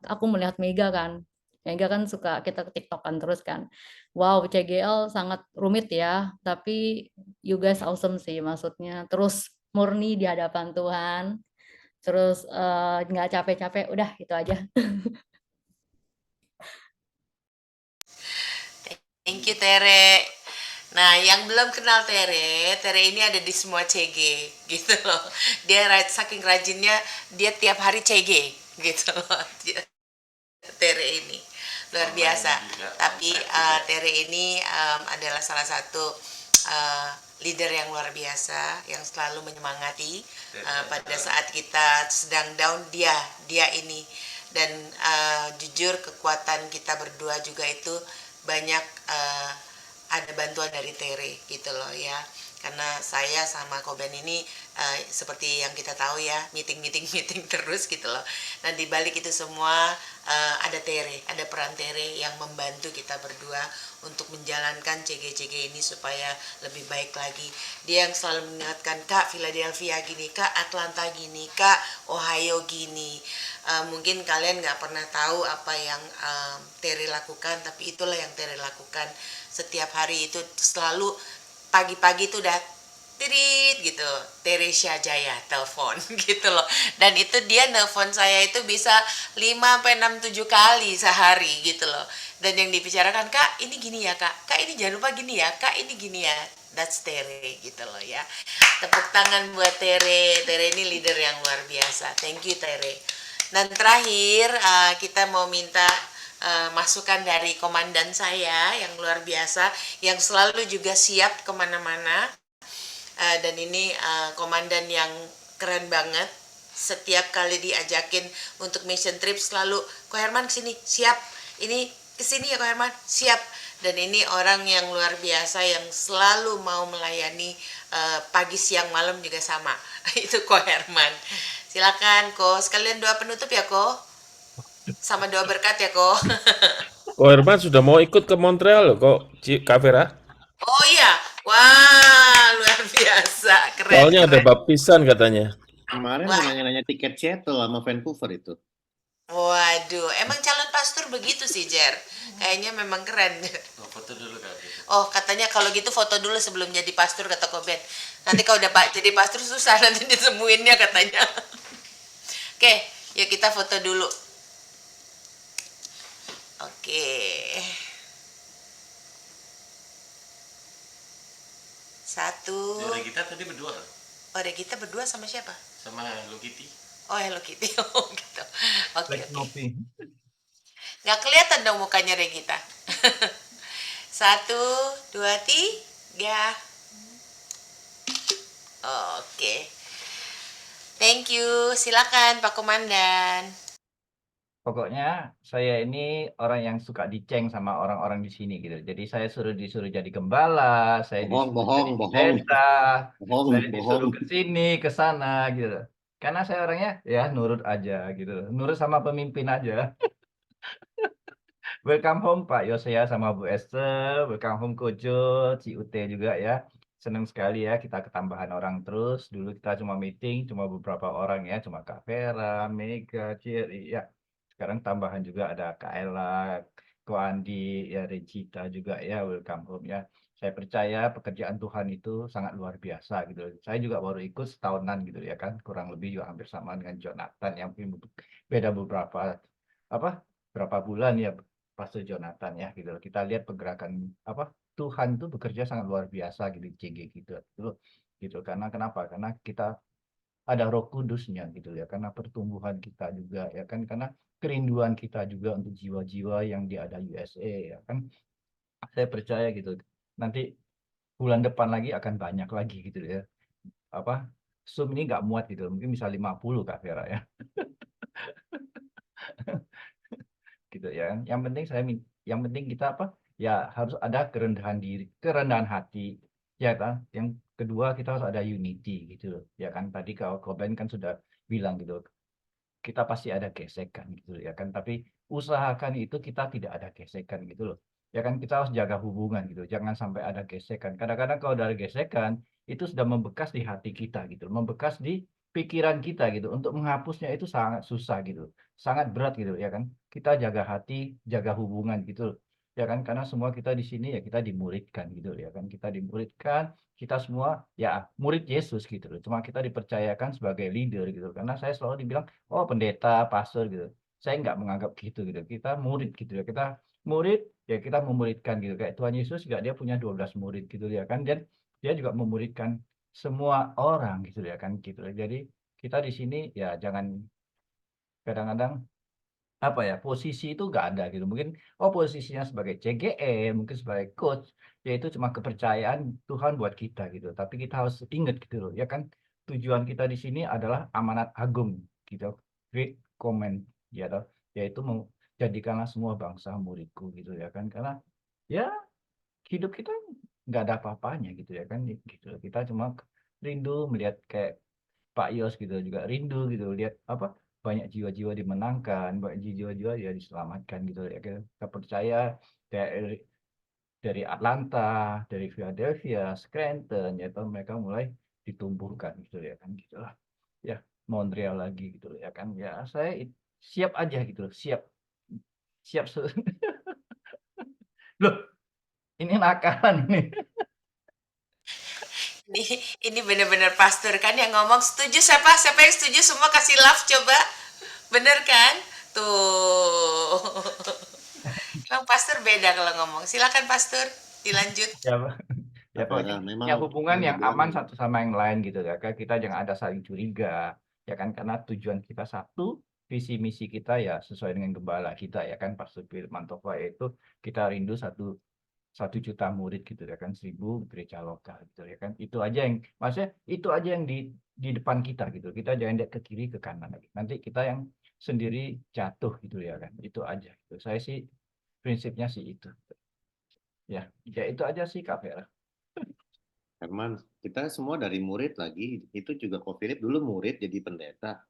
aku melihat Mega kan. Mega kan suka kita TikTokan terus kan. Wow, CGL sangat rumit ya, tapi you guys awesome sih, maksudnya terus murni di hadapan Tuhan. Terus nggak capek-capek, udah itu aja. Thank you Tere. Nah, yang belum kenal Tere ini ada di semua CG gitu loh. Dia saking rajinnya, dia tiap hari CG gitu loh. Tere ini luar biasa. Tapi Tere ini adalah salah satu leader yang luar biasa, yang selalu menyemangati pada saat kita sedang down, dia ini. Dan jujur kekuatan kita berdua juga itu banyak ada bantuan dari Tere gitu loh ya, karena saya sama Koben ini seperti yang kita tahu ya, meeting terus gitu loh. Nah di balik itu semua ada Tere, ada peran Tere yang membantu kita berdua untuk menjalankan CG ini supaya lebih baik lagi. Dia yang selalu mengingatkan, Kak Philadelphia gini, Kak Atlanta gini, Kak Ohio gini. Mungkin kalian nggak pernah tahu apa yang Tere lakukan, tapi itulah yang Tere lakukan setiap hari. Itu selalu pagi-pagi itu udah tirit gitu, Teresia Jaya telepon gitu loh. Dan itu dia nelpon saya itu bisa 5 sampai 6 7 kali sehari gitu loh. Dan yang dibicarakan, Kak ini gini ya Kak ini jangan lupa gini ya, Kak ini gini ya. That's Tere gitu loh ya. Tepuk tangan buat Tere. Tere ini leader yang luar biasa. Thank you Tere. Dan terakhir kita mau minta masukan dari komandan saya yang luar biasa, yang selalu juga siap kemana-mana. Dan ini komandan yang keren banget. Setiap kali diajakin untuk mission trip selalu, Ko Herman kesini, siap. Ini kesini ya Ko Herman, siap. Dan ini orang yang luar biasa yang selalu mau melayani pagi, siang, malam juga sama. Itu Ko Herman. Silakan Ko, sekalian doa penutup ya Ko. Sama doa berkat ya Ko. Ko Herman sudah mau ikut ke Montreal loh kok, Kak Vera. Oh iya, wah luar biasa, keren. Soalnya ada baptisan katanya. Kemarin mau nanya-nanya tiket Seattle sama Vancouver itu. Waduh, emang calon pastor begitu sih Jer. Kayaknya memang keren. Foto dulu Kak. Oh katanya kalau gitu foto dulu sebelum jadi pastor kata Koben. Nanti kalau udah jadi pastor susah nanti ditemuinnya katanya. Oke, yuk kita foto dulu. Oke. Satu. Regita tadi berdua. Oh Regita berdua sama siapa? Sama Hello Kitty. Oh Hello Kitty. Oh gitu. Oke. Ngopi. Nggak kelihatan dong mukanya Regita. 1, 2, 3. Oke. Thank you. Silakan Pak Komandan. Pokoknya saya ini orang yang suka diceng sama orang-orang di sini gitu. Jadi saya disuruh jadi gembala, saya disuruh jadi pendeta, saya disuruh ke sini, ke sana gitu. Karena saya orangnya ya nurut aja gitu. Nurut sama pemimpin aja. Welcome home Pak Yosea sama Bu Esther, welcome home Kojo, Ciute juga ya. Senang sekali ya kita ketambahan orang terus. Dulu kita cuma meeting, cuma beberapa orang ya, cuma Kak Vera, Mega, Ciri ya. Sekarang tambahan juga ada Kak Ella, Ko Andi, ya Regita juga ya, welcome home ya. Saya percaya pekerjaan Tuhan itu sangat luar biasa gitu. Saya juga baru ikut setahunan gitu ya kan, kurang lebih juga hampir sama dengan Jonathan yang beda berapa bulan ya Pastor Jonathan ya gitu. Kita lihat pergerakan Tuhan itu bekerja sangat luar biasa gitu CG gitu. Karena kenapa? Karena kita ada Roh Kudusnya gitu ya. Karena pertumbuhan kita juga ya kan, karena kerinduan kita juga untuk jiwa-jiwa yang di ada USA ya kan. Saya percaya gitu. Nanti bulan depan lagi akan banyak lagi gitu ya. Apa? Zoom ini nggak muat gitu. Mungkin bisa 50 Kak Vera ya. Gitu ya kan. Yang penting kita apa? Ya harus ada kerendahan diri, kerendahan hati. Ya kan. Yang kedua kita harus ada unity gitu loh. Ya kan tadi kalau Koben kan sudah bilang gitu. Kita pasti ada gesekan gitu ya kan, tapi usahakan itu kita tidak ada gesekan gitu loh ya kan, kita harus jaga hubungan gitu, jangan sampai ada gesekan. Kadang-kadang kalau ada gesekan itu sudah membekas di hati kita gitu, membekas di pikiran kita gitu, untuk menghapusnya itu sangat susah gitu, sangat berat gitu ya kan. Kita jaga hati, jaga hubungan gitu loh ya kan, karena semua kita di sini ya kita dimuridkan gitu ya kan, kita dimuridkan, kita semua ya murid Yesus gitu loh, cuma kita dipercayakan sebagai leader gitu, karena saya selalu dibilang oh pendeta, pastor gitu. Saya nggak menganggap gitu gitu. Kita murid gitu ya. Kita murid ya kita memuridkan gitu. Kayak Tuhan Yesus juga dia punya 12 murid gitu ya kan. Dan dia juga memuridkan semua orang gitu ya kan gitu. Jadi kita di sini ya jangan kadang-kadang apa ya, posisi itu nggak ada gitu. Mungkin posisinya sebagai CGE, mungkin sebagai coach, yaitu cuma kepercayaan Tuhan buat kita gitu. Tapi kita harus ingat gitu loh, ya kan, tujuan kita di sini adalah amanat agung gitu, Great Command, ya toh, yaitu menjadikanlah semua bangsa muridku gitu ya kan. Karena ya hidup kita nggak ada apa-apanya gitu ya kan gitu. Kita cuma rindu melihat kayak Pak Yos gitu, juga rindu gitu lihat apa banyak jiwa-jiwa dimenangkan, banyak jiwa-jiwa ya diselamatkan gitu ya. Kita percaya dari Atlanta, dari Philadelphia, Scranton, ya toh, mereka mulai ditumbuhkan gitu ya kan gitulah. Ya, Montreal lagi gitu ya kan. Ya, saya siap aja gitu, siap. Loh, ini nakalan nih. Ini bener-bener pastor kan yang ngomong. Setuju siapa? Siapa yang setuju? Semua kasih love coba. Bener kan? Tuh. Emang pastor beda kalau ngomong. Silakan pastor, dilanjut. Ya pokoknya memang ya hubungan yang dibilang aman satu sama yang lain gitu ya kan, kita jangan ada saling curiga ya kan, karena tujuan kita satu, visi misi kita ya sesuai dengan gembala kita ya kan, Pastor Firman Tova, yaitu kita rindu 1 juta murid gitu ya kan, 1000 gereja lokal gitu ya kan. Itu aja yang maksudnya itu aja yang di depan kita gitu, kita jangan lihat ke kiri ke kanan lagi, nanti kita yang sendiri jatuh gitu ya kan. Itu aja gitu. Saya sih prinsipnya sih itu ya itu aja sih Kak Vera. Herman, kita semua dari murid lagi. Itu juga Ko Philip dulu murid jadi pendeta.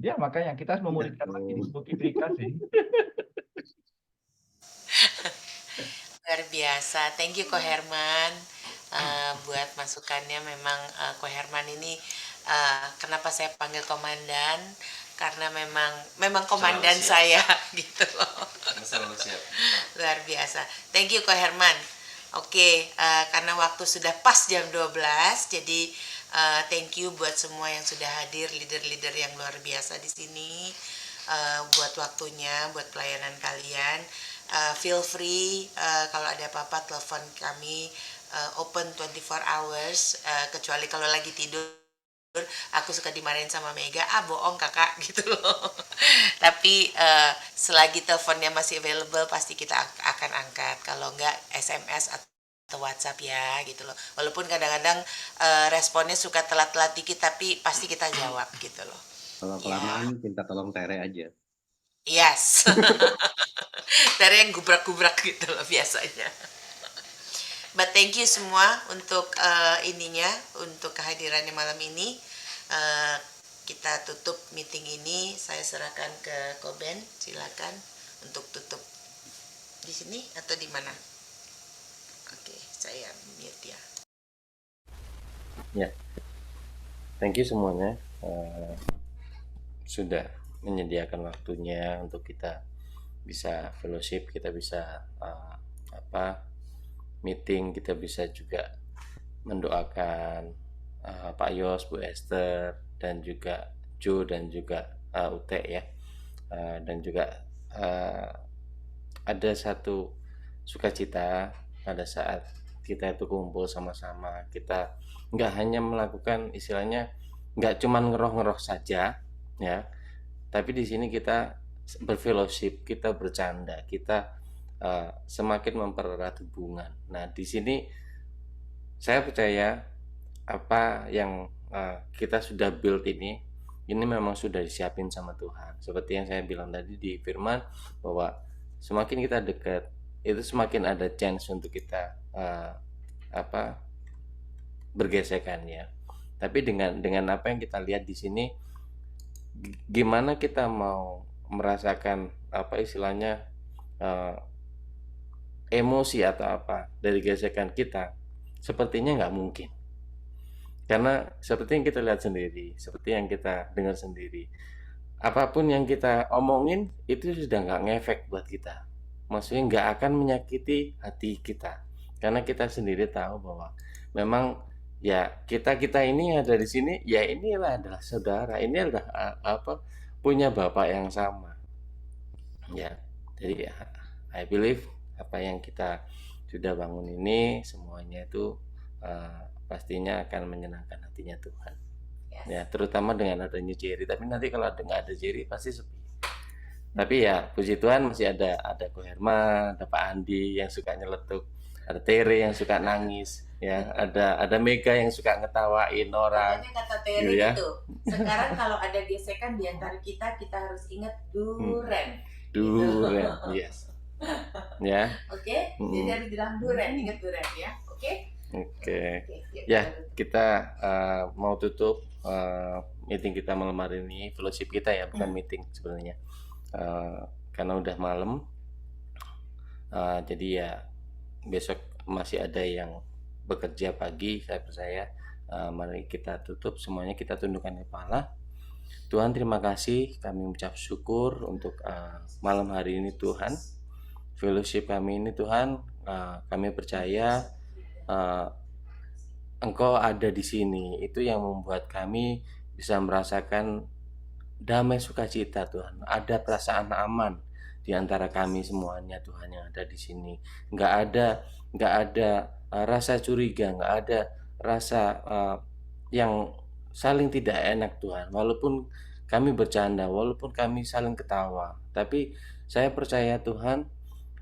Ya, makanya kita memuridkan lagi di Bukit Rikasi. Luar biasa. Thank you Ko Herman buat masukannya. Memang Ko Herman ini kenapa saya panggil komandan? Karena memang komandan saya gitu loh. Selalu siap. Luar biasa. Thank you Ko Herman. Oke, karena waktu sudah pas jam 12, jadi thank you buat semua yang sudah hadir, leader-leader yang luar biasa di sini, buat waktunya, buat pelayanan kalian. Feel free kalau ada apa-apa telepon kami, open 24 hours, kecuali kalau lagi tidur. Aku suka dimarahin sama Mega, bohong kakak gitu loh. Tapi selagi teleponnya masih available pasti kita akan angkat. Kalau enggak SMS atau WhatsApp ya gitu loh. Walaupun kadang-kadang responnya suka telat-telat dikit, tapi pasti kita jawab gitu loh. Kalau kelamaan minta tolong Tere aja. Yes. Tere yang gubrak-gubrak gitu loh biasanya. But thank you semua untuk untuk kehadirannya malam ini. Kita tutup meeting ini. Saya serahkan ke Koben. Silakan untuk tutup di sini atau di mana? Oke, saya mute ya. Ya, thank you semuanya sudah menyediakan waktunya untuk kita bisa fellowship, kita bisa meeting, kita bisa juga mendoakan Pak Yos, Bu Esther, dan juga Jo, dan juga Ute ya, dan juga ada satu sukacita pada saat kita itu kumpul sama-sama. Kita nggak hanya melakukan istilahnya nggak cuman ngeroh-ngeroh saja ya, tapi di sini kita berfellowship, kita bercanda, kita semakin mempererat hubungan. Nah, di sini saya percaya apa yang kita sudah build ini memang sudah disiapin sama Tuhan. Seperti yang saya bilang tadi di firman, bahwa semakin kita dekat, itu semakin ada chance untuk kita bergesekan ya. Tapi dengan apa yang kita lihat di sini, gimana kita mau merasakan apa istilahnya emosi atau apa dari gesekan kita, sepertinya nggak mungkin. Karena seperti yang kita lihat sendiri, seperti yang kita dengar sendiri, apapun yang kita omongin itu sudah nggak ngefek buat kita. Maksudnya nggak akan menyakiti hati kita, karena kita sendiri tahu bahwa memang ya kita ini ada di sini, ya inilah adalah saudara, ini adalah punya bapak yang sama. Ya, jadi I believe apa yang kita sudah bangun ini semuanya itu pastinya akan menyenangkan hatinya Tuhan. Ya, terutama dengan adanya Jerry. Tapi nanti kalau nggak ada Jerry pasti sepi. Tapi ya puji Tuhan masih ada Ko Herman, ada Pak Andi yang suka nyeletuk, ada Tere yang suka nangis, ya, ada Mega yang suka ngetawain orang. Makanya kata Tere ya. itu, sekarang kalau ada gesekan di antara kita harus ingat duren. Duren, yes. Ya. Oke, jadi harus bilang duren, ingat duren ya. Oke. Oke. Ya, kita mau tutup meeting kita malam hari ini, fellowship kita ya, bukan meeting sebenarnya. Karena udah malam. Jadi ya besok masih ada yang bekerja pagi, saya percaya. Mari kita tutup semuanya, kita tundukkan kepala. Tuhan, terima kasih, kami mengucap syukur untuk malam hari ini Tuhan. Fellowship kami ini Tuhan, kami percaya Engkau ada di sini. Itu yang membuat kami bisa merasakan damai sukacita Tuhan. Ada perasaan aman di antara kami semuanya Tuhan yang ada di sini. Nggak ada rasa curiga, nggak ada rasa yang saling tidak enak Tuhan. Walaupun kami bercanda, walaupun kami saling ketawa, tapi saya percaya Tuhan,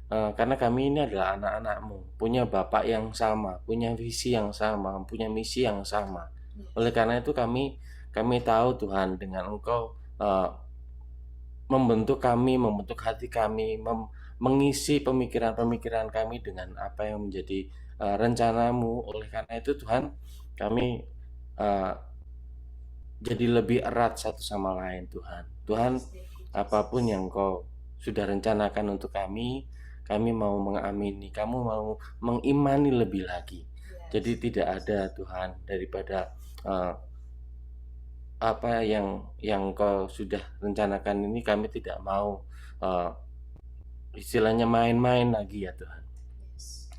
karena kami ini adalah anak-anak-Mu, punya Bapak yang sama, punya visi yang sama, punya misi yang sama. Oleh karena itu kami tahu Tuhan, dengan Engkau membentuk kami, membentuk hati kami, mengisi pemikiran-pemikiran kami dengan apa yang menjadi rencana-Mu. Oleh karena itu Tuhan, kami jadi lebih erat satu sama lain Tuhan. Tuhan, apapun yang Engkau sudah rencanakan untuk kami mau mengamini, kamu mau mengimani lebih lagi. Jadi tidak ada Tuhan daripada apa yang Engkau sudah rencanakan ini, kami tidak mau istilahnya main-main lagi ya Tuhan.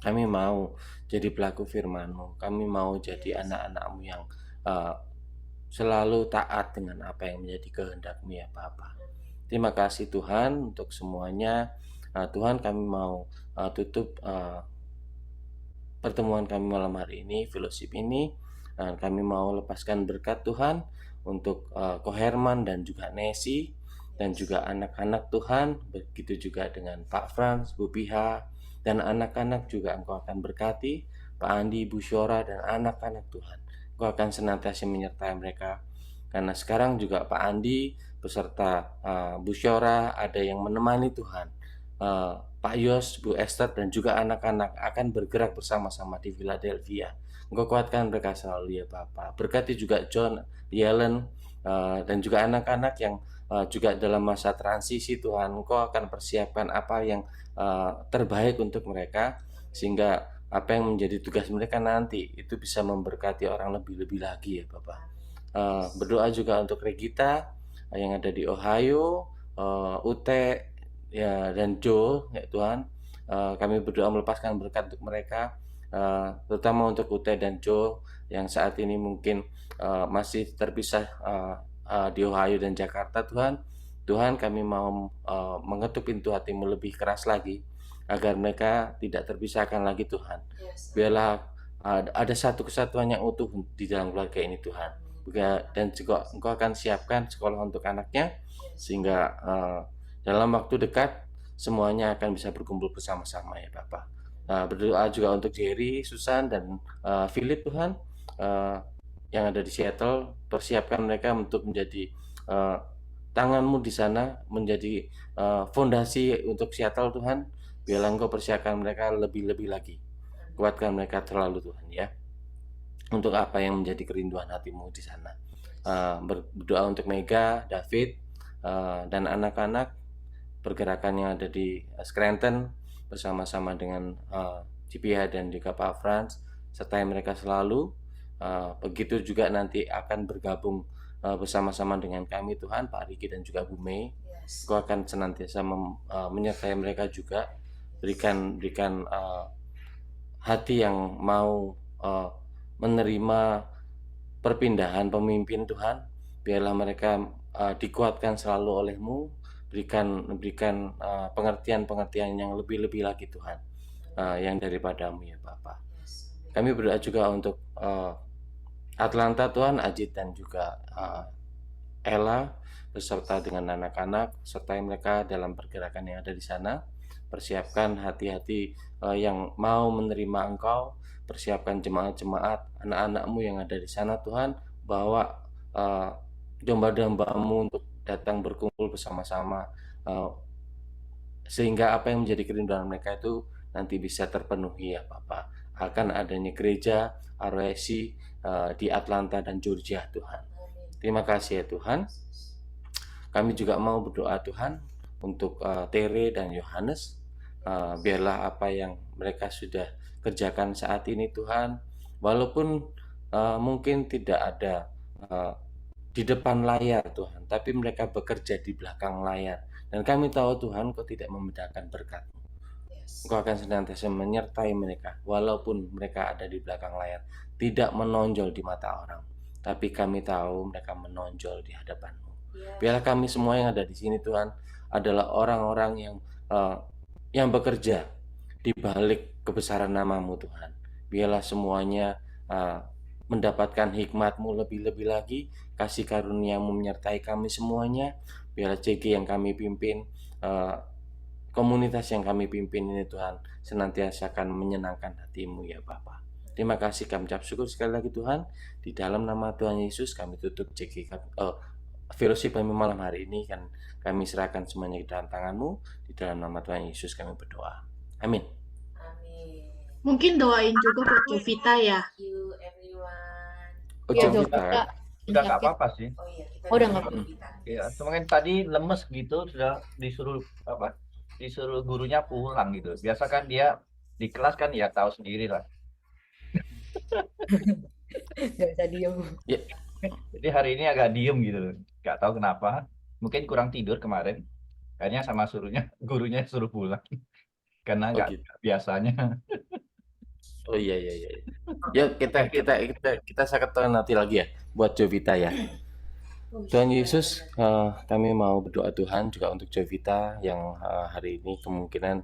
Kami mau jadi pelaku firman-Mu, kami mau jadi anak-anak-Mu yang selalu taat dengan apa yang menjadi kehendak-Mu ya Bapa. Terima kasih Tuhan untuk semuanya. Tuhan, kami mau tutup pertemuan kami malam hari ini, fellowship ini. Kami mau lepaskan berkat Tuhan untuk Ko Herman dan juga Nesi dan juga anak-anak Tuhan. Begitu juga dengan Pak Frans, Bu Piha, dan anak-anak juga Engkau akan berkati. Pak Andi, Bu Syora, dan anak-anak Tuhan, Engkau akan senantiasa menyertai mereka. Karena sekarang juga Pak Andi beserta Bu Syora ada yang menemani Tuhan. Pak Yos, Bu Esther, dan juga anak-anak akan bergerak bersama-sama di Philadelphia. Engkau kuatkan mereka selalu ya Bapak. Berkati juga John, Yellen, dan juga anak-anak yang juga dalam masa transisi Tuhan. Engkau akan persiapkan apa yang terbaik untuk mereka, sehingga apa yang menjadi tugas mereka nanti itu bisa memberkati orang lebih-lebih lagi ya Bapak. Berdoa juga untuk Regita yang ada di Ohio, Ute, ya, dan Joe ya Tuhan. Kami berdoa melepaskan berkat untuk mereka, terutama untuk Ute dan Joe yang saat ini mungkin masih terpisah di Ohio dan Jakarta Tuhan. Tuhan, kami mau mengetuk pintu hati-Mu lebih keras lagi agar mereka tidak terpisahkan lagi Tuhan. Biarlah ada satu kesatuan yang utuh di dalam keluarga ini Tuhan. Dan juga Engkau akan siapkan sekolah untuk anaknya, sehingga dalam waktu dekat semuanya akan bisa berkumpul bersama-sama ya Bapa. Berdoa juga untuk Jerry, Susan, dan Philip Tuhan, yang ada di Seattle. Persiapkan mereka untuk menjadi tangan-Mu di sana, menjadi fondasi untuk Seattle Tuhan. Biarlah Engkau persiapkan mereka lebih-lebih lagi. Kuatkan mereka terlalu Tuhan ya, untuk apa yang menjadi kerinduan hati-Mu di sana. Berdoa untuk Mega, David, dan anak-anak pergerakan yang ada di Scranton bersama-sama dengan CPH dan juga Pak Frans, sertai mereka selalu. Begitu juga nanti akan bergabung bersama-sama dengan kami Tuhan, Pak Riki dan juga Bu Mei. Engkau akan senantiasa menyertai mereka juga. Berikan hati yang mau menerima perpindahan pemimpin Tuhan. Biarlah mereka dikuatkan selalu oleh-Mu. Berikan pengertian-pengertian yang lebih-lebih lagi Tuhan, yang daripada-Mu ya Bapa. Kami berdoa juga untuk Atlanta Tuhan, Ajit dan juga Ella beserta dengan anak-anak, sertai mereka dalam pergerakan yang ada di sana. Persiapkan hati-hati yang mau menerima Engkau. Persiapkan jemaat-jemaat, anak-anak-Mu yang ada di sana Tuhan. Bawa domba-domba-Mu untuk datang berkumpul bersama-sama, sehingga apa yang menjadi kerinduan mereka itu nanti bisa terpenuhi ya Bapak. Akan adanya gereja ROSC di Atlanta dan Georgia Tuhan. Terima kasih ya Tuhan. Kami juga mau berdoa Tuhan untuk Tere dan Yohanes. Biarlah apa yang mereka sudah kerjakan saat ini Tuhan, walaupun mungkin tidak ada di depan layar Tuhan, tapi mereka bekerja di belakang layar. Dan kami tahu Tuhan, Kau tidak membedakan berkat-Mu. Engkau akan senantiasa menyertai mereka, walaupun mereka ada di belakang layar, tidak menonjol di mata orang, tapi kami tahu mereka menonjol di hadapan-Mu. Biarlah kami semua yang ada di sini Tuhan adalah orang-orang yang bekerja di balik kebesaran nama-Mu Tuhan. Biarlah semuanya mendapatkan hikmat-Mu lebih-lebih lagi, kasih karunia-Mu menyertai kami semuanya. Biarlah CG yang kami pimpin, komunitas yang kami pimpin ini Tuhan, senantiasa akan menyenangkan hati-Mu ya Bapa. Terima kasih, kami ucap syukur sekali lagi Tuhan. Di dalam nama Tuhan Yesus kami tutup CG fellowship kami malam hari ini, kan kami serahkan semuanya ke dalam tangan-Mu. Di dalam nama Tuhan Yesus kami berdoa. Amin. Mungkin doain juga buat Jovita ya. Oh, Jovita. Udah nggak apa-apa sih. Udah nggak apa-apa. Ya, mungkin tadi lemes gitu, sudah disuruh gurunya pulang gitu. Biasa kan dia di kelas kan ya tahu sendiri lah. Gak bisa diem. Jadi hari ini agak diem gitu, nggak tahu kenapa. Mungkin kurang tidur kemarin. Kayaknya sama gurunya suruh pulang. Karena nggak biasanya. Oh iya. Ya kita sangat nanti lagi ya buat Jovita ya. Tuhan Yesus, kami mau berdoa Tuhan juga untuk Jovita yang hari ini kemungkinan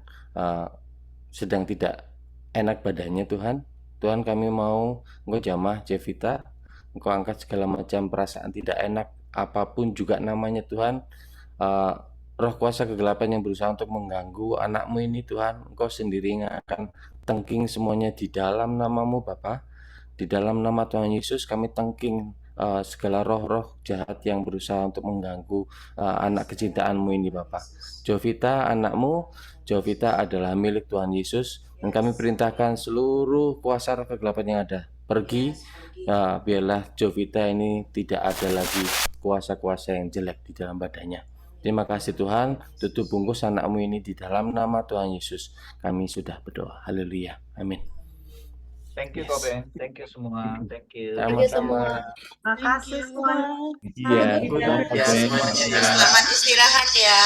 sedang tidak enak badannya Tuhan. Tuhan kami mau Engkau jamah Jovita, Engkau angkat segala macam perasaan tidak enak apapun juga namanya Tuhan. Roh kuasa kegelapan yang berusaha untuk mengganggu anakmu ini Tuhan, Engkau sendiri yang akan tengking semuanya di dalam nama-Mu Bapa. Di dalam nama Tuhan Yesus kami tengking segala roh-roh jahat yang berusaha untuk mengganggu anak kecintaan-Mu ini Bapa. Jovita anakmu, Jovita adalah milik Tuhan Yesus, dan kami perintahkan seluruh kuasa roh kegelapan yang ada pergi. Biarlah Jovita ini tidak ada lagi kuasa-kuasa yang jelek di dalam badannya. Terima kasih Tuhan, tutup bungkus anakmu ini di dalam nama Tuhan Yesus. Kami sudah berdoa. Haleluya. Amin. Thank you Koben, thank you semua, thank you. Sama-sama. Makasih semua. Iya. Selamat istirahat ya.